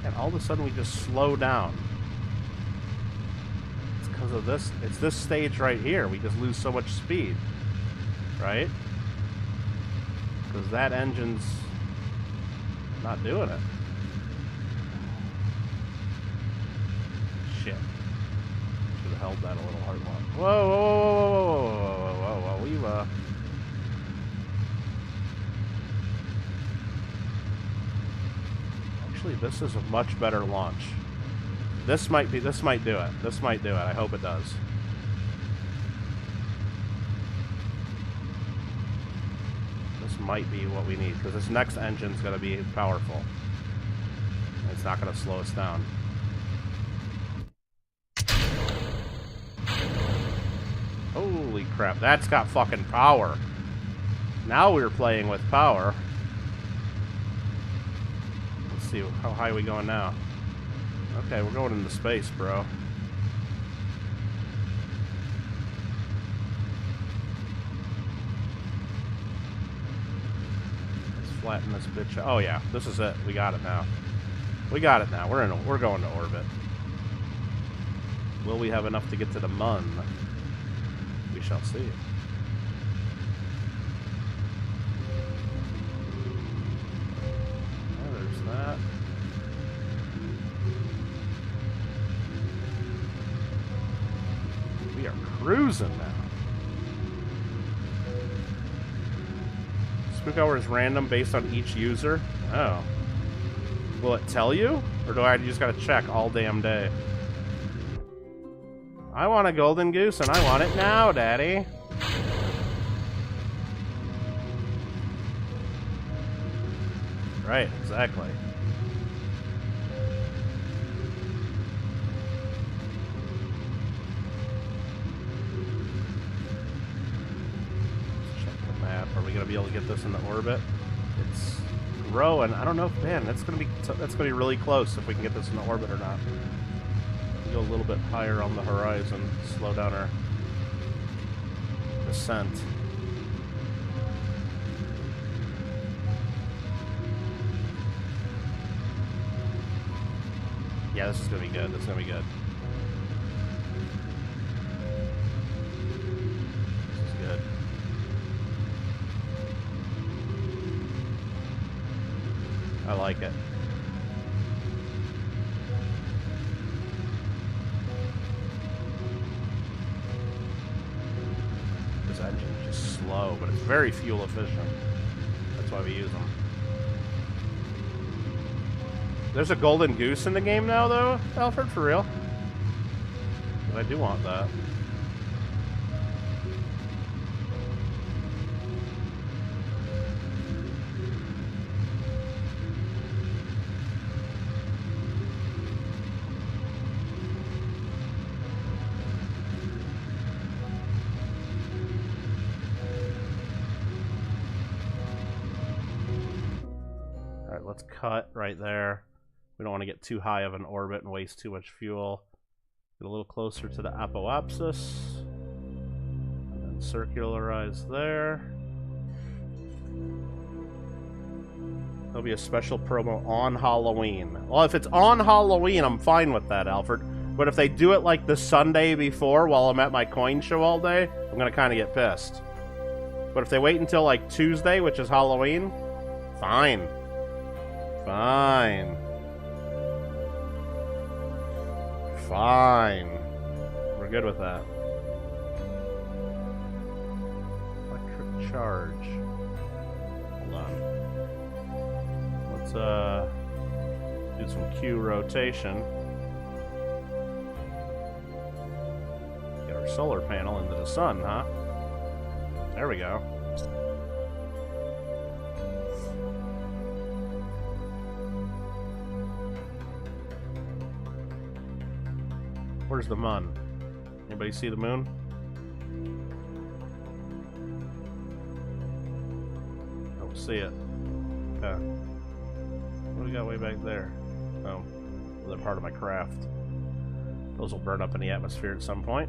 And all of a sudden we just slow down. It's because of this. It's this stage right here. We just lose so much speed. Right? Because that engine's not doing it. Shit. Should have held that a little hard one. Whoa, whoa, whoa, whoa, whoa, whoa, we actually, this is a much better launch. This might do it. This might do it. I hope it does. This might be what we need, because this next engine's going to be powerful. It's not going to slow us down. Holy crap, that's got fucking power. Now we're playing with power. Let's see, how high are we going now? Okay, we're going into space, bro. Let's flatten this bitch out. Oh yeah, this is it. We got it now. We got it now. We're going to orbit. Will we have enough to get to the Mun? We shall see. Yeah, there's that. We are cruising now. Spook hour is random based on each user. Oh. Will it tell you? Or do I just gotta check all damn day? I want a golden goose, and I want it now, Daddy. Right, exactly. Let's check the map. Are we gonna be able to get this into orbit? It's growing. I don't know if, man, that's gonna be really close if we can get this into orbit or not. Go a little bit higher on the horizon, slow down our descent. Yeah, this is gonna be good. This is gonna be good. This is good. I like it. This engine's just slow, but it's very fuel efficient. That's why we use them. There's a golden goose in the game now, though, Alfred, for real? But I do want that. Alright, let's cut right there. We don't want to get too high of an orbit and waste too much fuel. Get a little closer to the apoapsis. And then circularize there. There'll be a special promo on Halloween. Well, if it's on Halloween, I'm fine with that, Alfred. But if they do it like the Sunday before while I'm at my coin show all day, I'm going to kind of get pissed. But if they wait until like Tuesday, which is Halloween, fine. Fine. Fine. We're good with that. Electric charge. Hold on. Let's do some Q rotation. Get our solar panel into the sun, huh? There we go. Where's the moon? Anybody see the moon? Don't see it. Okay. What do we got way back there? Oh, another part of my craft. Those will burn up in the atmosphere at some point.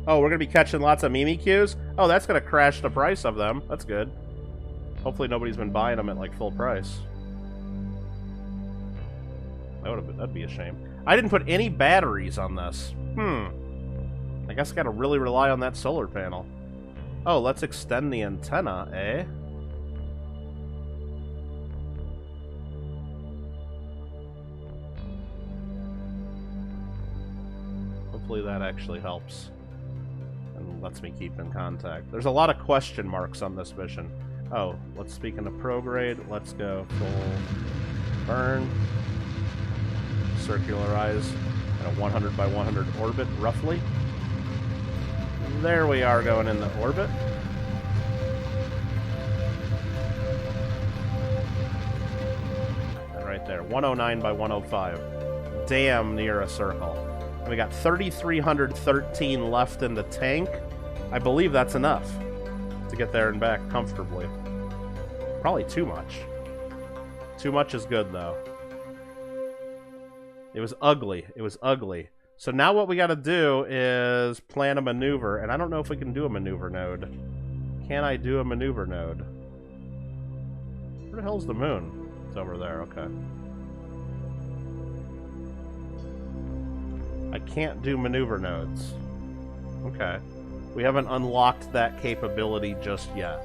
Oh, we're gonna be catching lots of Mimikyus? Oh, that's gonna crash the price of them. That's good. Hopefully nobody's been buying them at like full price. That'd be a shame. I didn't put any batteries on this. I guess I gotta really rely on that solar panel. Oh, let's extend the antenna, eh? Hopefully that actually helps and lets me keep in contact. There's a lot of question marks on this mission. Oh, let's speak in the prograde. Let's go full burn. Circularize at a 100 by 100 orbit, roughly. There we are going in the orbit. And right there, 109 by 105. Damn near a circle. And we got 3,313 left in the tank. I believe that's enough to get there and back comfortably. Probably too much. Too much is good, though. It was ugly. It was ugly. So now what we gotta do is plan a maneuver, and I don't know if we can do a maneuver node. Can I do a maneuver node? Where the hell's the moon? It's over there, okay. I can't do maneuver nodes. Okay. We haven't unlocked that capability just yet.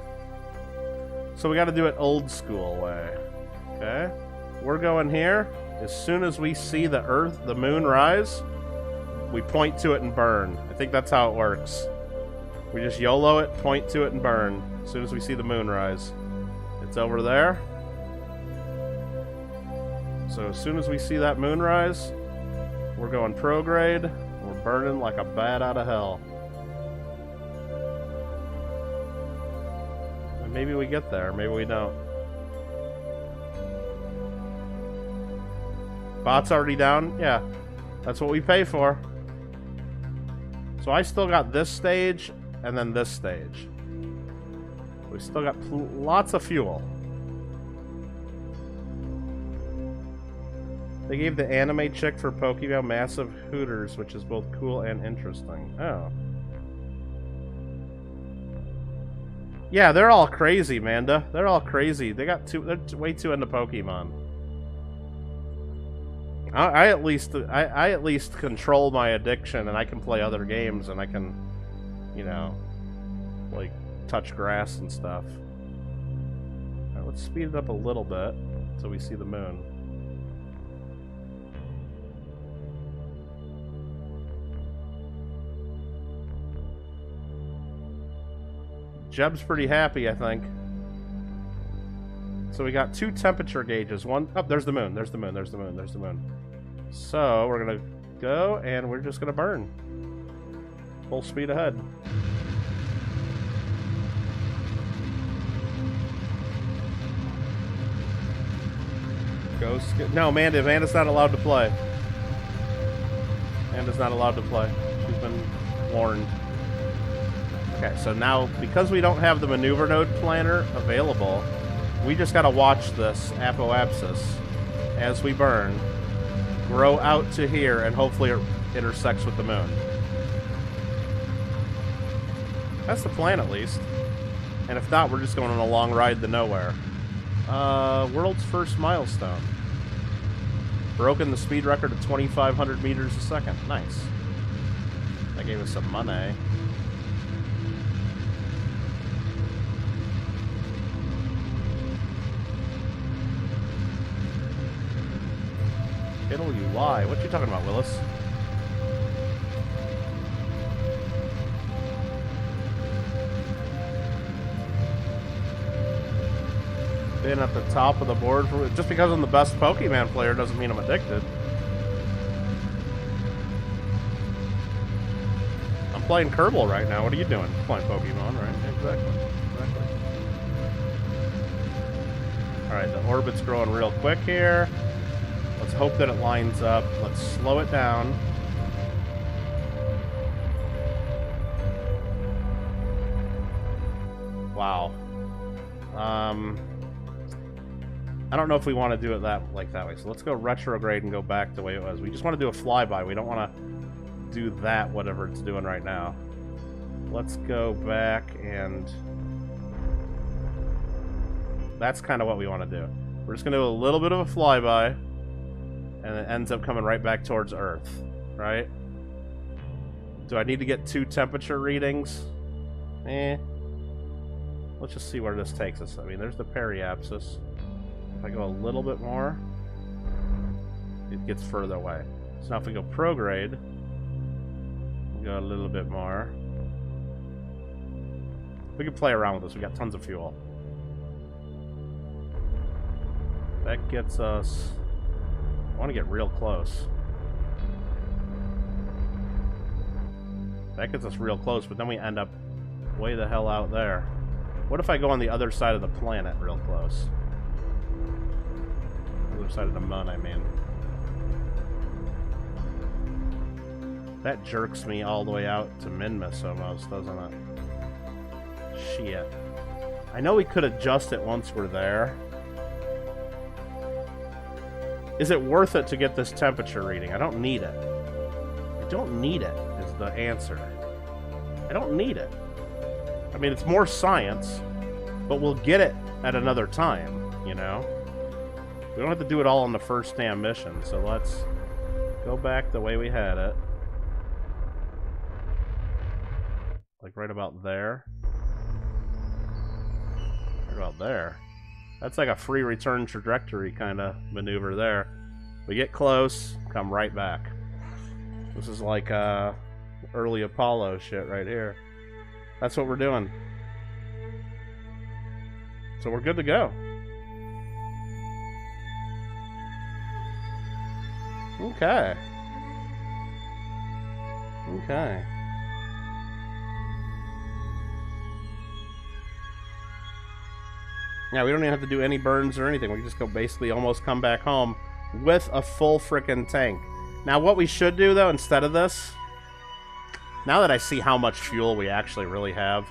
So we gotta do it old school way. Okay? We're going here. As soon as we see the moon rise, we point to it and burn. I think that's how it works. We just YOLO it, point to it, and burn. As soon as we see the moon rise. It's over there. So as soon as we see that moon rise, we're going prograde. We're burning like a bat out of hell. And maybe we get there, maybe we don't. Bot's already down? Yeah. That's what we pay for. So I still got this stage, and then this stage. We still got lots of fuel. They gave the anime chick for Pokemon massive hooters, which is both cool and interesting. Oh. Yeah, they're all crazy, Manda. They're all crazy. They're way too into Pokemon. I at least control my addiction, and I can play other games, and I can, you know, like touch grass and stuff. All right, let's speed it up a little bit so we see the moon. Jeb's pretty happy, I think. So we got 2 temperature gauges. One, oh, there's the moon. There's the moon. There's the moon. There's the moon. So we're gonna go, and we're just gonna burn. Full speed ahead. Go skip. No, Amanda's not allowed to play. Amanda's not allowed to play. She's been warned. Okay, so now, because we don't have the maneuver node planner available, we just gotta watch this apoapsis as we burn grow out to here, and hopefully it intersects with the moon. That's the plan, at least. And if not, we're just going on a long ride to nowhere. World's first milestone. Broken the speed record of 2,500 meters a second. Nice. That gave us some money. Kittle, you lie. What you talking about, Willis? Been at the top of the board for just because I'm the best Pokemon player doesn't mean I'm addicted. I'm playing Kerbal right now. What are you doing? Playing Pokemon, right? Exactly. Alright, the orbit's growing real quick here. Let's hope that it lines up. Let's slow it down. Wow. I don't know if we want to do it that way. So let's go retrograde and go back the way it was. We just want to do a flyby. We don't want to do that, whatever it's doing right now. Let's go back, and that's kind of what we want to do. We're just going to do a little bit of a flyby, and it ends up coming right back towards Earth, right? Do I need to get 2 temperature readings? Let's just see where this takes us. I mean, there's the periapsis. If I go a little bit more, it gets further away. So now if we go prograde, we go a little bit more. We can play around with this. We got tons of fuel. That gets us... I want to get real close. That gets us real close, but then we end up way the hell out there. What if I go on the other side of the planet real close? Other side of the moon, I mean. That jerks me all the way out to Minmus almost, doesn't it? Shit. I know we could adjust it once we're there. Is it worth it to get this temperature reading? I don't need it. I don't need it, is the answer. I don't need it. I mean, it's more science, but we'll get it at another time, you know? We don't have to do it all on the first damn mission, so let's go back the way we had it. Like right about there. Right about there. That's like a free return trajectory kind of maneuver there. We get close, come right back. This is like early Apollo shit right here. That's what we're doing. So we're good to go. Okay. Okay. Yeah, we don't even have to do any burns or anything. We can just go basically almost come back home with a full frickin' tank. Now, what we should do, though, instead of this, now that I see how much fuel we actually really have,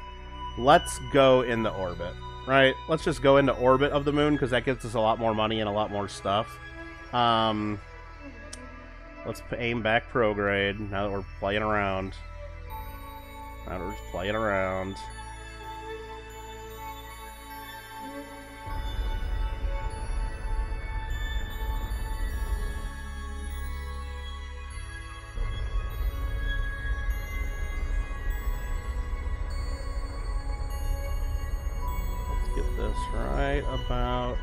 let's go into orbit, right? Let's just go into orbit of the moon, because that gets us a lot more money and a lot more stuff. Let's aim back prograde, now that we're playing around. Now that we're just playing around. this right about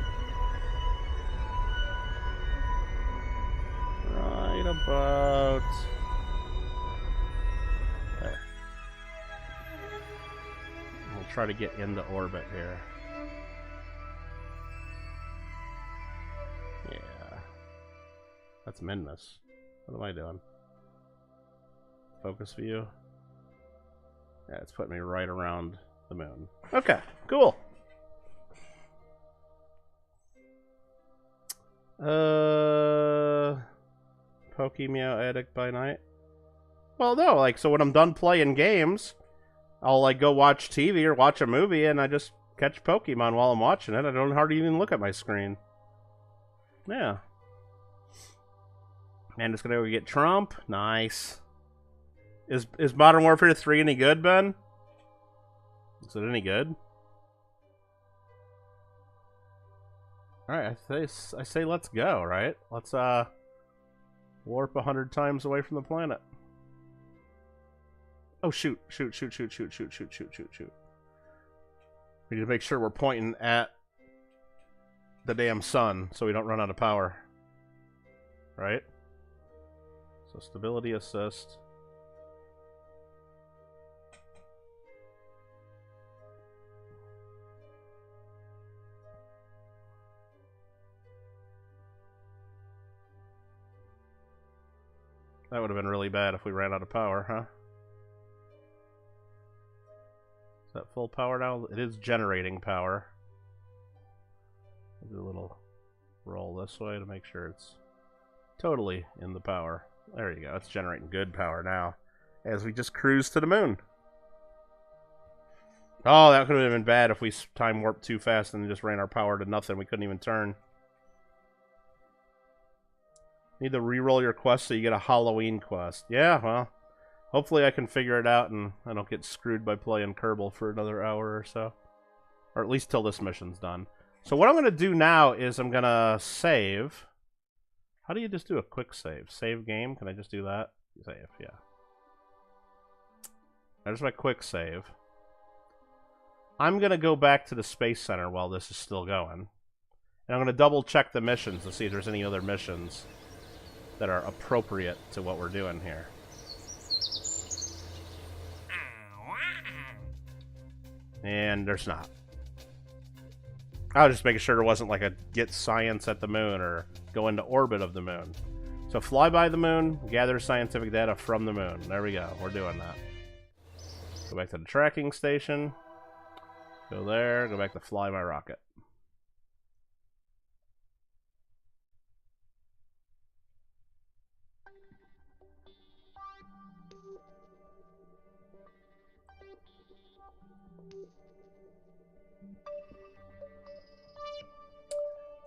there. We'll try to get into orbit here. Yeah. That's Minmus. What am I doing? Focus view. Yeah, it's putting me right around the moon. Okay, cool. Pokemeow addict by night. Well, no, like, so when I'm done playing games, I'll, like, go watch TV or watch a movie, and I just catch Pokemon while I'm watching it. I don't hardly even look at my screen. Yeah. And it's gonna go get Trump. Nice. Is Modern Warfare 3 any good, Ben? Is it any good? Alright, I say let's go, right? Let's, warp 100 times away from the planet. Oh, shoot. We need to make sure we're pointing at the damn sun so we don't run out of power. Right? So, stability assist. That would have been really bad if we ran out of power, huh? Is that full power now? It is generating power. I'll do a little roll this way to make sure it's totally in the power. There you go. It's generating good power now as we just cruise to the moon. Oh, that could have been bad if we time warped too fast and just ran our power to nothing. We couldn't even turn. Need to reroll your quest so you get a Halloween quest. Yeah, well, hopefully I can figure it out and I don't get screwed by playing Kerbal for another hour or so. Or at least till this mission's done. So what I'm going to do now is I'm going to save. How do you just do a quick save? Save game? Can I just do that? Save, yeah. There's my quick save. I'm going to go back to the Space Center while this is still going. And I'm going to double check the missions to see if there's any other missions that are appropriate to what we're doing here. And there's not. I was just making sure there wasn't like a get science at the moon or go into orbit of the moon. So fly by the moon, gather scientific data from the moon. There we go. We're doing that. Go back to the tracking station. Go there. Go back to fly my rocket.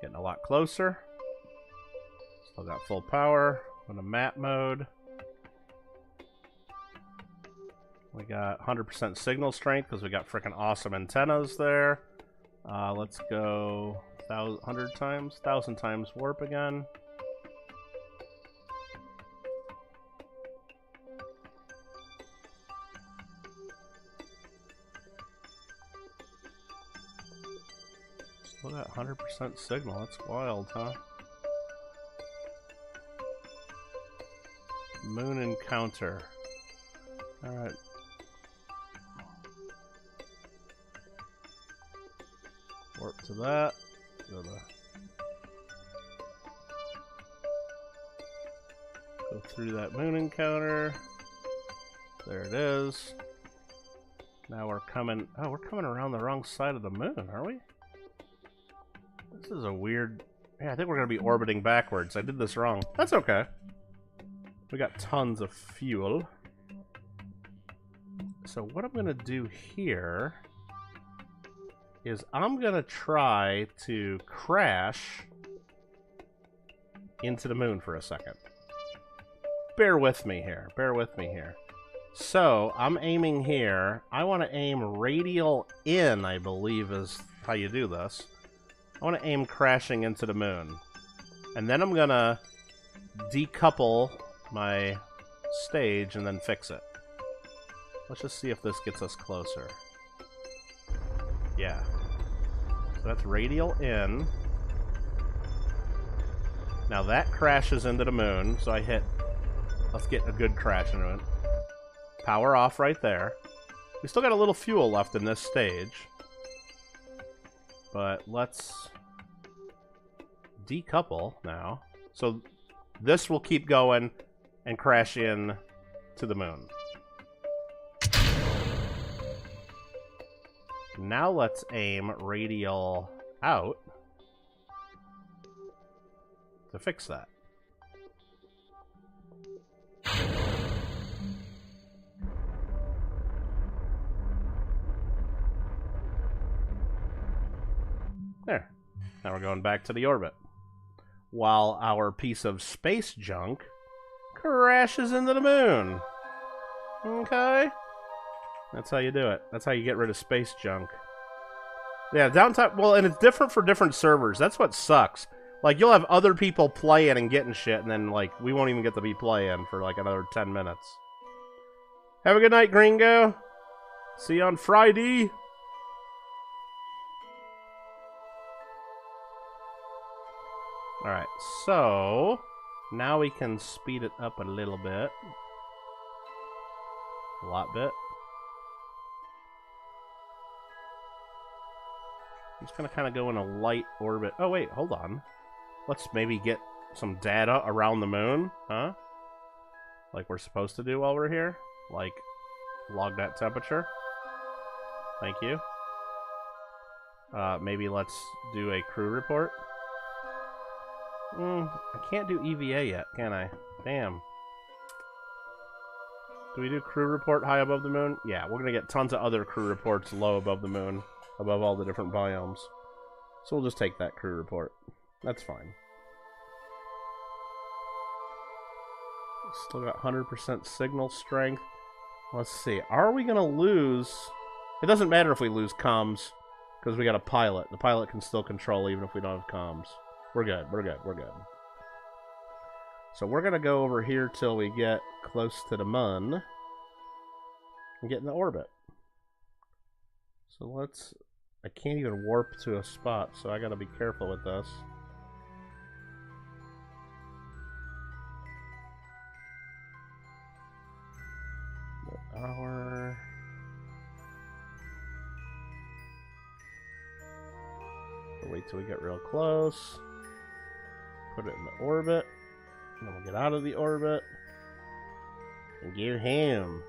Getting a lot closer. Still got full power. On a map mode. We got 100% signal strength because we got freaking awesome antennas there. Let's go 100 times, 1,000 times warp again. Still got 100% signal. That's wild, huh? Moon encounter. Alright. Warp to that. Go through that moon encounter. There it is. Now we're coming... Oh, we're coming around the wrong side of the moon, are we? This is a weird... Yeah, I think we're going to be orbiting backwards. I did this wrong. That's okay. We got tons of fuel. So what I'm going to do here is I'm going to try to crash into the moon for a second. Bear with me here. Bear with me here. So I'm aiming here. I want to aim radial in, I believe is how you do this. I want to aim crashing into the moon. And then I'm going to decouple my stage and then fix it. Let's just see if this gets us closer. Yeah. that's radial in. Now that crashes into the moon, so I hit... Let's get a good crash into it. Power off right there. We still got a little fuel left in this stage. But let's decouple now. So this will keep going and crash in to the moon. Now let's aim radial out to fix that. There. Now we're going back to the orbit. While our piece of space junk crashes into the moon. Okay? That's how you do it. That's how you get rid of space junk. Yeah, downtime... Well, and it's different for different servers. That's what sucks. Like, you'll have other people playing and getting shit, and then, like, we won't even get to be playing for, like, another 10 minutes. Have a good night, Gringo. See you on Friday. Alright, so... Now we can speed it up a little bit. A lot bit. I'm just going to kind of go in a light orbit. Oh, wait, hold on. Let's maybe get some data around the moon, huh? Like we're supposed to do while we're here. Like, log that temperature. Thank you. Maybe let's do a crew report. I can't do EVA yet, can I? Damn. Do we do crew report high above the moon? Yeah, we're going to get tons of other crew reports low above the moon, above all the different biomes. So we'll just take that crew report. That's fine. Still got 100% signal strength. Let's see. Are we going to lose... It doesn't matter if we lose comms, because we got a pilot. The pilot can still control even if we don't have comms. We're good, we're good, we're good. So we're going to go over here till we get close to the moon and get in the orbit. So let's... I can't even warp to a spot, so I got to be careful with this. Hour... We'll wait till we get real close. Put it in the orbit. And then we'll get out of the orbit. And give him.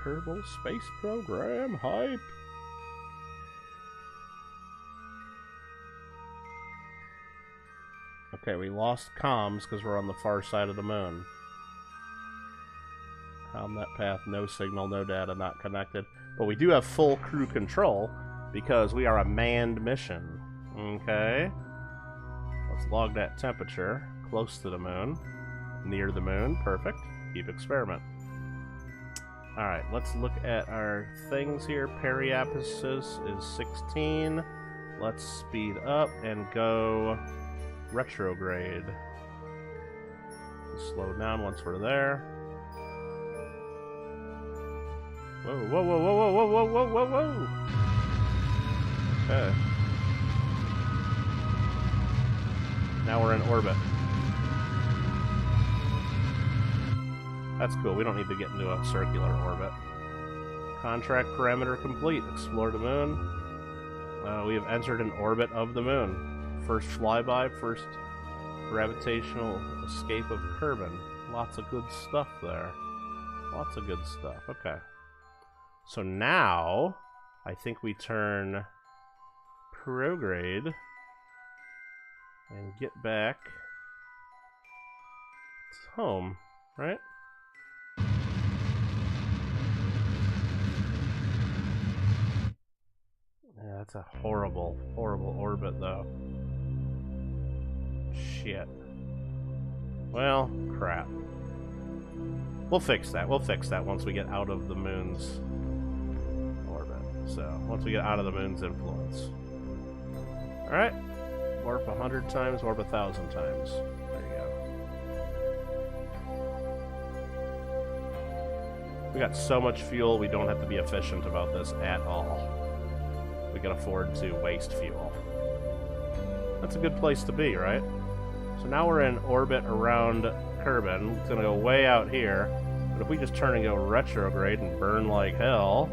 Kerbal Space Program hype. Okay, we lost comms because we're on the far side of the moon. Combat path, no signal, no data, not connected. But we do have full crew control because we are a manned mission. Okay. Let's log that temperature. Close to the moon. Near the moon. Perfect. Keep experiment. Alright, let's look at our things here. Periapsis is 16. Let's speed up and go retrograde. Slow down once we're there. Whoa, whoa, whoa, whoa, whoa, whoa, whoa, whoa, whoa! Okay. Now we're in orbit. That's cool. We don't need to get into a circular orbit. Contract parameter complete. Explore the moon. We have entered an orbit of the moon. First flyby, first gravitational escape of Kerbin. Lots of good stuff there. Lots of good stuff. Okay. So now, I think we turn prograde and get back to home, right? Yeah, that's a horrible, horrible orbit, though. Shit. Well, crap. We'll fix that. We'll fix that once we get out of the moon's orbit. So, once we get out of the moon's influence. Alright. Warp 100 times, warp 1,000 times. There you go. We got so much fuel, we don't have to be efficient about this at all. We can afford to waste fuel. That's a good place to be, right? So now we're in orbit around Kerbin. It's gonna go way out here. But if we just turn and go retrograde and burn like hell,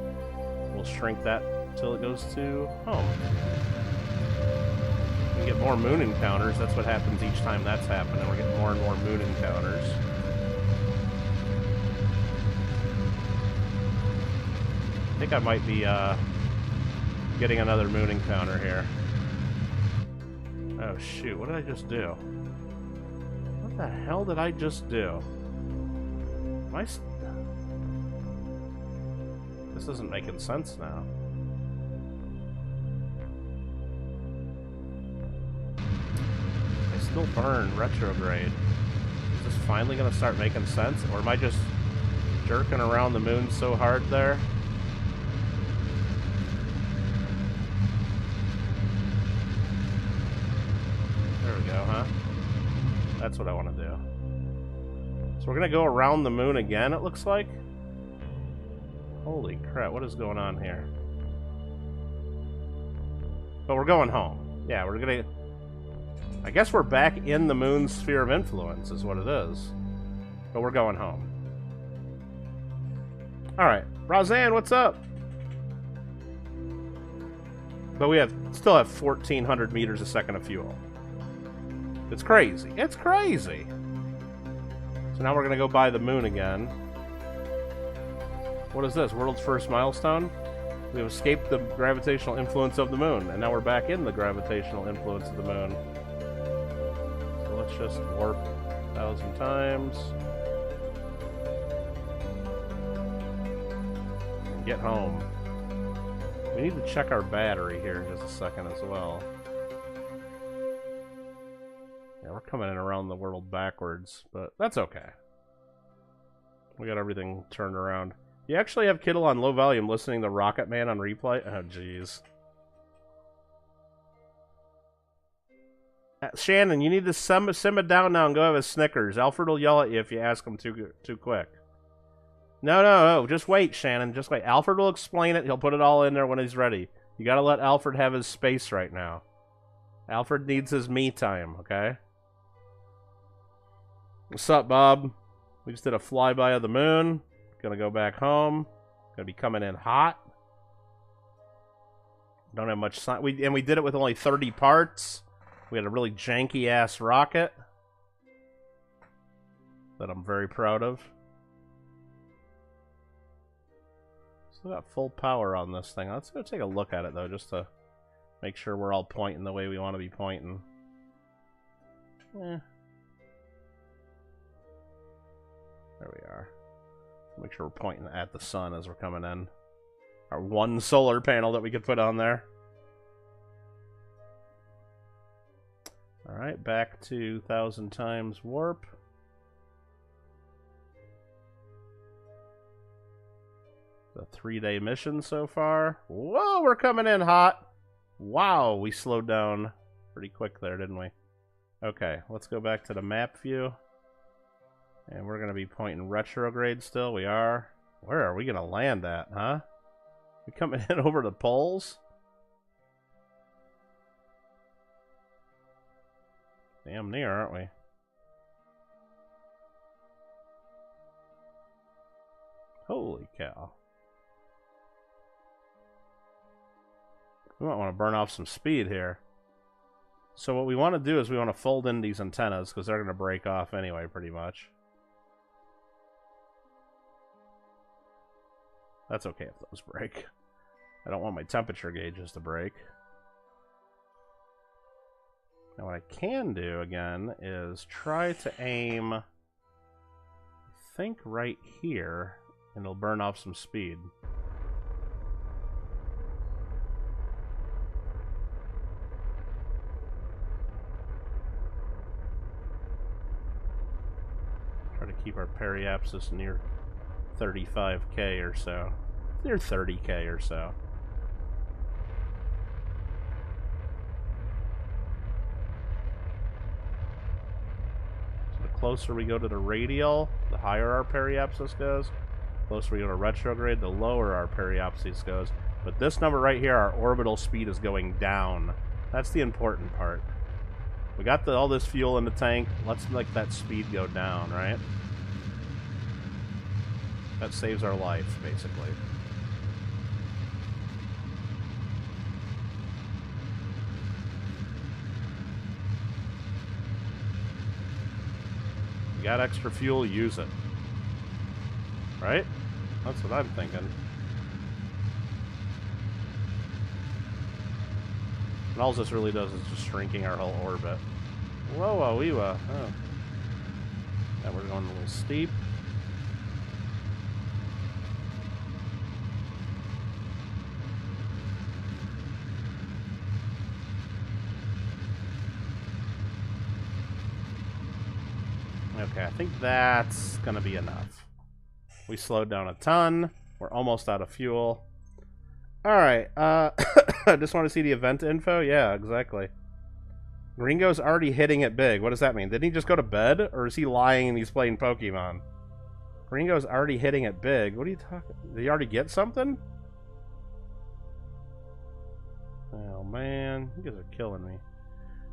we'll shrink that until it goes to home. We get more moon encounters. That's what happens each time that's happening. We're getting more and more moon encounters. I think I might be getting another moon encounter here. Oh shoot, what did I just do? What the hell did I just do? This isn't making sense now. I still burn retrograde. Is this finally gonna start making sense? Or am I just jerking around the moon so hard there? There we go, huh? That's what I want to do. So we're gonna go around the moon again, it looks like. Holy crap, what is going on here? But we're going home. Yeah, we're gonna... I guess we're back in the moon's sphere of influence, is what it is. But we're going home. Alright, Roseanne, what's up? But we still have 1,400 meters a second of fuel. It's crazy. It's crazy! So now we're gonna go by the moon again. What is this? World's first milestone? We have escaped the gravitational influence of the moon, and now we're back in the gravitational influence of the moon. So let's just warp 1,000 times. And get home. We need to check our battery here in just a second as well. Yeah, we're coming in around the world backwards, but that's okay. We got everything turned around. You actually have Kittle on low volume listening to Rocket Man on replay? Oh, jeez. Shannon, you need to simmer down now and go have a Snickers. Alfred will yell at you if you ask him too quick. No. Just wait, Shannon. Just wait. Alfred will explain it. He'll put it all in there when he's ready. You gotta let Alfred have his space right now. Alfred needs his me time, okay? What's up, Bob? We just did a flyby of the moon. Gonna go back home. Gonna be coming in hot. Don't have much science. We did it with only 30 parts. We had a really janky-ass rocket that I'm very proud of. Still got full power on this thing. Let's go take a look at it, though, just to make sure we're all pointing the way we want to be pointing. There we are. Make sure we're pointing at the sun as we're coming in. Our one solar panel that we could put on there. Alright, back to 1,000 times warp. It's a 3-day mission so far. Whoa, we're coming in hot. Wow, we slowed down pretty quick there, didn't we? Okay, let's go back to the map view. And we're going to be pointing retrograde still. We are. Where are we going to land at, huh? We coming in over the poles? Damn near, aren't we? Holy cow. We might want to burn off some speed here. So what we want to do is we want to fold in these antennas because they're going to break off anyway, pretty much. That's okay if those break. I don't want my temperature gauges to break. Now what I can do, again, is try to aim, I think, right here, and it'll burn off some speed. Try to keep our periapsis near 35K or so. Near 30K or so. closer we go to the radial, the higher our periapsis goes. The closer we go to retrograde, the lower our periapsis goes. But this number right here, our orbital speed is going down. That's the important part. We got all this fuel in the tank. Let's make that speed go down, right? That saves our life, basically. You got extra fuel, use it. Right? That's what I'm thinking. And all this really does is just shrinking our whole orbit. Whoa, wee oh. Yeah, we're going a little steep. Okay, I think that's gonna be enough. We slowed down a ton. We're almost out of fuel. Alright, I just want to see the event info. Yeah, exactly. Ringo's already hitting it big. What does that mean? Didn't he just go to bed? Or is he lying and he's playing Pokemon? Ringo's already hitting it big. What are you talking? Did he already get something? Oh, man. You guys are killing me.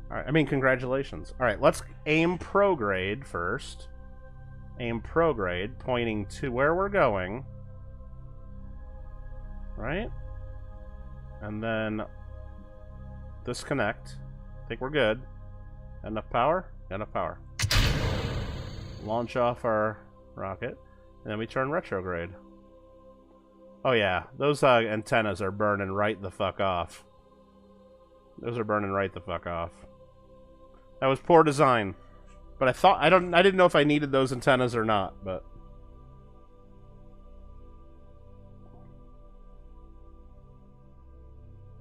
Alright, I mean, congratulations. Alright, let's aim prograde first. Aim prograde, pointing to where we're going. Right? And then disconnect. I think we're good. Enough power? Enough power. Launch off our rocket. And then we turn retrograde. Oh yeah, those antennas are burning right the fuck off. Those are burning right the fuck off. That was poor design. But I didn't know if I needed those antennas or not, but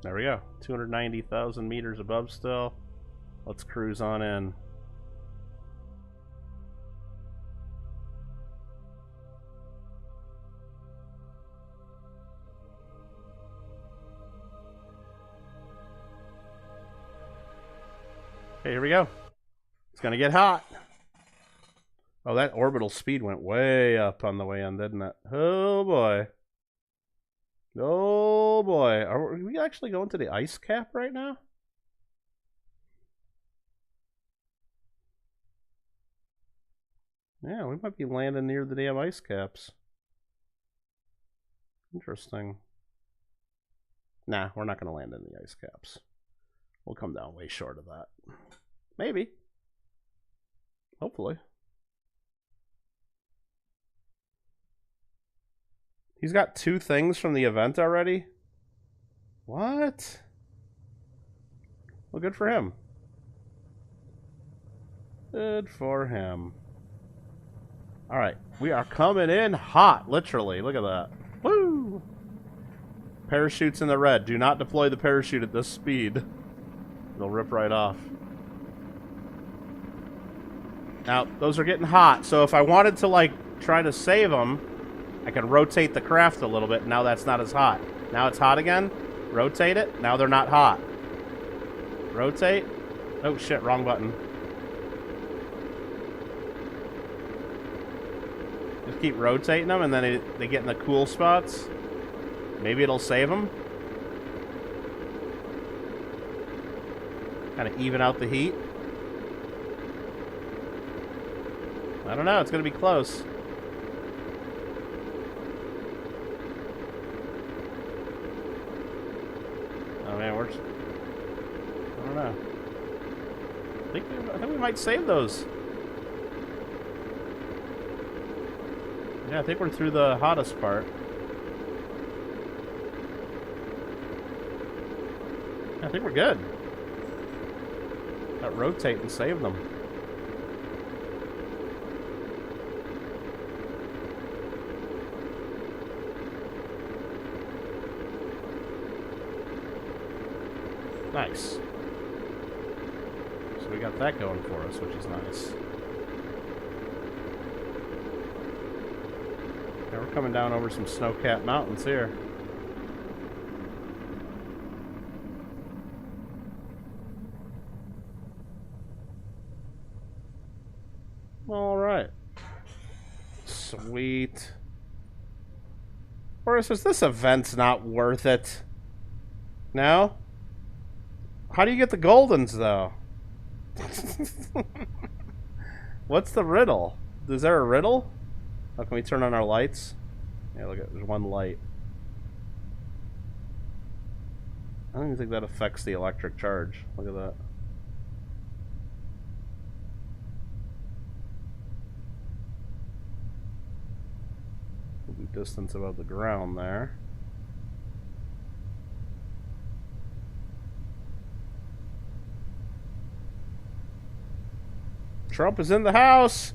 there we go. 290,000 meters above still. Let's cruise on in. Okay, here we go. It's gonna get hot. Oh, that orbital speed went way up on the way in, didn't it? Oh boy. Oh boy. Are we actually going to the ice cap right now? Yeah, we might be landing near the damn ice caps. Interesting. Nah, we're not going to land in the ice caps. We'll come down way short of that. Maybe. Hopefully. He's got 2 things from the event already? What? Well, good for him. Good for him. Alright, we are coming in hot, literally. Look at that. Woo! Parachutes in the red. Do not deploy the parachute at this speed. It'll rip right off. Now, those are getting hot, so if I wanted to, like, try to save them, I can rotate the craft a little bit. Now that's not as hot. Now it's hot again. Rotate it. Now they're not hot. Rotate. Oh, shit, wrong button. Just keep rotating them, and then they get in the cool spots. Maybe it'll save them. Kind of even out the heat. I don't know. It's going to be close. Oh, man, we're... I don't know. I think we might save those. Yeah, I think we're through the hottest part. I think we're good. Got rotate and save them. Nice. So we got that going for us, which is nice. Yeah, we're coming down over some snow-capped mountains here. Sweet. Or is this event's not worth it? No? How do you get the Goldens, though? What's the riddle? Is there a riddle? Oh, can we turn on our lights? Yeah, look at there's one light. I don't even think that affects the electric charge. Look at that. We'll be distance above the ground there. Trump is in the house!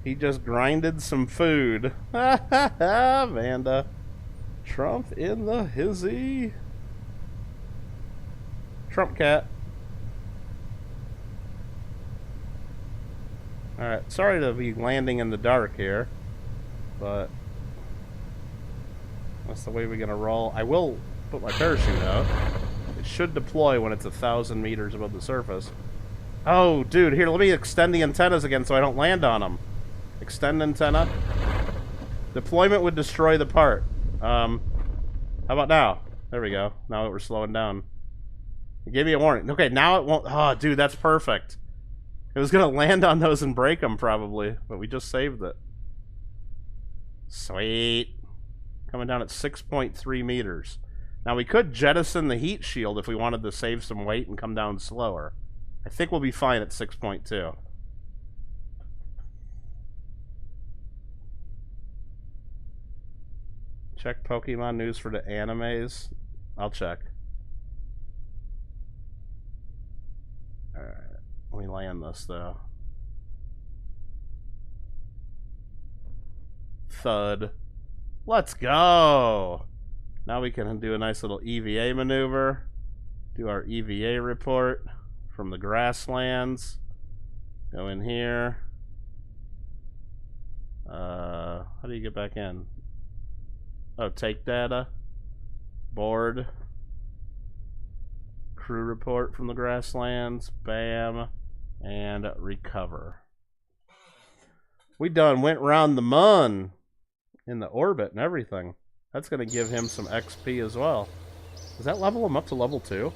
He just grinded some food. Ha ha ha, Vanda. Trump in the hizzy. Trump cat. Alright, sorry to be landing in the dark here, but that's the way we're gonna roll. I will put my parachute out. It should deploy when it's 1,000 meters above the surface. Oh, dude, here, let me extend the antennas again so I don't land on them. Extend antenna. Deployment would destroy the part. How about now? There we go. Now that we're slowing down. It gave me a warning. Okay, now it won't. Oh, dude, that's perfect. It was going to land on those and break them probably, but we just saved it. Sweet. Coming down at 6.3 meters. Now, we could jettison the heat shield if we wanted to save some weight and come down slower. I think we'll be fine at 6.2. Check Pokemon news for the animes. I'll check. Alright. Let me land this, though. Thud. Let's go! Now we can do a nice little EVA maneuver. Do our EVA report from the grasslands. Go in here. How do you get back in? Oh, take data. Board. Crew report from the grasslands. Bam. And recover. We done went round the moon in the orbit and everything. That's going to give him some XP as well. Does that level him up to level 2?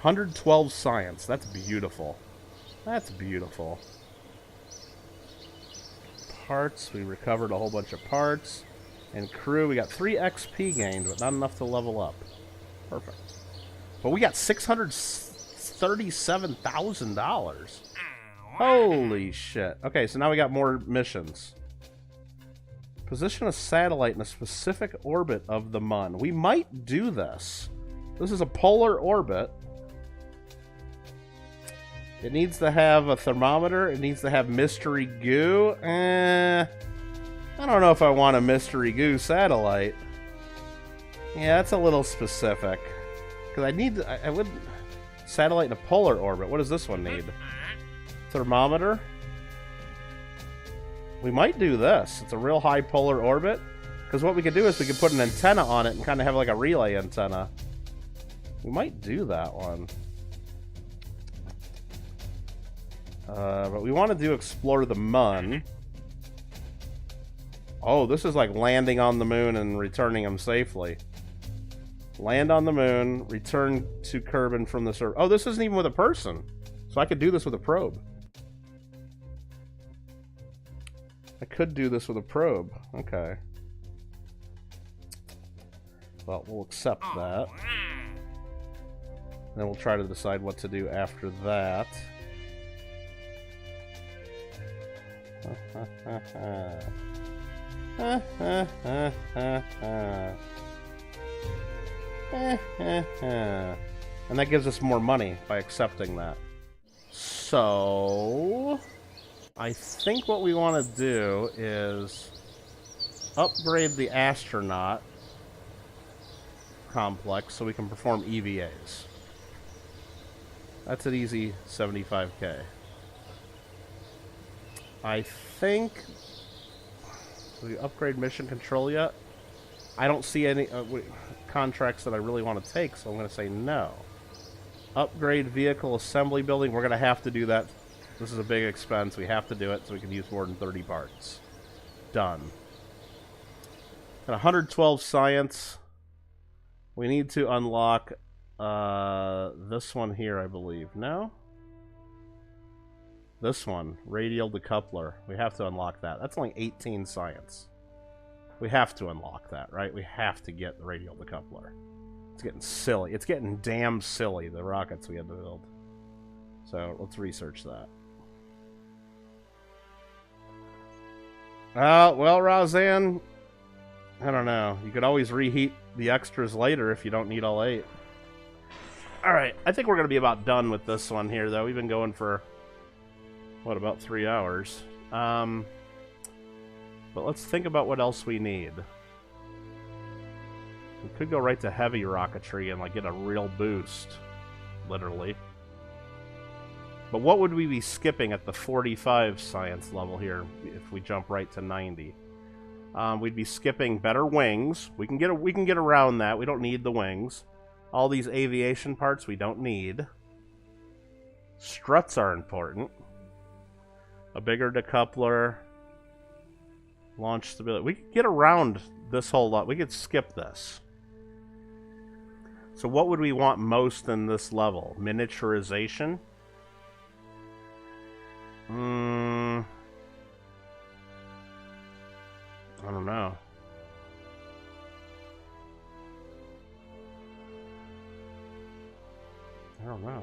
112 science. That's beautiful. That's beautiful. Parts. We recovered a whole bunch of parts. And crew. We got 3 XP gained, but not enough to level up. Perfect. But we got $637,000. Holy shit. Okay, so now we got more missions. Position a satellite in a specific orbit of the Mun. We might do this. This is a polar orbit. It needs to have a thermometer. It needs to have mystery goo. I don't know if I want a mystery goo satellite. Yeah, that's a little specific. Because I need... I would... Satellite in a polar orbit. What does this one need? Thermometer? We might do this. It's a real high polar orbit. Because what we could do is we could put an antenna on it and kind of have like a relay antenna. We might do that one. But we want to do explore the Mun. Oh, this is like landing on the moon and returning him safely. Land on the moon, return to Kerbin from the surface. Oh, this isn't even with a person. So I could do this with a probe. I could do this with a probe. Okay. Well, we'll accept that. And then we'll try to decide what to do after that. And that gives us more money by accepting that. So I think what we want to do is upgrade the astronaut complex so we can perform EVAs. That's an easy 75k. I think... Do we upgrade mission control yet? I don't see any contracts that I really want to take, so I'm going to say no. Upgrade vehicle assembly building. We're going to have to do that. This is a big expense. We have to do it so we can use more than 30 parts. done. Got 112 science. We need to unlock this one here, I believe. No? This one, radial decoupler. We have to unlock that. That's only 18 science. We have to unlock that, right? We have to get the radial decoupler. It's getting silly. It's getting damn silly, the rockets we had to build. So, let's research that. Well, Roseanne, I don't know. You could always reheat the extras later if you don't need all 8. Alright, I think we're going to be about done with this one here, though. We've been going for, what, about 3 hours. But let's think about what else we need. We could go right to heavy rocketry and, like, get a real boost. Literally. But what would we be skipping at the 45 science level here if we jump right to 90? We'd be skipping better wings. We can get around that. We don't need the wings. All these aviation parts we don't need. Struts are important. A bigger decoupler. Launch stability. We could get around this whole lot. We could skip this. So what would we want most in this level? Miniaturization? I don't know. I don't know.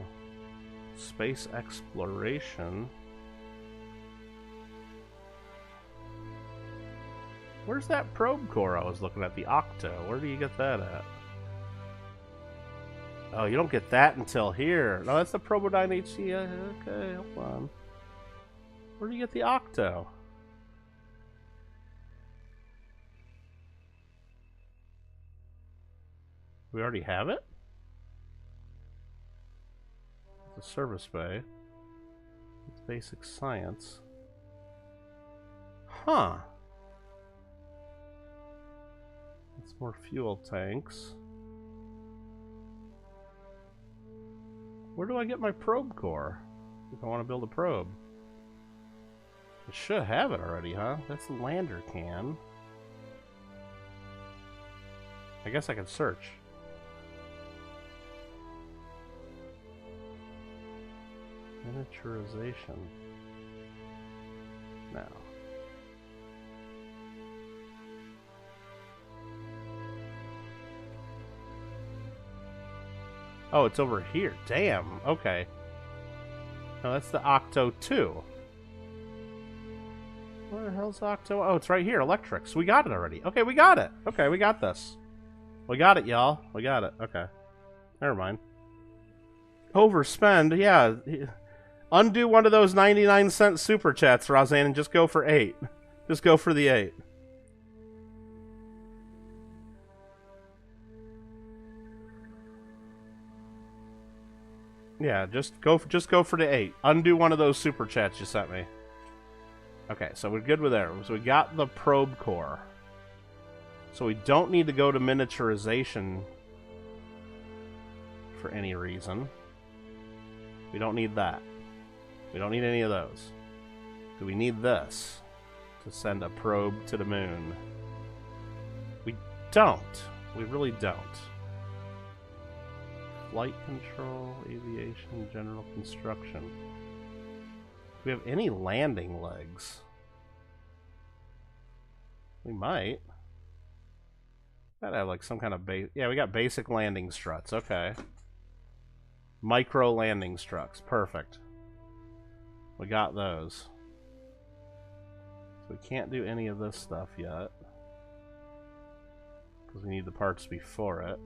Space exploration. Where's that probe core I was looking at? The Octo. Where do you get that at? Oh, you don't get that until here. No, that's the Probodyne HC. Okay, hold on. Where do you get the Octo? We already have it? It's a service bay. It's basic science. Huh. It's more fuel tanks. Where do I get my probe core? If I want to build a probe. I should have it already, huh? That's the lander can. I guess I can search. Miniaturization. Now. Oh, it's over here. Damn. Okay. No, that's the Octo 2. Where the hell's Octo? Oh, it's right here. Electrics. We got it already. Okay, we got it. Okay, we got this. We got it, y'all. We got it. Okay. Never mind. Overspend. Yeah. Undo one of those 99-cent super chats, Roseanne, and just go for 8. Just go for the 8. Yeah, just go for the 8. Undo one of those super chats you sent me. Okay, so we're good with there. So we got the probe core. So we don't need to go to miniaturization for any reason. We don't need that. We don't need any of those. Do we need this to send a probe to the moon? We don't. We really don't. Flight control, aviation, general construction. Do we have any landing legs? We might. Gotta have like some kind of base. Yeah, we got basic landing struts. Okay. Micro landing struts. Perfect. We got those. So we can't do any of this stuff yet. Because we need the parts before it.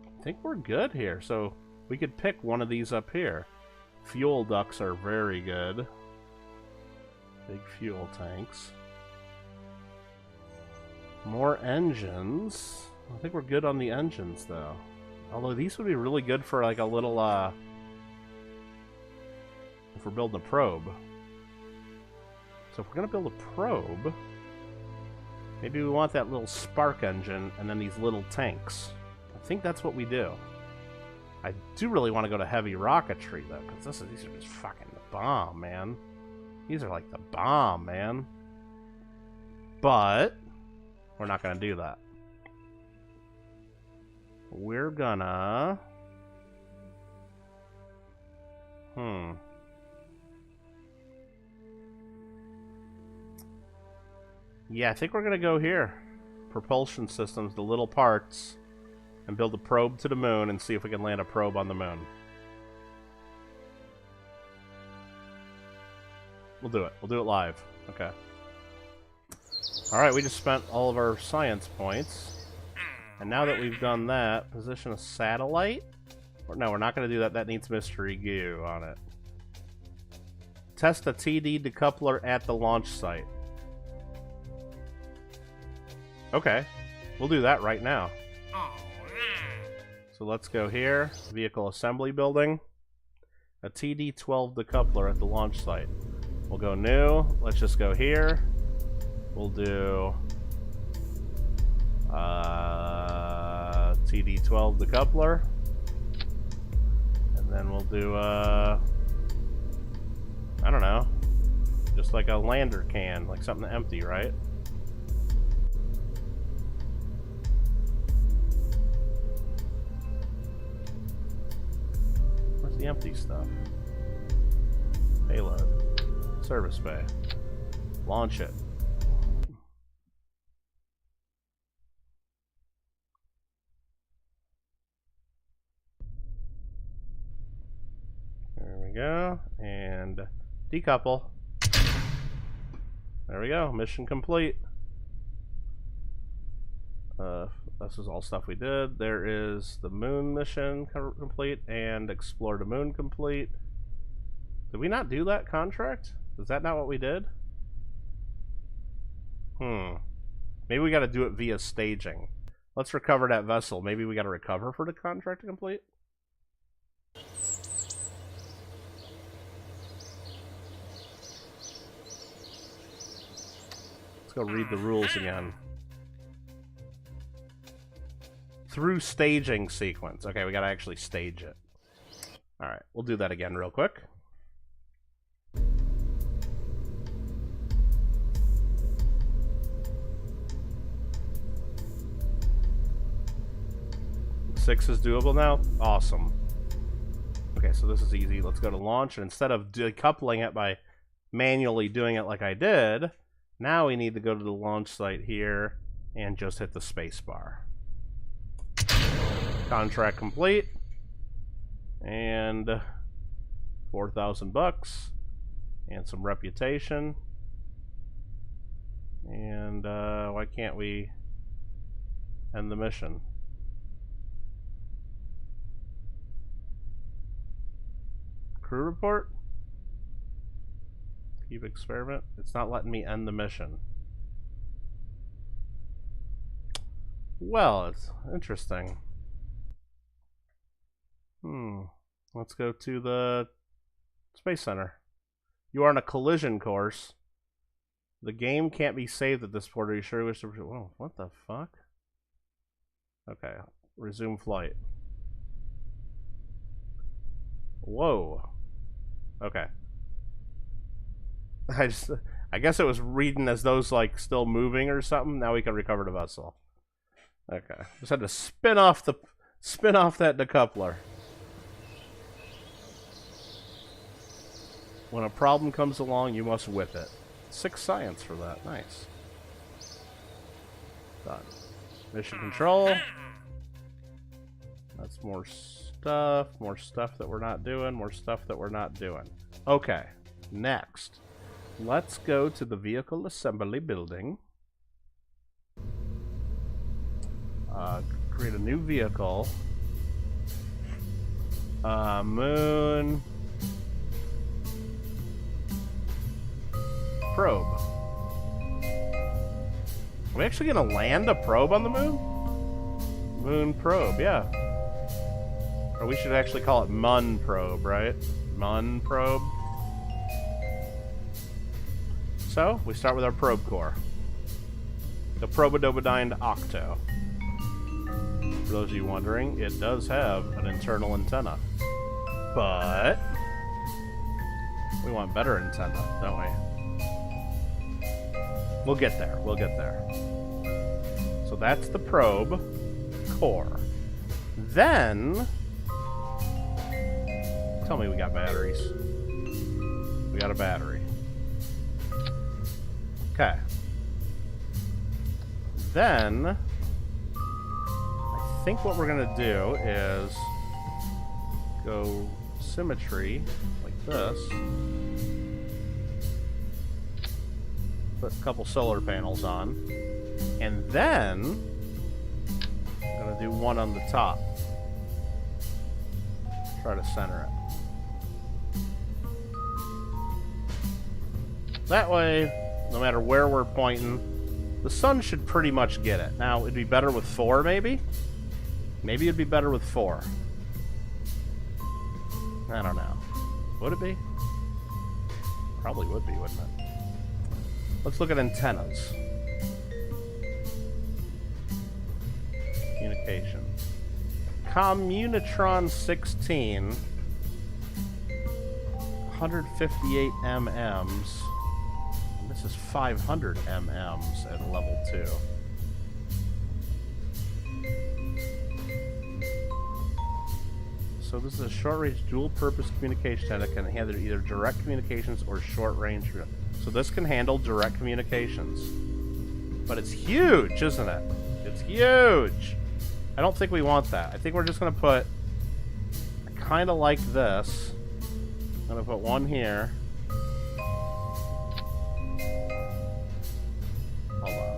I think we're good here. So we could pick one of these up here. Fuel ducts are very good. Big fuel tanks. More engines. I think we're good on the engines, though. Although these would be really good for like a little, if we're building a probe. So if we're gonna build a probe, maybe we want that little spark engine and then these little tanks. I think that's what we do. I do really want to go to heavy rocketry, though, because these are just fucking bomb, man. These are like the bomb, man. But we're not gonna do that. We're gonna... Yeah, I think we're gonna go here. Propulsion systems, the little parts, and build a probe to the moon and see if we can land a probe on the moon. We'll do it. We'll do it live. Okay. Alright, we just spent all of our science points. And now that we've done that, position a satellite? No, we're not going to do that. That needs mystery goo on it. Test a TD decoupler at the launch site. Okay. We'll do that right now. So let's go here. Vehicle assembly building. A TD12 decoupler at the launch site. We'll go new. Let's just go here. We'll do TD12 decoupler. And then we'll do I don't know. Just like a lander can, like something empty, right? Where's the empty stuff? Payload. Service bay. Launch it. There we go. And decouple. There we go. Mission complete. This is all stuff we did. There is the moon mission complete and explore the moon complete. Did we not do that contract? Is that not what we did? Maybe we got to do it via staging. Let's recover that vessel. Maybe we got to recover for the contract to complete? Let's go read the rules again. Through staging sequence. Okay, we got to actually stage it. Alright, we'll do that again real quick. Six is doable now? Awesome. Okay, so this is easy. Let's go to launch, and instead of decoupling it by manually doing it like I did, now we need to go to the launch site here and just hit the space bar. Contract complete. And 4,000 bucks. And some reputation. And why can't we end the mission? Crew report? Keep experiment. It's not letting me end the mission. Well, it's interesting. Let's go to the Space Center. You are on a collision course. The game can't be saved at this point. Are you sure you wish to... Whoa, what the fuck? Okay, resume flight. Whoa. Okay. I guess it was reading as those like still moving or something. Now we can recover the vessel. Okay. Just had to spin off that decoupler. When a problem comes along, you must whip it. 6 science for that. Nice. Done. Mission control. That's more stuff that we're not doing, more stuff that we're not doing. Okay, next. Let's go to the vehicle assembly building. Create a new vehicle. Moon. Probe. Are we actually gonna land a probe on the moon? Moon probe, yeah. Or we should actually call it Mun probe, right? Mun probe. So, we start with our probe core. The Probodobodine Octo. For those of you wondering, it does have an internal antenna. But we We want better antenna, don't we? We'll get there. We'll get there. So that's the probe core. Then, tell me we got batteries. We got a battery. Okay. Then, I think what we're gonna do is go symmetry like this. Put a couple solar panels on. And then, I'm gonna do one on the top. Try to center it. That way, no matter where we're pointing, the sun should pretty much get it. Now, it'd be better with 4, maybe? Maybe it'd be better with 4. I don't know. Would it be? Probably would be, wouldn't it? Let's look at antennas. Communication. Communitron 16. 158 MMs. And this is 500 MMs at level 2. So this is a short-range dual-purpose communication that can handle either direct communications or short-range. So this can handle direct communications. But it's huge, isn't it? It's huge! I don't think we want that. I think we're just going to put... kind of like this. I'm going to put one here. Hold on.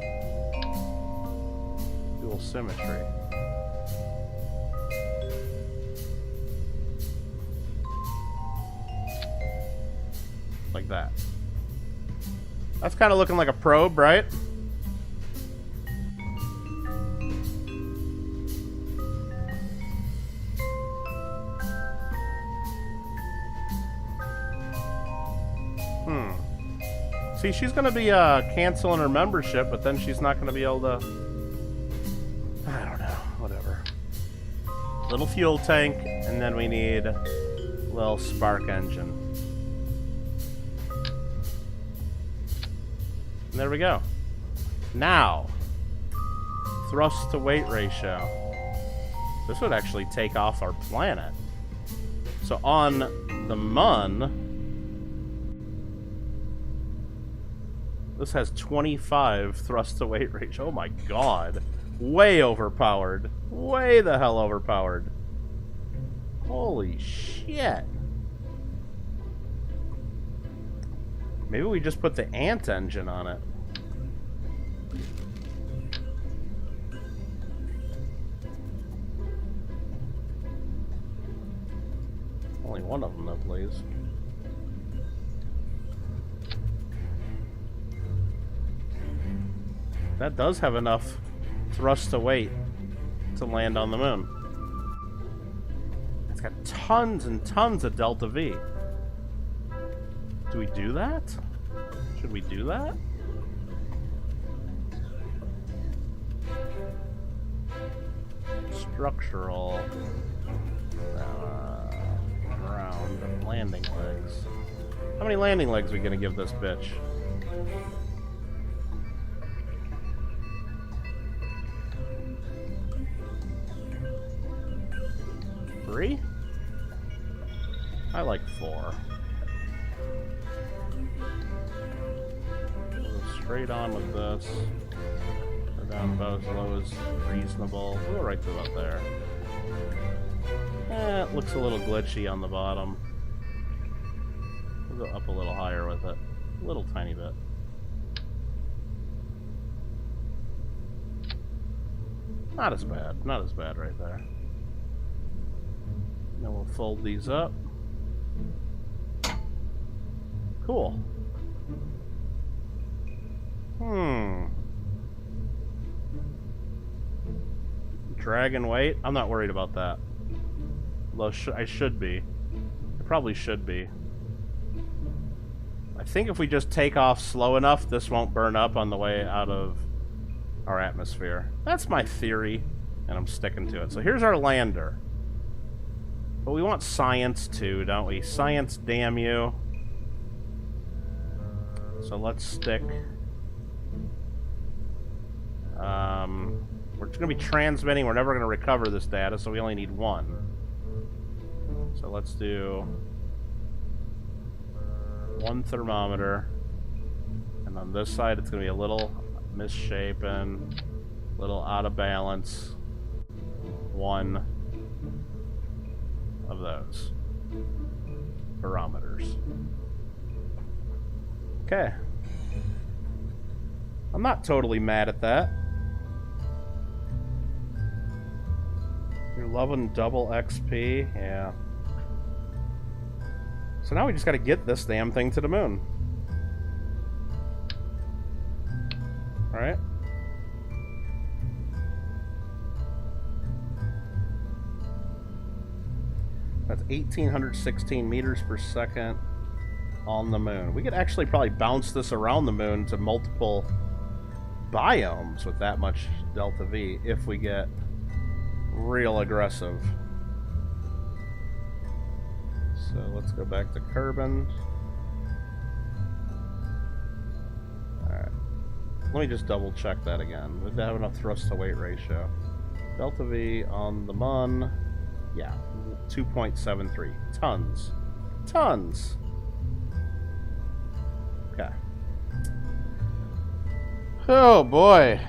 Dual symmetry. Like that. That's kind of looking like a probe, right? See, she's going to be canceling her membership, but then she's not going to be able to... I don't know. Whatever. Little fuel tank, and then we need a little spark engine. And there we go. Now, thrust to weight ratio. This would actually take off our planet. So on the Mun, this has 25 thrust to weight ratio. Oh my god. Way overpowered. Way the hell overpowered. Holy shit. Maybe we just put the ant engine on it. Only one of them though, please. That does have enough thrust to weight to land on the moon. It's got tons and tons of delta V. Do we do that? Should we do that? Structural ground landing legs. How many landing legs are we gonna give this bitch? Three? I like 4. Straight on with this. Go down about as low as reasonable. We'll go right to about there. It looks a little glitchy on the bottom. We'll go up a little higher with it. A little tiny bit. Not as bad. Not as bad right there. Then we'll fold these up. Cool. Dragon weight? I'm not worried about that. Although I should be. I probably should be. I think if we just take off slow enough, this won't burn up on the way out of our atmosphere. That's my theory, and I'm sticking to it. So here's our lander. But we want science too, don't we? Science, damn you. So let's stick... we're just going to be transmitting. We're never going to recover this data, so we only need one. So let's do one thermometer. And on this side, it's going to be a little misshapen, a little out of balance. One of those barometers. Okay. I'm not totally mad at that. You're loving double XP? Yeah. So now we just gotta get this damn thing to the moon. Alright. That's 1,816 meters per second on the moon. We could actually probably bounce this around the moon to multiple biomes with that much delta V if we get real aggressive. So let's go back to Kerbal. Alright. Let me just double check that again. Did I have enough thrust to weight ratio? Delta V on the Mun. Yeah, 2.73 tons. Tons! Okay. Oh boy.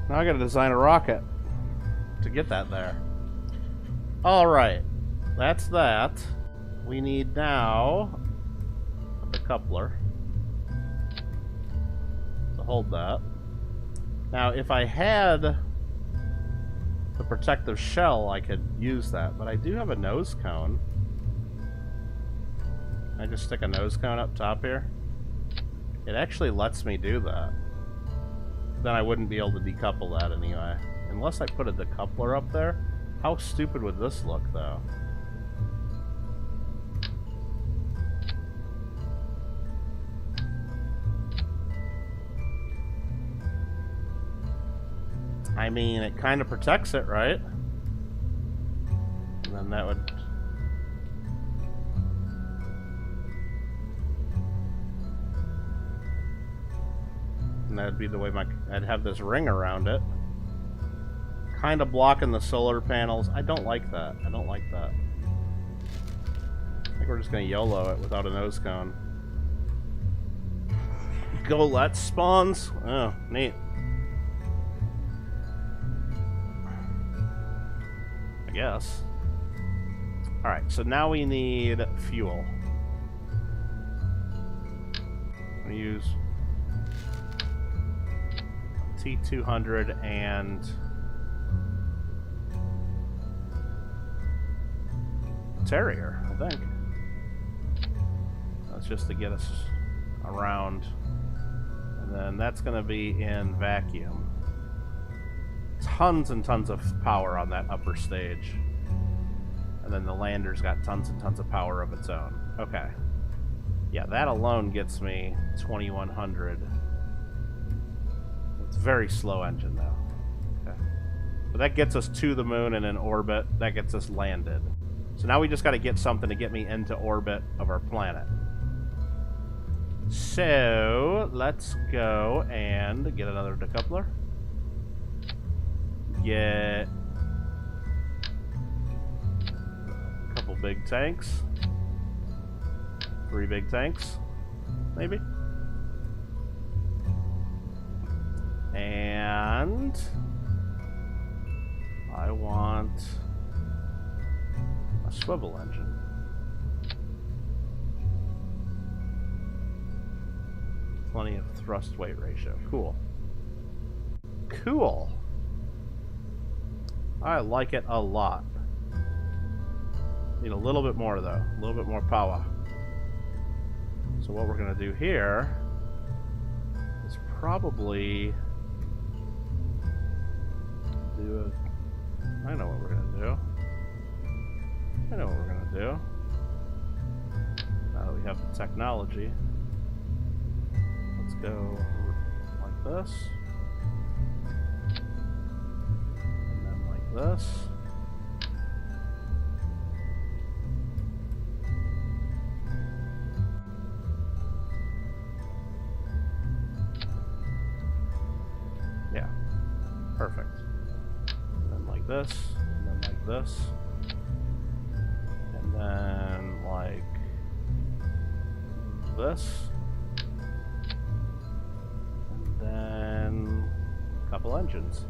Now I gotta design a rocket to get that there. Alright. That's that. We need now the coupler to hold that. Now, if I had the protective shell, I could use that, but I do have a nose cone. Can I just stick a nose cone up top here? It actually lets me do that. Then I wouldn't be able to decouple that anyway. Unless I put a decoupler up there. How stupid would this look, though? I mean, it kind of protects it, right? And then that would... And that'd be the way I'd have this ring around it. Kind of blocking the solar panels. I don't like that. I don't like that. I think we're just going to YOLO it without a nose cone. Golett spawns? Oh, neat. I guess. Alright, so now we need fuel. I'm going to use T200 and Terrier, I think. That's just to get us around. And then that's going to be in vacuum. Tons and tons of power on that upper stage. And then the lander's got tons and tons of power of its own. Okay. Yeah, that alone gets me 2100. It's a very slow engine, though. Okay. But that gets us to the moon and in orbit. That gets us landed. So now we just got to get something to get me into orbit of our planet. So, let's go and get another decoupler. Get a couple big tanks. 3 big tanks, maybe. And I want a swivel engine. Plenty of thrust weight ratio. Cool. Cool. I like it a lot. Need a little bit more though. A little bit more power. So what we're gonna do here is probably do a... I know what we're gonna do. I know what we're gonna do. Now that we have the technology, let's go like this. And then like this. like this, and then like this, and then like this, and then a couple engines.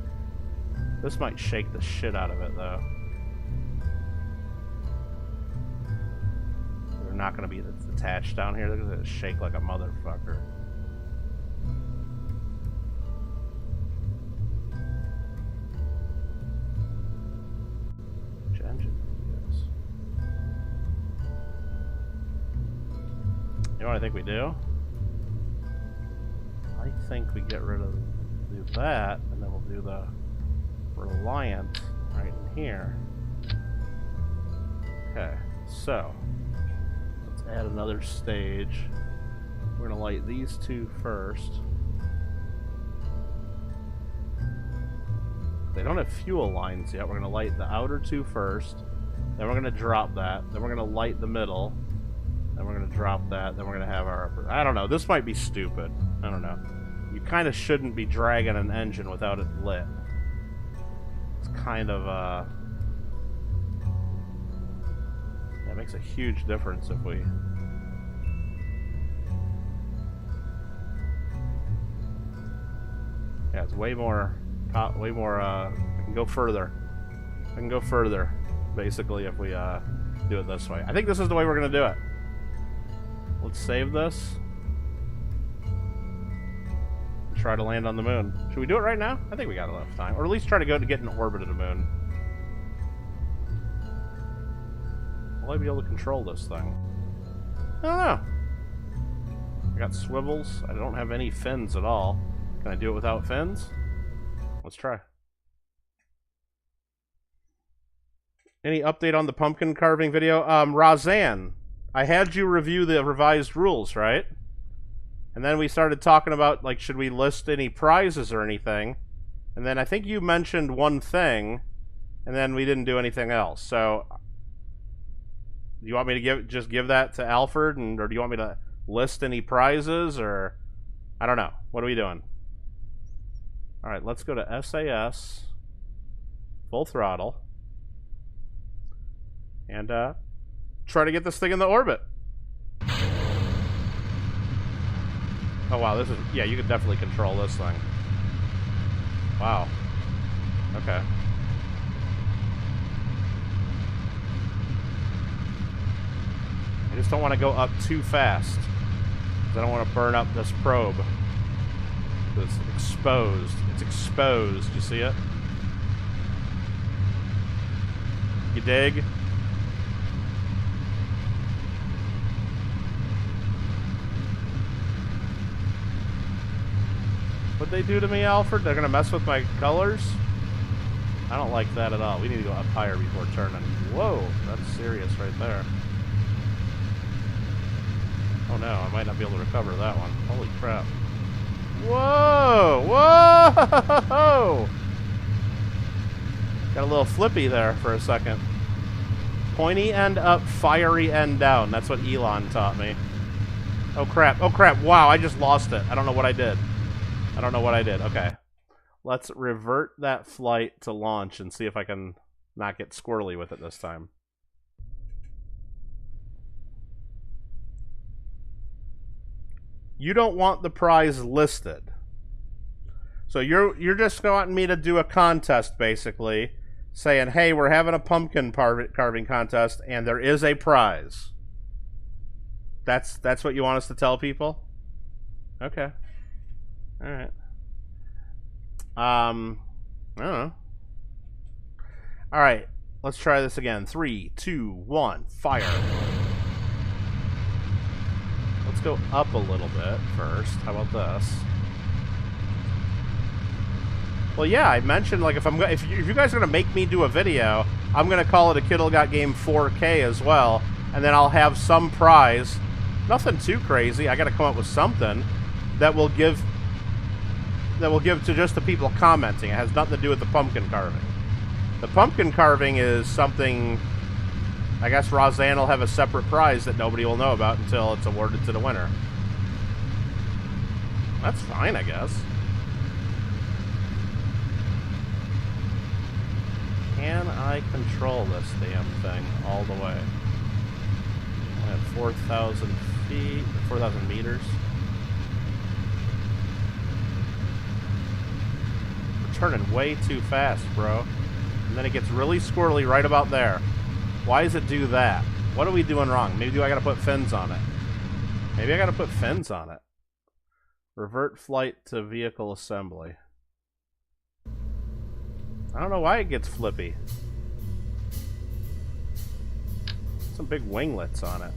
This might shake the shit out of it, though. They're not going to be attached down here. They're going to shake like a motherfucker. Which engine is? You know what I think we do? I think we get rid of do that, and then we'll do the Reliant right in here. Okay, so let's add another stage. We're gonna light these two first. They don't have fuel lines yet. We're gonna light the outer two first, then we're gonna drop that, then we're gonna light the middle, then we're gonna drop that, then we're gonna have our upper. I don't know, this might be stupid. I don't know. You kind of shouldn't be dragging an engine without it lit. Kind of yeah, it makes a huge difference if we yeah, it's way more I can go further. I can go further basically if we do it this way. I think this is the way we're gonna do it. Let's save this. Try to land on the moon. Should we do it right now? I think we got enough time. Or at least try to go to get in orbit of the moon. Will I be able to control this thing? I don't know. I got swivels. I don't have any fins at all. Can I do it without fins? Let's try. Any update on the pumpkin carving video? Razan, I had you review the revised rules, right? And then we started talking about, like, should we list any prizes or anything? And then I think you mentioned one thing, and then we didn't do anything else. So, do you want me to just give that to Alfred, or do you want me to list any prizes, or I don't know. What are we doing? All right, let's go to SAS, full throttle, and try to get this thing in the orbit. Oh wow, this is, yeah, you can definitely control this thing. Wow. Okay. I just don't want to go up too fast, because I don't want to burn up this probe. It's exposed. It's exposed. You see it? You dig? What'd they do to me, Alfred? They're gonna mess with my colors? I don't like that at all. We need to go up higher before turning. Whoa, that's serious right there. Oh no, I might not be able to recover that one. Holy crap. Whoa! Whoa! Got a little flippy there for a second. Pointy end up, fiery end down. That's what Elon taught me. Oh crap, oh crap. Wow, I just lost it. I don't know what I did. I don't know what I did. Okay. Let's revert that flight to launch and see if I can not get squirrely with it this time. You don't want the prize listed. So you're just wanting me to do a contest, basically, saying, hey, we're having a pumpkin carving contest, and there is a prize. That's what you want us to tell people? Okay. All right. I don't know. All right. Let's try this again. 3, 2, 1, fire. Let's go up a little bit first. How about this? Well, yeah, I mentioned, like, if you guys are gonna make me do a video, I'm gonna call it a KittleGotGame 4K as well, and then I'll have some prize. Nothing too crazy. I gotta come up with something that will give to just the people commenting. It has nothing to do with the pumpkin carving. The pumpkin carving is something, I guess Razan will have a separate prize that nobody will know about until it's awarded to the winner. That's fine, I guess. Can I control this damn thing all the way? I'm at 4,000 feet, 4,000 meters. We're turning way too fast, bro. And then it gets really squirrely right about there. Why does it do that? What are we doing wrong? Maybe I gotta put fins on it. Maybe I gotta put fins on it. Revert flight to vehicle assembly. I don't know why it gets flippy. Some big winglets on it.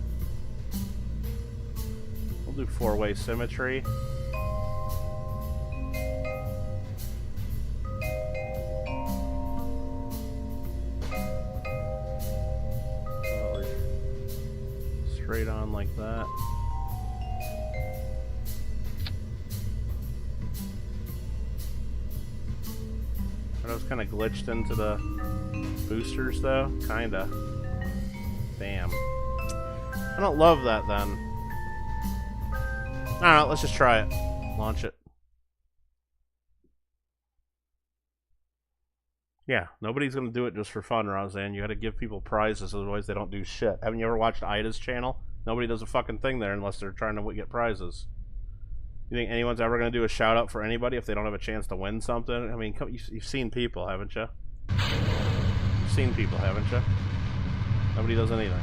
We'll do four-way symmetry. Straight on like that. I was kind of glitched into the boosters though, kinda. Damn. I don't love that then. Alright, let's just try it. Launch it. Yeah, nobody's gonna do it just for fun, Roseanne. You gotta give people prizes, otherwise they don't do shit. Haven't you ever watched Ida's channel? Nobody does a fucking thing there unless they're trying to get prizes. You think anyone's ever going to do a shout out for anybody if they don't have a chance to win something? I mean, you've seen people, haven't you? You've seen people, haven't you? Nobody does anything.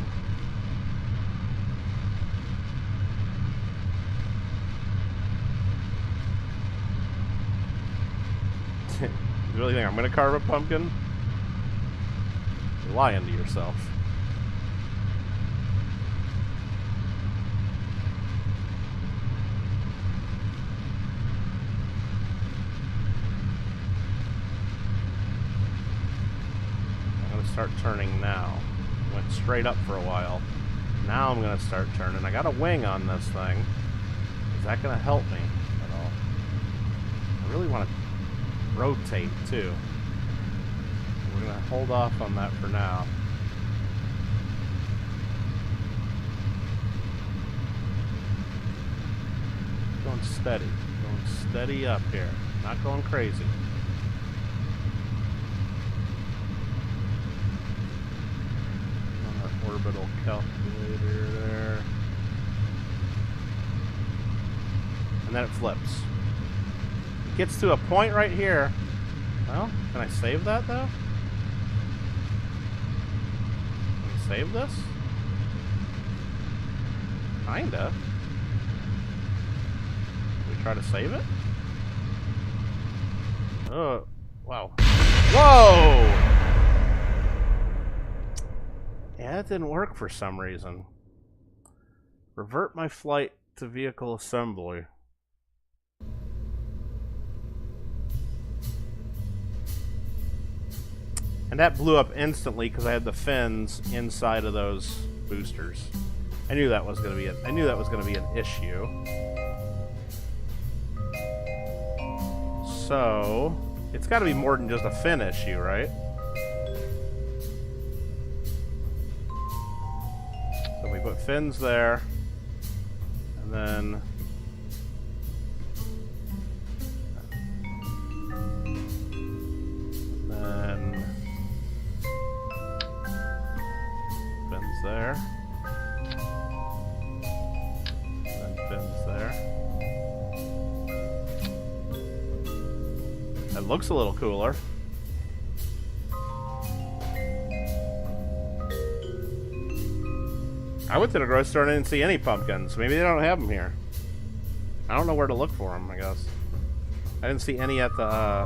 You really think I'm going to carve a pumpkin? You're lying to yourself. Start turning now. Went straight up for a while. Now I'm gonna start turning. I got a wing on this thing. Is that gonna help me at all? I really want to rotate too. We're gonna hold off on that for now. Going steady up here. Not going crazy. Orbital calculator there. And then it flips. It gets to a point right here. Well, can I save that though? Can I save this? Kinda. Can we try to save it? Oh, wow. Whoa! Yeah, that didn't work for some reason. Revert my flight to vehicle assembly. And that blew up instantly because I had the fins inside of those boosters. I knew that was going to be I knew that was going to be an issue. So, it's got to be more than just a fin issue, right? So we put fins there, and then fins there, and then fins there. That looks a little cooler. I went to the grocery store and didn't see any pumpkins. Maybe they don't have them here. I don't know where to look for them, I guess. I didn't see any at the, I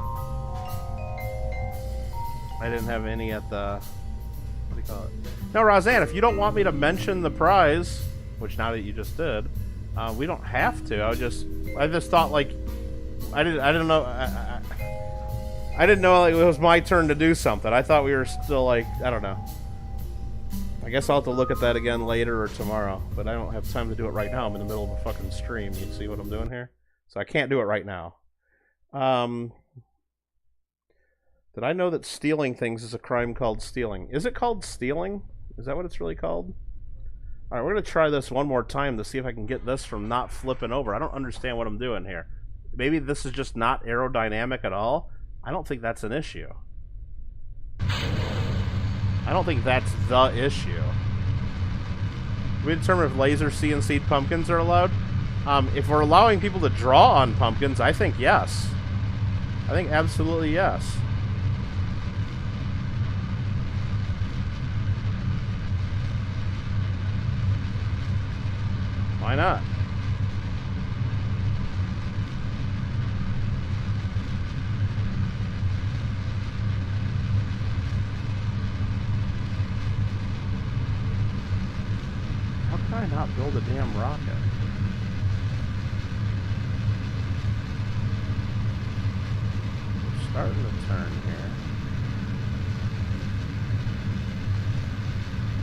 didn't have any at the, what do you call it? No, Roseanne, if you don't want me to mention the prize, which now that you just did, we don't have to. I just thought, like, I didn't know, I didn't know like, it was my turn to do something. I thought we were still, like, I don't know. I guess I'll have to look at that again later or tomorrow, but I don't have time to do it right now. I'm in the middle of a fucking stream. You see what I'm doing here? So I can't do it right now. Did I know that stealing things is a crime called stealing? Is it called stealing? Is that what it's really called? Alright, we're going to try this one more time to see if I can get this from not flipping over. I don't understand what I'm doing here. Maybe this is just not aerodynamic at all. I don't think that's an issue. I don't think that's the issue. We determine if laser CNC'd pumpkins are allowed. If we're allowing people to draw on pumpkins, I think yes. I think absolutely yes. Why not? How can I not build a damn rocket? We're starting to turn here.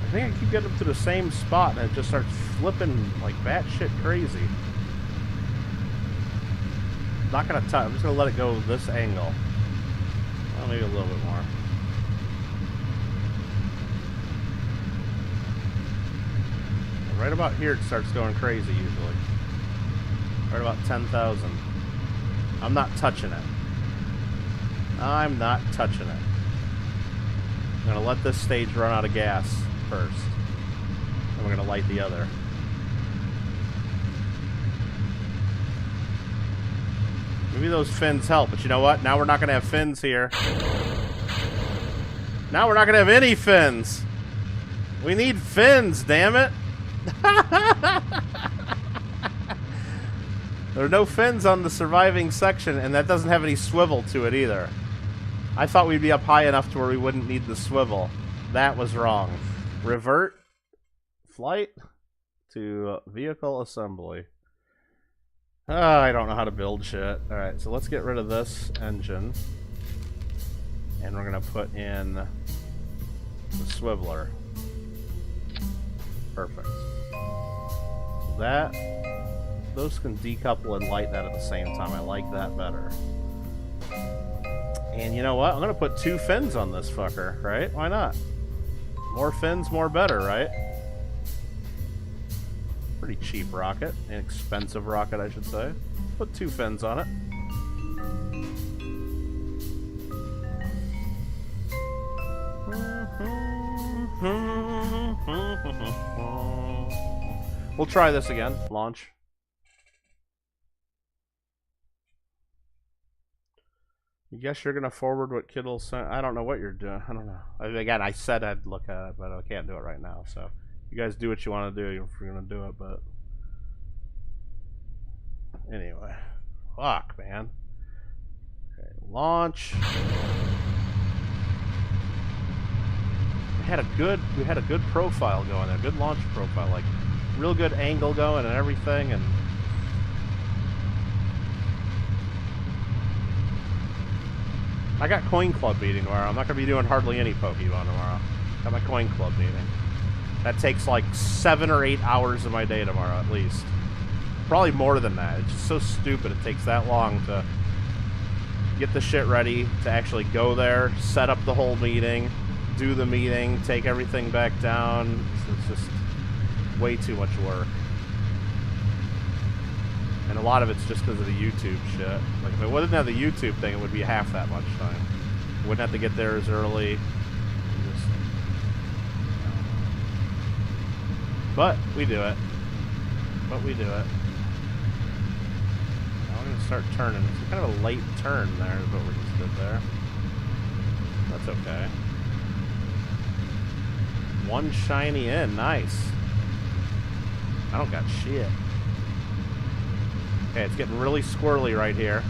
I think I keep getting up to the same spot and it just starts flipping like batshit crazy. Not gonna touch. I'm just gonna let it go this angle. Well, maybe a little bit more. Right about here it starts going crazy usually. Right about 10,000. I'm not touching it. I'm not touching it. I'm gonna let this stage run out of gas first. And we're gonna light the other. Maybe those fins help, but you know what? Now we're not gonna have fins here. Now we're not gonna have any fins. We need fins, damn it. There are no fins on the surviving section, and that doesn't have any swivel to it either. I thought we'd be up high enough to where we wouldn't need the swivel. That was wrong. Revert flight to vehicle assembly. I don't know how to build shit. Alright, so let's get rid of this engine. And we're going to put in the swiveler. Perfect. Those can decouple and light that at the same time. I like that better. And you know what? I'm going to put 2 fins on this fucker, right? Why not? More fins, more better, right? Pretty cheap rocket. An expensive rocket, I should say. Put 2 fins on it. We'll try this again. Launch. I guess you're gonna forward what Kittle sent. I don't know what you're doing. I don't know. Again, I said I'd look at it, but I can't do it right now. So you guys do what you want to do if you're gonna do it. But anyway, fuck, man. Okay, launch. We had a good profile going there. Good launch profile, like real good angle going and everything, and. I got coin club meeting tomorrow. I'm not going to be doing hardly any Pokemon tomorrow. Got my coin club meeting. That takes like 7 or 8 hours of my day tomorrow at least. Probably more than that. It's just so stupid it takes that long to get the shit ready, to actually go there, set up the whole meeting, do the meeting, take everything back down. It's just way too much work. And a lot of it's just because of the YouTube shit. Like, if it wouldn't have the YouTube thing, it would be half that much time. Wouldn't have to get there as early. Just, but we do it. But we do it. Now we're going to start turning. It's kind of a late turn there is what we just did there. That's okay. One shiny in. Nice. I don't got shit. Okay, it's getting really squirrely right here.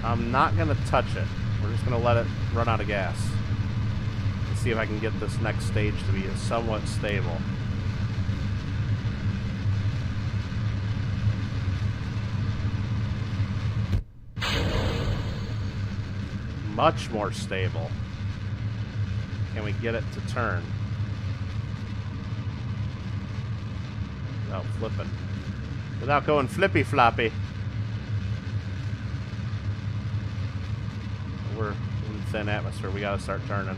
I'm not going to touch it. We're just going to let it run out of gas. Let's see if I can get this next stage to be somewhat stable. Much more stable. Can we get it to turn? Without flipping. Without going flippy floppy. We're in thin atmosphere. We gotta start turning.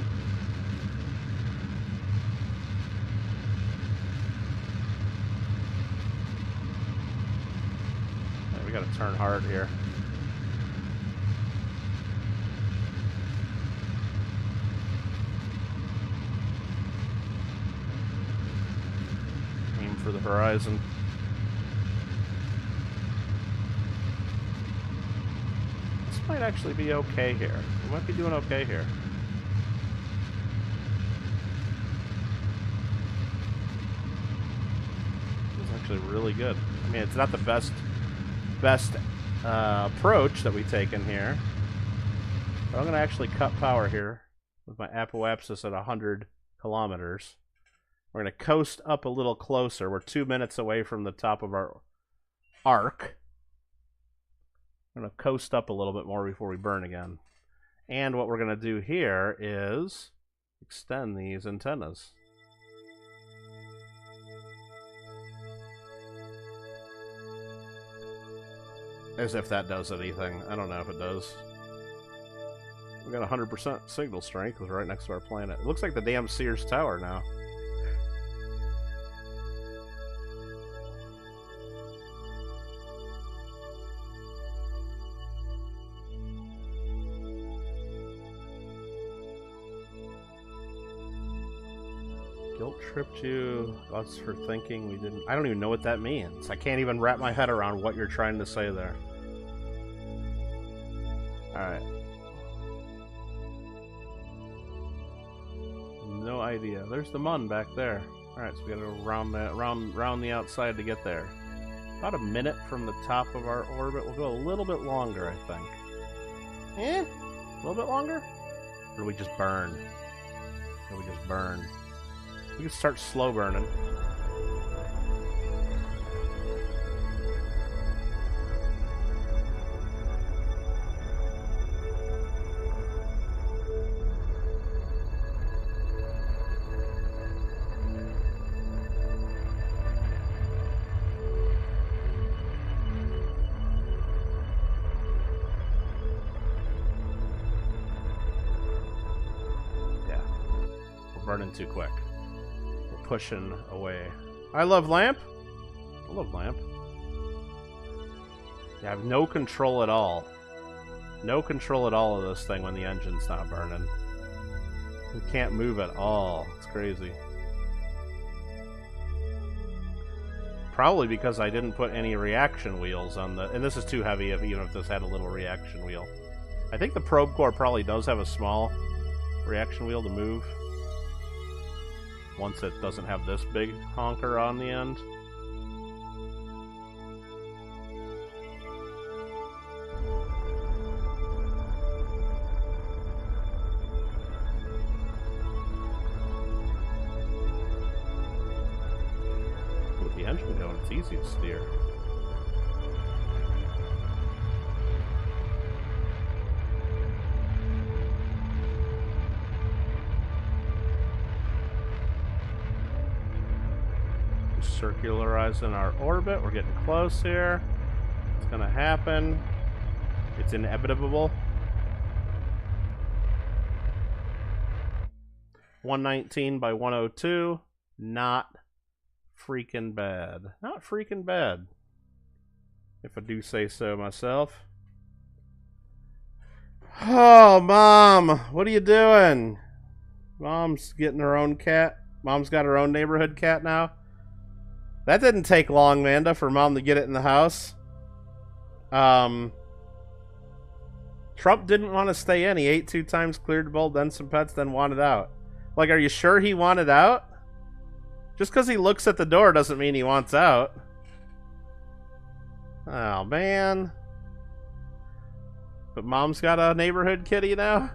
Yeah, we gotta turn hard here. the horizon. This might actually be okay here. We might be doing okay here. This is actually really good. I mean, it's not the best approach that we take in here. But I'm going to actually cut power here with my apoapsis at 100 kilometers. We're going to coast up a little closer. We're 2 minutes away from the top of our arc. We're going to coast up a little bit more before we burn again. And what we're going to do here is extend these antennas. As if that does anything. I don't know if it does. We got 100% signal strength. It was right next to our planet. It looks like the damn Sears Tower now. Guilt tripped you. Us for thinking we didn't. I don't even know what that means. I can't even wrap my head around what you're trying to say there. Alright. No idea. There's the Mun back there. Alright, so we gotta go round the outside to get there. About a minute from the top of our orbit. We'll go a little bit longer, I think. Eh? A little bit longer? Or do we just burn? Or do we just burn? We can start slow burning. Yeah. We're burning too quick. Pushing away. I love lamp. I love lamp. Yeah, I have no control at all. No control at all of this thing when the engine's not burning. We can't move at all. It's crazy. Probably because I didn't put any reaction wheels on the... And this is too heavy even if this had a little reaction wheel. I think the probe core probably does have a small reaction wheel to move. Once it doesn't have this big honker on the end. With the engine going, it's easy to steer. Circularizing our orbit. We're getting close here. It's gonna happen. It's inevitable. 119 by 102. Not freaking bad. Not freaking bad. If I do say so myself. Oh, Mom! What are you doing? Mom's getting her own cat. Mom's got her own neighborhood cat now. That didn't take long, Amanda, for Mom to get it in the house. Trump didn't want to stay in. He ate 2 times, cleared the bowl, then some pets, then wanted out. Like, are you sure he wanted out? Just because he looks at the door doesn't mean he wants out. Oh, man. But Mom's got a neighborhood kitty now?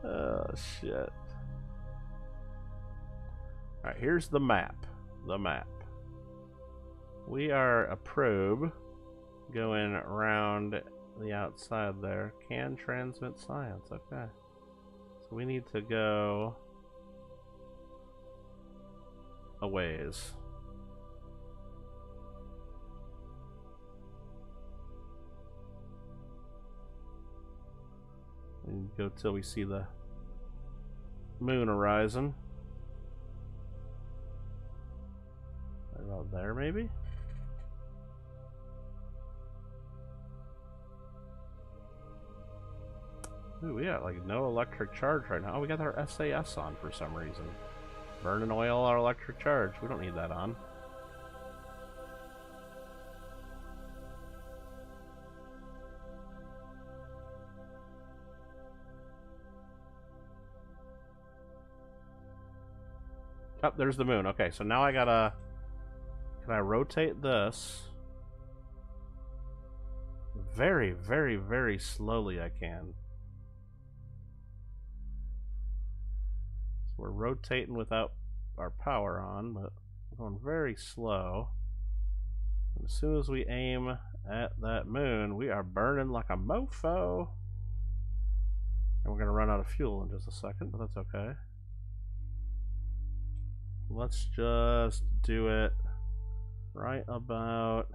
Oh, shit. Alright, here's the map. The map. We are a probe going around the outside there. Can transmit science. Okay. So we need to go a ways. We can go till we see the moon horizon. Right about there, maybe? Ooh, we got like no electric charge right now. Oh, we got our SAS on for some reason. Burning oil or electric charge. We don't need that on. Oh, there's the moon. Okay, so now I gotta... Can I rotate this? Very, very, very slowly I can. So we're rotating without our power on, but we're going very slow. And as soon as we aim at that moon, we are burning like a mofo. And we're gonna run out of fuel in just a second, but that's okay. Let's just do it right about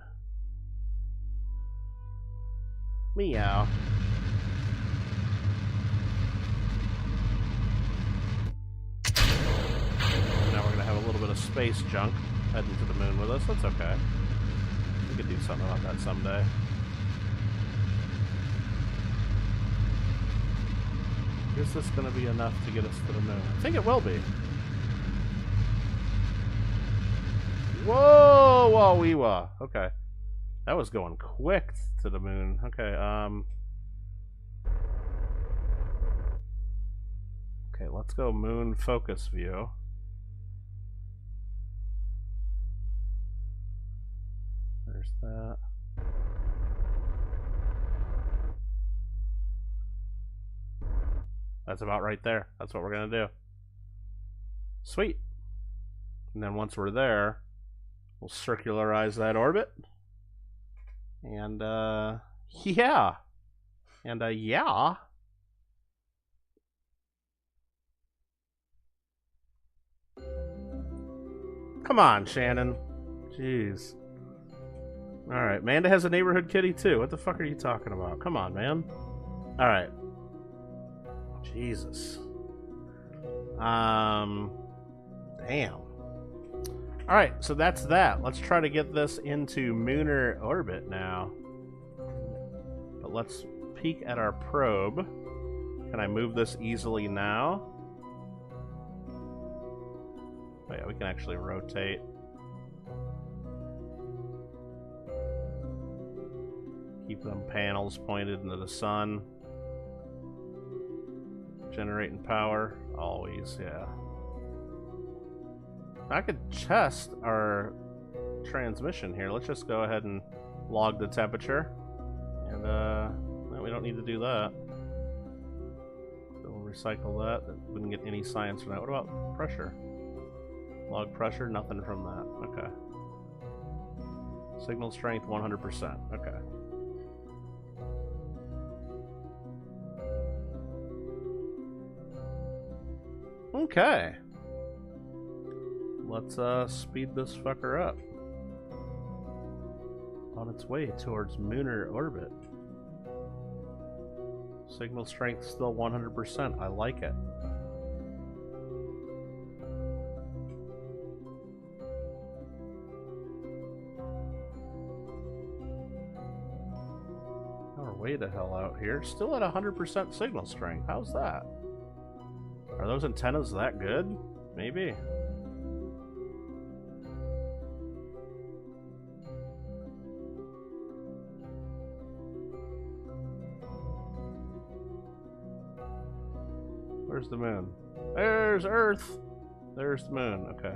meow. Now we're gonna have a little bit of space junk heading to the moon with us. That's okay. We could do something about that someday. Is this gonna be enough to get us to the moon? I think it will be. Whoa, whoa, wee wah. Okay. That was going quick to the moon. Okay, okay, let's go moon focus view. There's that. That's about right there. That's what we're gonna do. Sweet. And then once we're there, we'll circularize that orbit. And, yeah. And, yeah. Come on, Shannon. Jeez. Alright, Manda has a neighborhood kitty, too. What the fuck are you talking about? Come on, man. Alright. Jesus. Damn. Alright, so that's that. Let's try to get this into lunar orbit now. But let's peek at our probe. Can I move this easily now? Oh yeah, we can actually rotate. Keep them panels pointed into the sun. Generating power, always, yeah. I could test our transmission here. Let's just go ahead and log the temperature. And, no, we don't need to do that. So we'll recycle that. We didn't get any science from that. What about pressure? Log pressure, nothing from that. Okay. Signal strength, 100%. Okay. Okay. Let's speed this fucker up. On its way towards lunar orbit. Signal strength still 100%. I like it. We're way the hell out here. Still at 100% signal strength. How's that? Are those antennas that good? Maybe. Where's the moon? There's Earth! There's the moon, okay.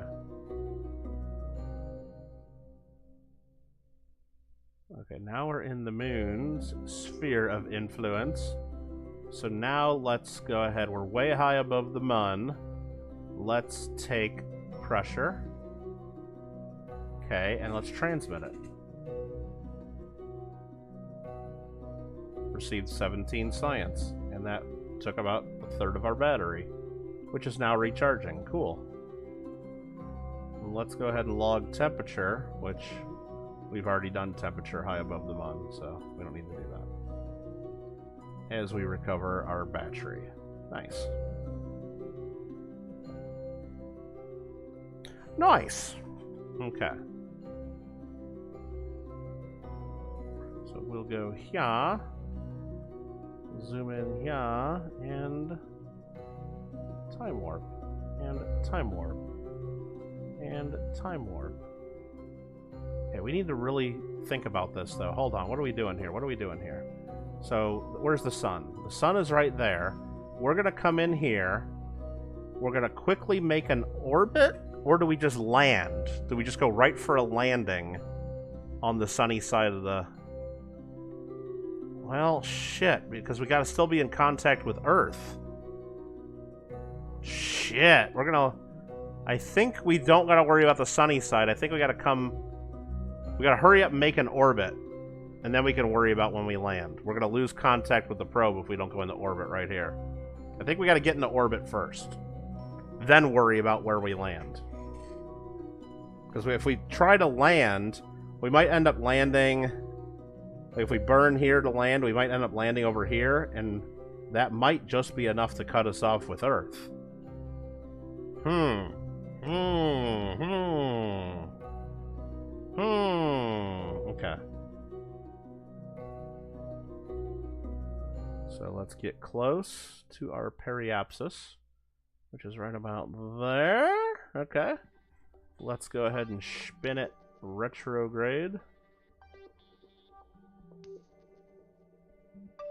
Okay, now we're in the moon's sphere of influence. So now let's go ahead. We're way high above the mun. Let's take pressure. Okay, and let's transmit it. Received 17 science, and that took about a third of our battery, which is now recharging. Cool. And let's go ahead and log temperature, which we've already done temperature high above the mun, so we don't need to do that. As we recover our battery. Nice. Nice! Okay. So we'll go here. Zoom in here, and time warp, and time warp. And time warp. Okay, we need to really think about this, though. Hold on, what are we doing here? What are we doing here? So, where's the sun? The sun is right there. We're going to come in here. We're going to quickly make an orbit? Or do we just land? Do we just go right for a landing on the sunny side of the... Well, shit, because we got to still be in contact with Earth. Shit, we're going to... I think we don't got to worry about the sunny side. I think we got to come... We got to hurry up and make an orbit. And then we can worry about when we land. We're going to lose contact with the probe if we don't go into orbit right here. I think we got to get into orbit first. Then worry about where we land. Because if we try to land, we might end up landing... Like if we burn here to land, we might end up landing over here, and that might just be enough to cut us off with Earth. Okay. So let's get close to our periapsis, which is right about there. Okay. Let's go ahead and spin it retrograde.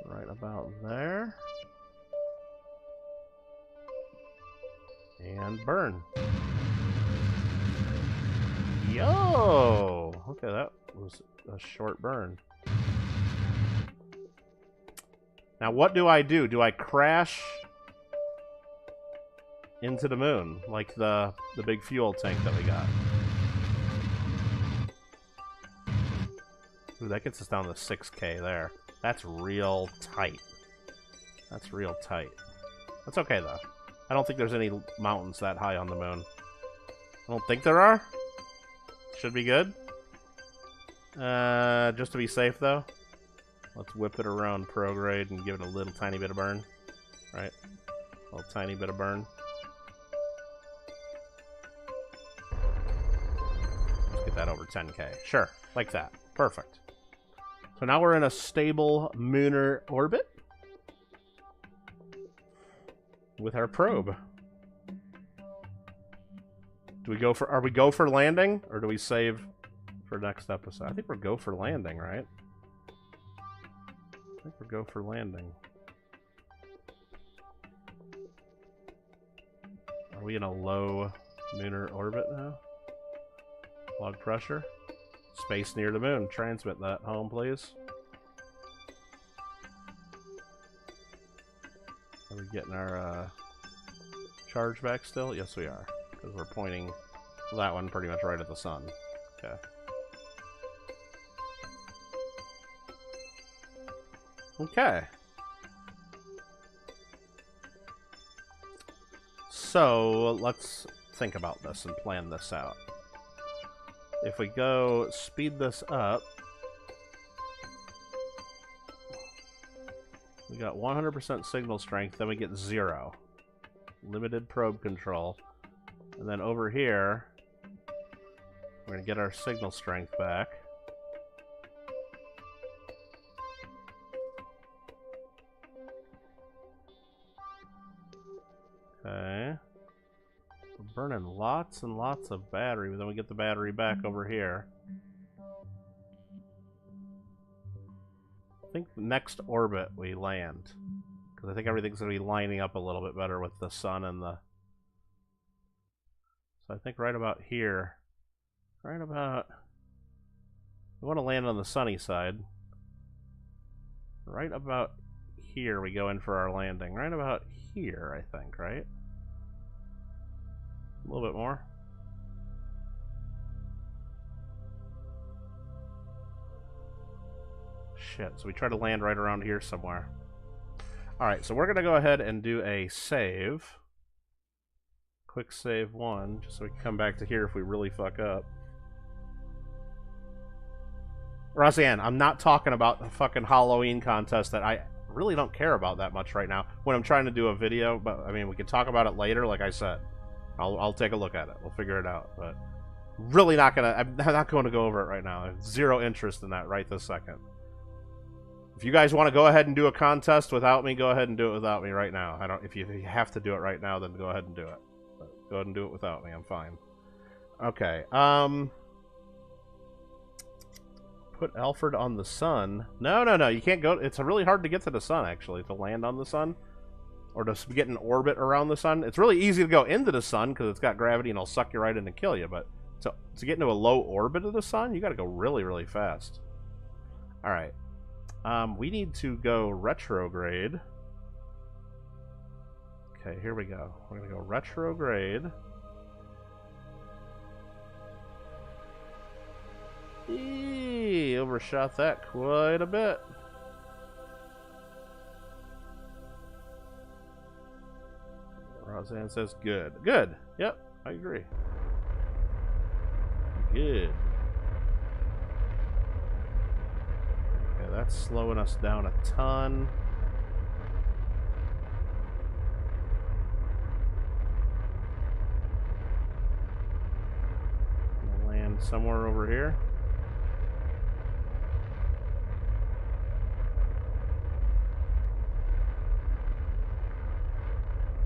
Right about there. And burn. Yo! Okay, that was a short burn. Now what do I do? Do I crash into the moon? Like the big fuel tank that we got? Ooh, that gets us down to 6K there. That's real tight. That's real tight. That's okay, though. I don't think there's any mountains that high on the moon. I don't think there are. Should be good. Just to be safe, though, let's whip it around prograde and give it a little tiny bit of burn. Right? A little tiny bit of burn. Let's get that over 10K. Sure. Like that. Perfect. So now we're in a stable lunar orbit with our probe. Do we go for... Are we go for landing, or do we save for next episode? I think we're go for landing, right? I think we're go for landing. Are we in a low lunar orbit now? Log pressure. Space near the moon. Transmit that home, please. Are we getting our charge back still? Yes, we are. Because we're pointing that one pretty much right at the sun. Okay. Okay. So, let's think about this and plan this out. If we go speed this up, we got 100% signal strength, then we get 0. Limited probe control. And then over here, we're going to get our signal strength back. Okay. We're burning lots and lots of battery, but then we get the battery back over here. I think the next orbit we land, because I think everything's going to be lining up a little bit better with the sun and the... So I think right about here, right about... We want to land on the sunny side. Right about here we go in for our landing. Right about here, I think, right? A little bit more. Shit, so we try to land right around here somewhere. Alright, so we're going to go ahead and do a save. Quick save 1, just so we can come back to here if we really fuck up. Roseanne, I'm not talking about the fucking Halloween contest that I really don't care about that much right now when I'm trying to do a video, but I mean, we can talk about it later, like I said. I'll take a look at it. We'll figure it out, but really not gonna... I'm not going to go over it right now. I have zero interest in that right this second. If you guys want to go ahead and do a contest without me, go ahead and do it without me right now. I don't... If you have to do it right now, then go ahead and do it. But go ahead and do it without me. I'm fine. Okay. Put Alfred on the sun. No, no, no. You can't go. It's really hard to get to the sun, actually, to land on the sun. Or to get in orbit around the sun. It's really easy to go into the sun because it's got gravity and it'll suck you right in and kill you. But to get into a low orbit of the sun, you got to go really, really fast. All right. We need to go retrograde. Okay, here we go. We're going to go retrograde. Eee, overshot that quite a bit. Roseanne says good. Good. Yep, I agree. Good. Okay, that's slowing us down a ton. Gonna land somewhere over here.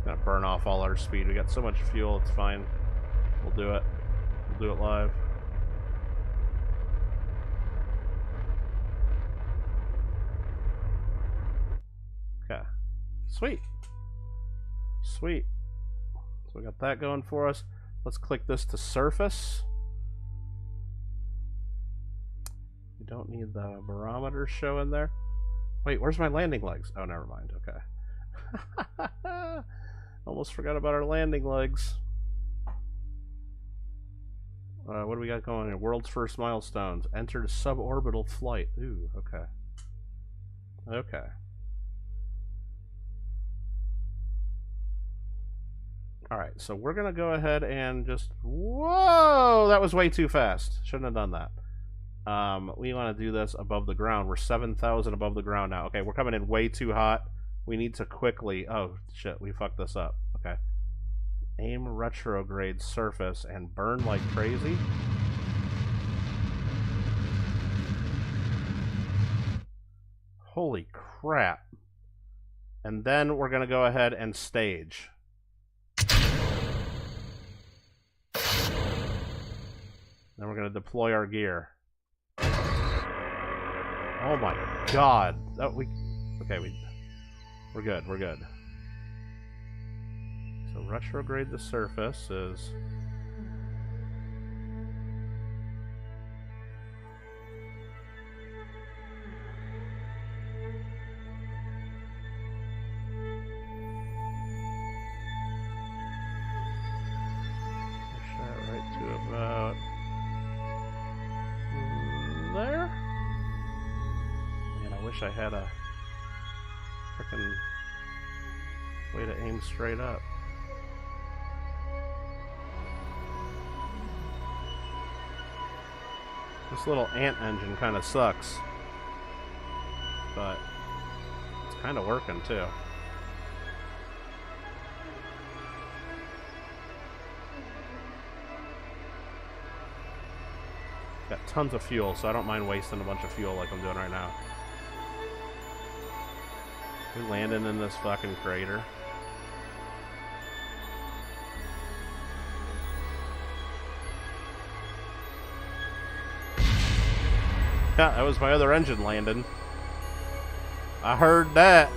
Gonna burn off all our speed. We got so much fuel, it's fine. We'll do it. We'll do it live. Okay. Sweet. Sweet. So we got that going for us. Let's click this to surface. We don't need the barometer showing there. Wait, where's my landing legs? Oh, never mind. Okay. Almost forgot about our landing legs. What do we got going here? World's first milestones. Entered suborbital flight. Ooh, okay. Okay. Alright, so we're going to go ahead and just... Whoa! That was way too fast. Shouldn't have done that. We want to do this above the ground. We're 7,000 above the ground now. Okay, we're coming in way too hot. We need to quickly... Oh, shit, we fucked this up. Okay. Aim retrograde surface and burn like crazy. Holy crap. And then we're going to go ahead and stage. Then we're going to deploy our gear. Oh my god. Okay, we're good, we're good. So retrograde the surface is... Push that right to about... there? Man, I wish I had a frickin' way to aim straight up. This little ant engine kind of sucks, but it's kind of working too. Got tons of fuel, so I don't mind wasting a bunch of fuel like I'm doing right now. We landing in this fucking crater. Yeah, that was my other engine landing. I heard that.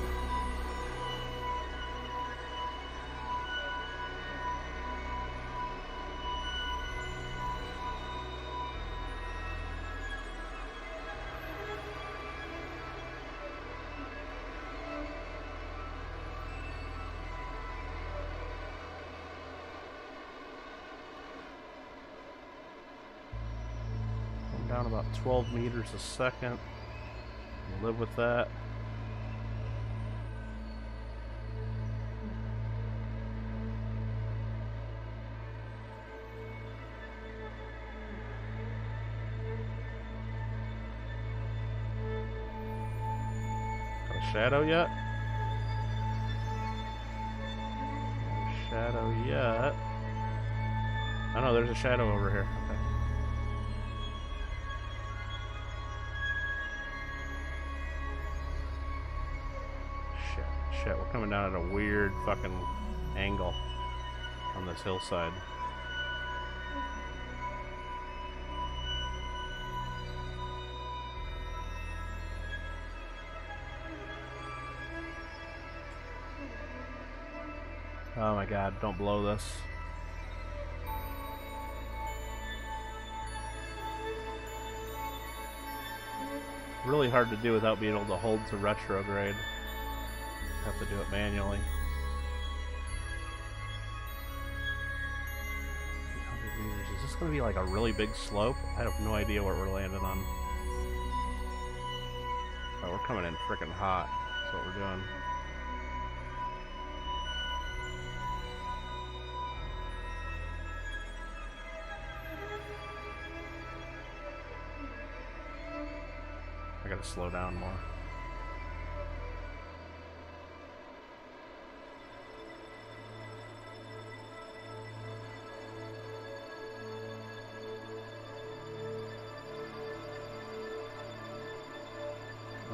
Down about 12 meters a second. We'll live with that. Got a shadow yet? No shadow yet. Oh no, there's a shadow over here. Okay. Shit, we're coming down at a weird fucking angle on this hillside. Oh my god, don't blow this. Really hard to do without being able to hold to retrograde. Have to do it manually. 800 meters. Is this going to be like a really big slope? I have no idea what we're landing on. Oh, we're coming in frickin' hot. That's what we're doing. I gotta slow down more.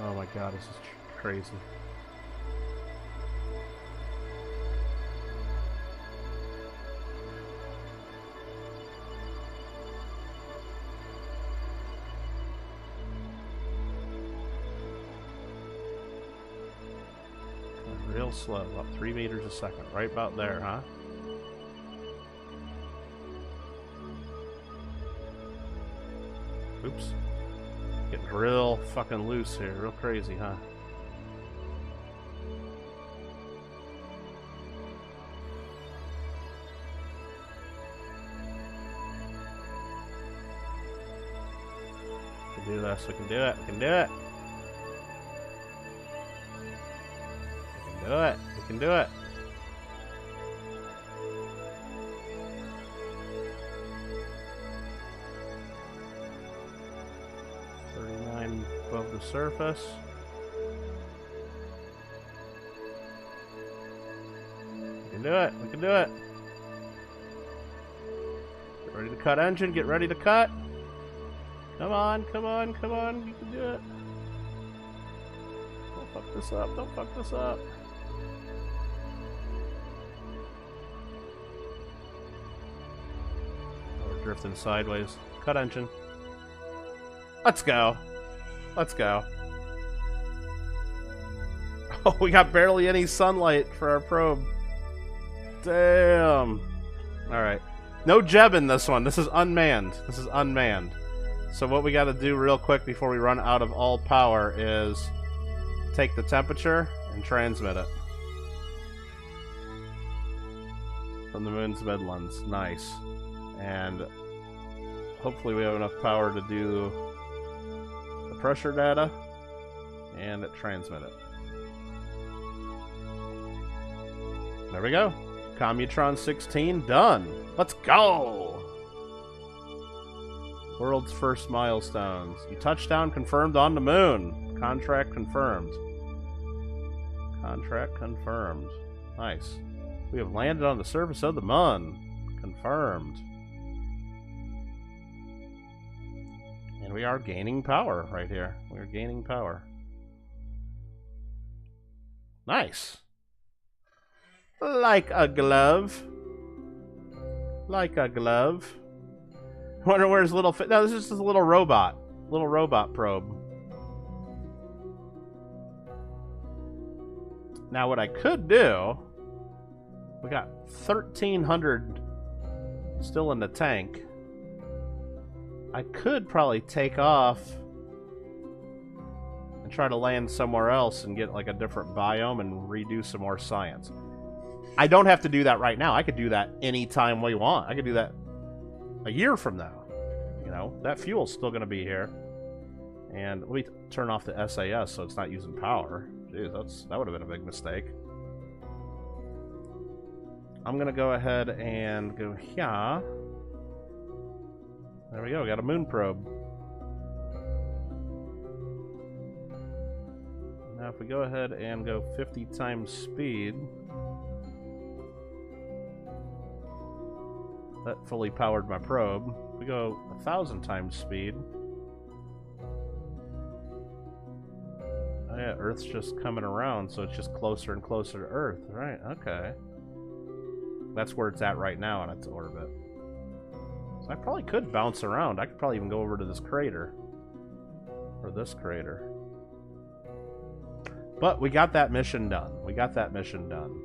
Oh my god, this is crazy. Real slow, about 3 meters a second, right about there, huh? Oops. Getting real fucking loose here, real crazy, huh? We can do this, we can do it, we can do it! Do it. We can do it. Above the surface. We can do it. We can do it. Get ready to cut engine. Get ready to cut. Come on. Come on. Come on. You can do it. Don't fuck this up. Don't fuck this up. Drifting sideways. Cut engine. Let's go. Let's go. Oh, we got barely any sunlight for our probe. Damn. Alright. No Jeb in this one. This is unmanned. This is unmanned. So what we got to do real quick before we run out of all power is take the temperature and transmit it. From the moon's Midlands. Nice. And hopefully we have enough power to do the pressure data and transmit it. There we go. Commutron 16 done. Let's go! World's first milestones. You touchdown confirmed on the moon. Contract confirmed. Contract confirmed. Nice. We have landed on the surface of the moon. Confirmed. And we are gaining power right here. We are gaining power. Nice. Like a glove. Like a glove. I wonder where's little... No, this is just a little robot. Little robot probe. Now what I could do... We got 1,300 still in the tank. I could probably take off and try to land somewhere else and get like a different biome and redo some more science. I don't have to do that right now. I could do that anytime we want. I could do that a year from now. You know, that fuel's still going to be here. And let me turn off the SAS so it's not using power. Jeez, that would have been a big mistake. I'm going to go ahead and go here. There we go, we got a moon probe. Now if we go ahead and go 50 times speed, that fully powered my probe. If we go 1,000 times speed, oh yeah, Earth's just coming around, so it's just closer and closer to Earth. Right, okay. That's where it's at right now in its orbit. So I probably could bounce around. I could probably even go over to this crater. Or this crater. But we got that mission done. We got that mission done.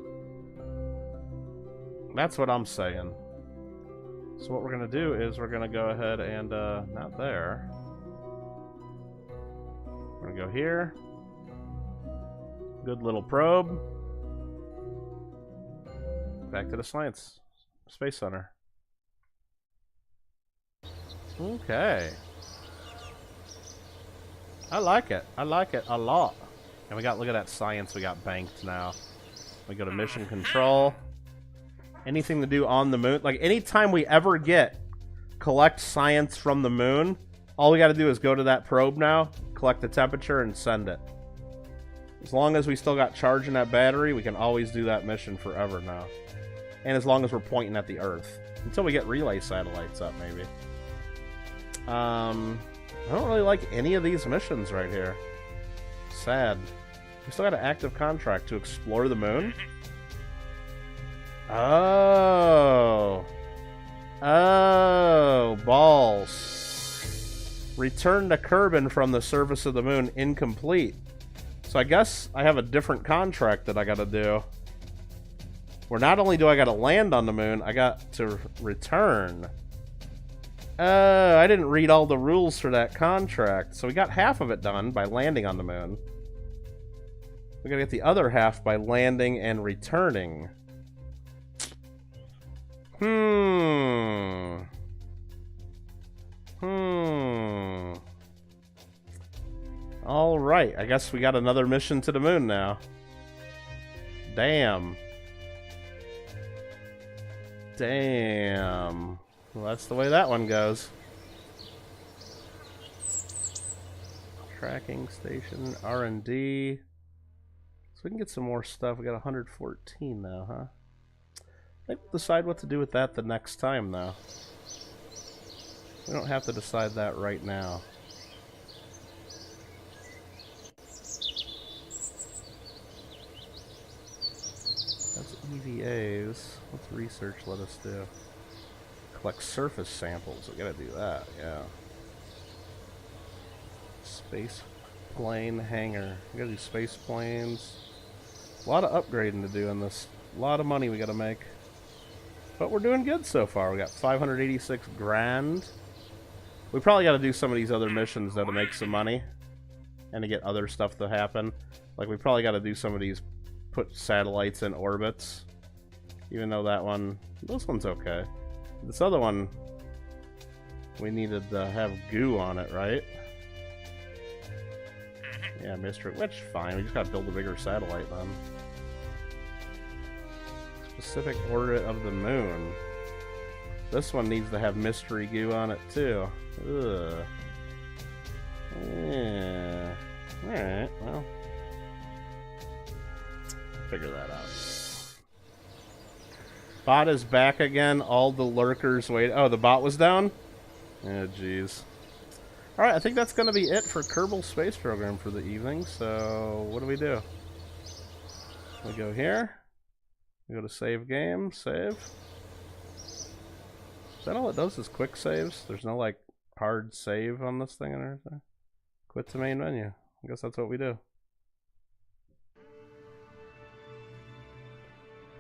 That's what I'm saying. So what we're going to do is we're going to go ahead and, not there. We're going to go here. Good little probe. Back to the Science Space Center. Okay. I like it. I like it a lot. And we got, look at that science we got banked now. We go to mission control. Anything to do on the moon. Like, anytime we ever collect science from the moon, all we got to do is go to that probe now, collect the temperature, and send it. As long as we still got charge in that battery, we can always do that mission forever now. And as long as we're pointing at the Earth. Until we get relay satellites up, maybe. I don't really like any of these missions right here. Sad. We still got an active contract to explore the moon. Oh. Oh, balls. Return to Kerbin from the surface of the moon incomplete. So I guess I have a different contract that I gotta do. Where not only do I gotta land on the moon, I got to return. I didn't read all the rules for that contract. So we got half of it done by landing on the moon. We gotta get the other half by landing and returning. Alright, I guess we got another mission to the moon now. Damn. Damn. Well, that's the way that one goes. Tracking station, R&D. So we can get some more stuff. We got 114 now, huh? I think we'll decide what to do with that the next time, though. We don't have to decide that right now. That's EVAs. What's research let us do? Collect surface samples. We gotta do that, yeah. Space plane hangar. We gotta do space planes. A lot of upgrading to do in this. A lot of money we gotta make. But we're doing good so far. We got 586 grand. We probably gotta do some of these other missions though to make some money. And to get other stuff to happen. Like we probably gotta do some of these, put satellites in orbits. Even though that one, this one's okay. This other one, we needed to have goo on it, right? Yeah, mystery, which fine. We just gotta build a bigger satellite then. Specific orbit of the moon. This one needs to have mystery goo on it too. Ugh. Yeah. Alright, well. Figure that out. Bot is back again. All the lurkers wait. Oh, the bot was down? Oh, jeez. Alright, I think that's going to be it for Kerbal Space Program for the evening. So, what do? We go here. We go to save game. Save. Is that all it does is quick saves? There's no, like, hard save on this thing and everything? Quit to main menu. I guess that's what we do.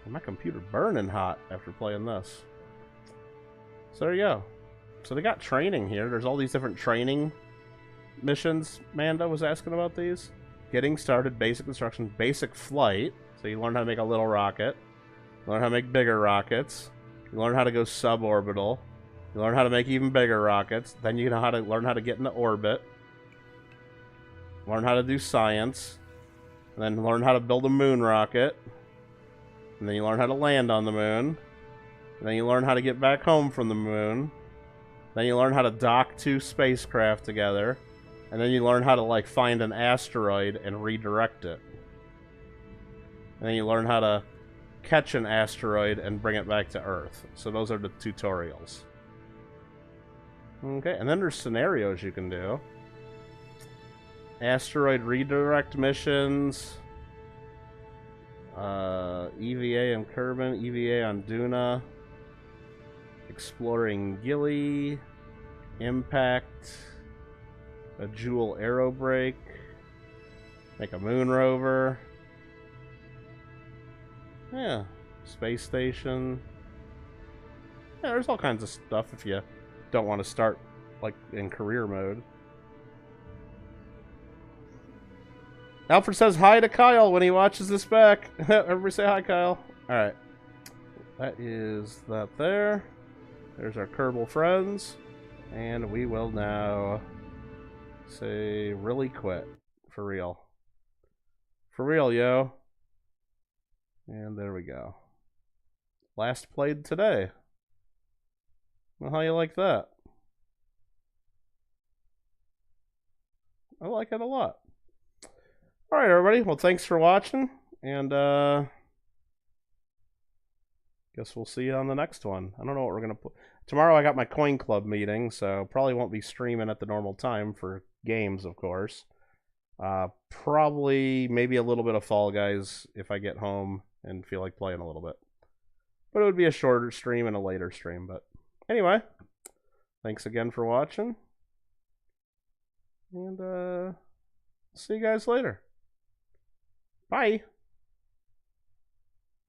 My computer burning hot after playing this. So there you go. So they got training here. There's all these different training missions. Manda was asking about these. Getting started, basic instruction, basic flight. So you learn how to make a little rocket. You learn how to make bigger rockets. You learn how to go suborbital. You learn how to make even bigger rockets. Then you know how to learn how to get into orbit. Learn how to do science. And then learn how to build a moon rocket. And then you learn how to land on the moon. And then you learn how to get back home from the moon. Then you learn how to dock two spacecraft together. And then you learn how to, like, find an asteroid and redirect it. And then you learn how to catch an asteroid and bring it back to Earth. So those are the tutorials. Okay, and then there's scenarios you can do. Asteroid redirect missions. EVA on Kerbin, EVA on Duna, exploring Gilly, Impact, a Jewel Aero Break, make a moon rover, yeah, space station, Yeah, there's all kinds of stuff if you don't want to start like in career mode. Alfred says hi to Kyle when he watches this back. Everybody say hi, Kyle. Alright. That is that there. There's our Kerbal friends. And we will now say really quit. For real. For real, yo. And there we go. Last played today. Well, how you like that? I like it a lot. Alright, everybody. Well, thanks for watching. And, guess we'll see you on the next one. I don't know what we're going to put. Tomorrow I got my Coin Club meeting, so probably won't be streaming at the normal time for games, of course. Probably maybe a little bit of Fall Guys if I get home and feel like playing a little bit. But it would be a shorter stream and a later stream. But anyway, thanks again for watching. And see you guys later. Bye.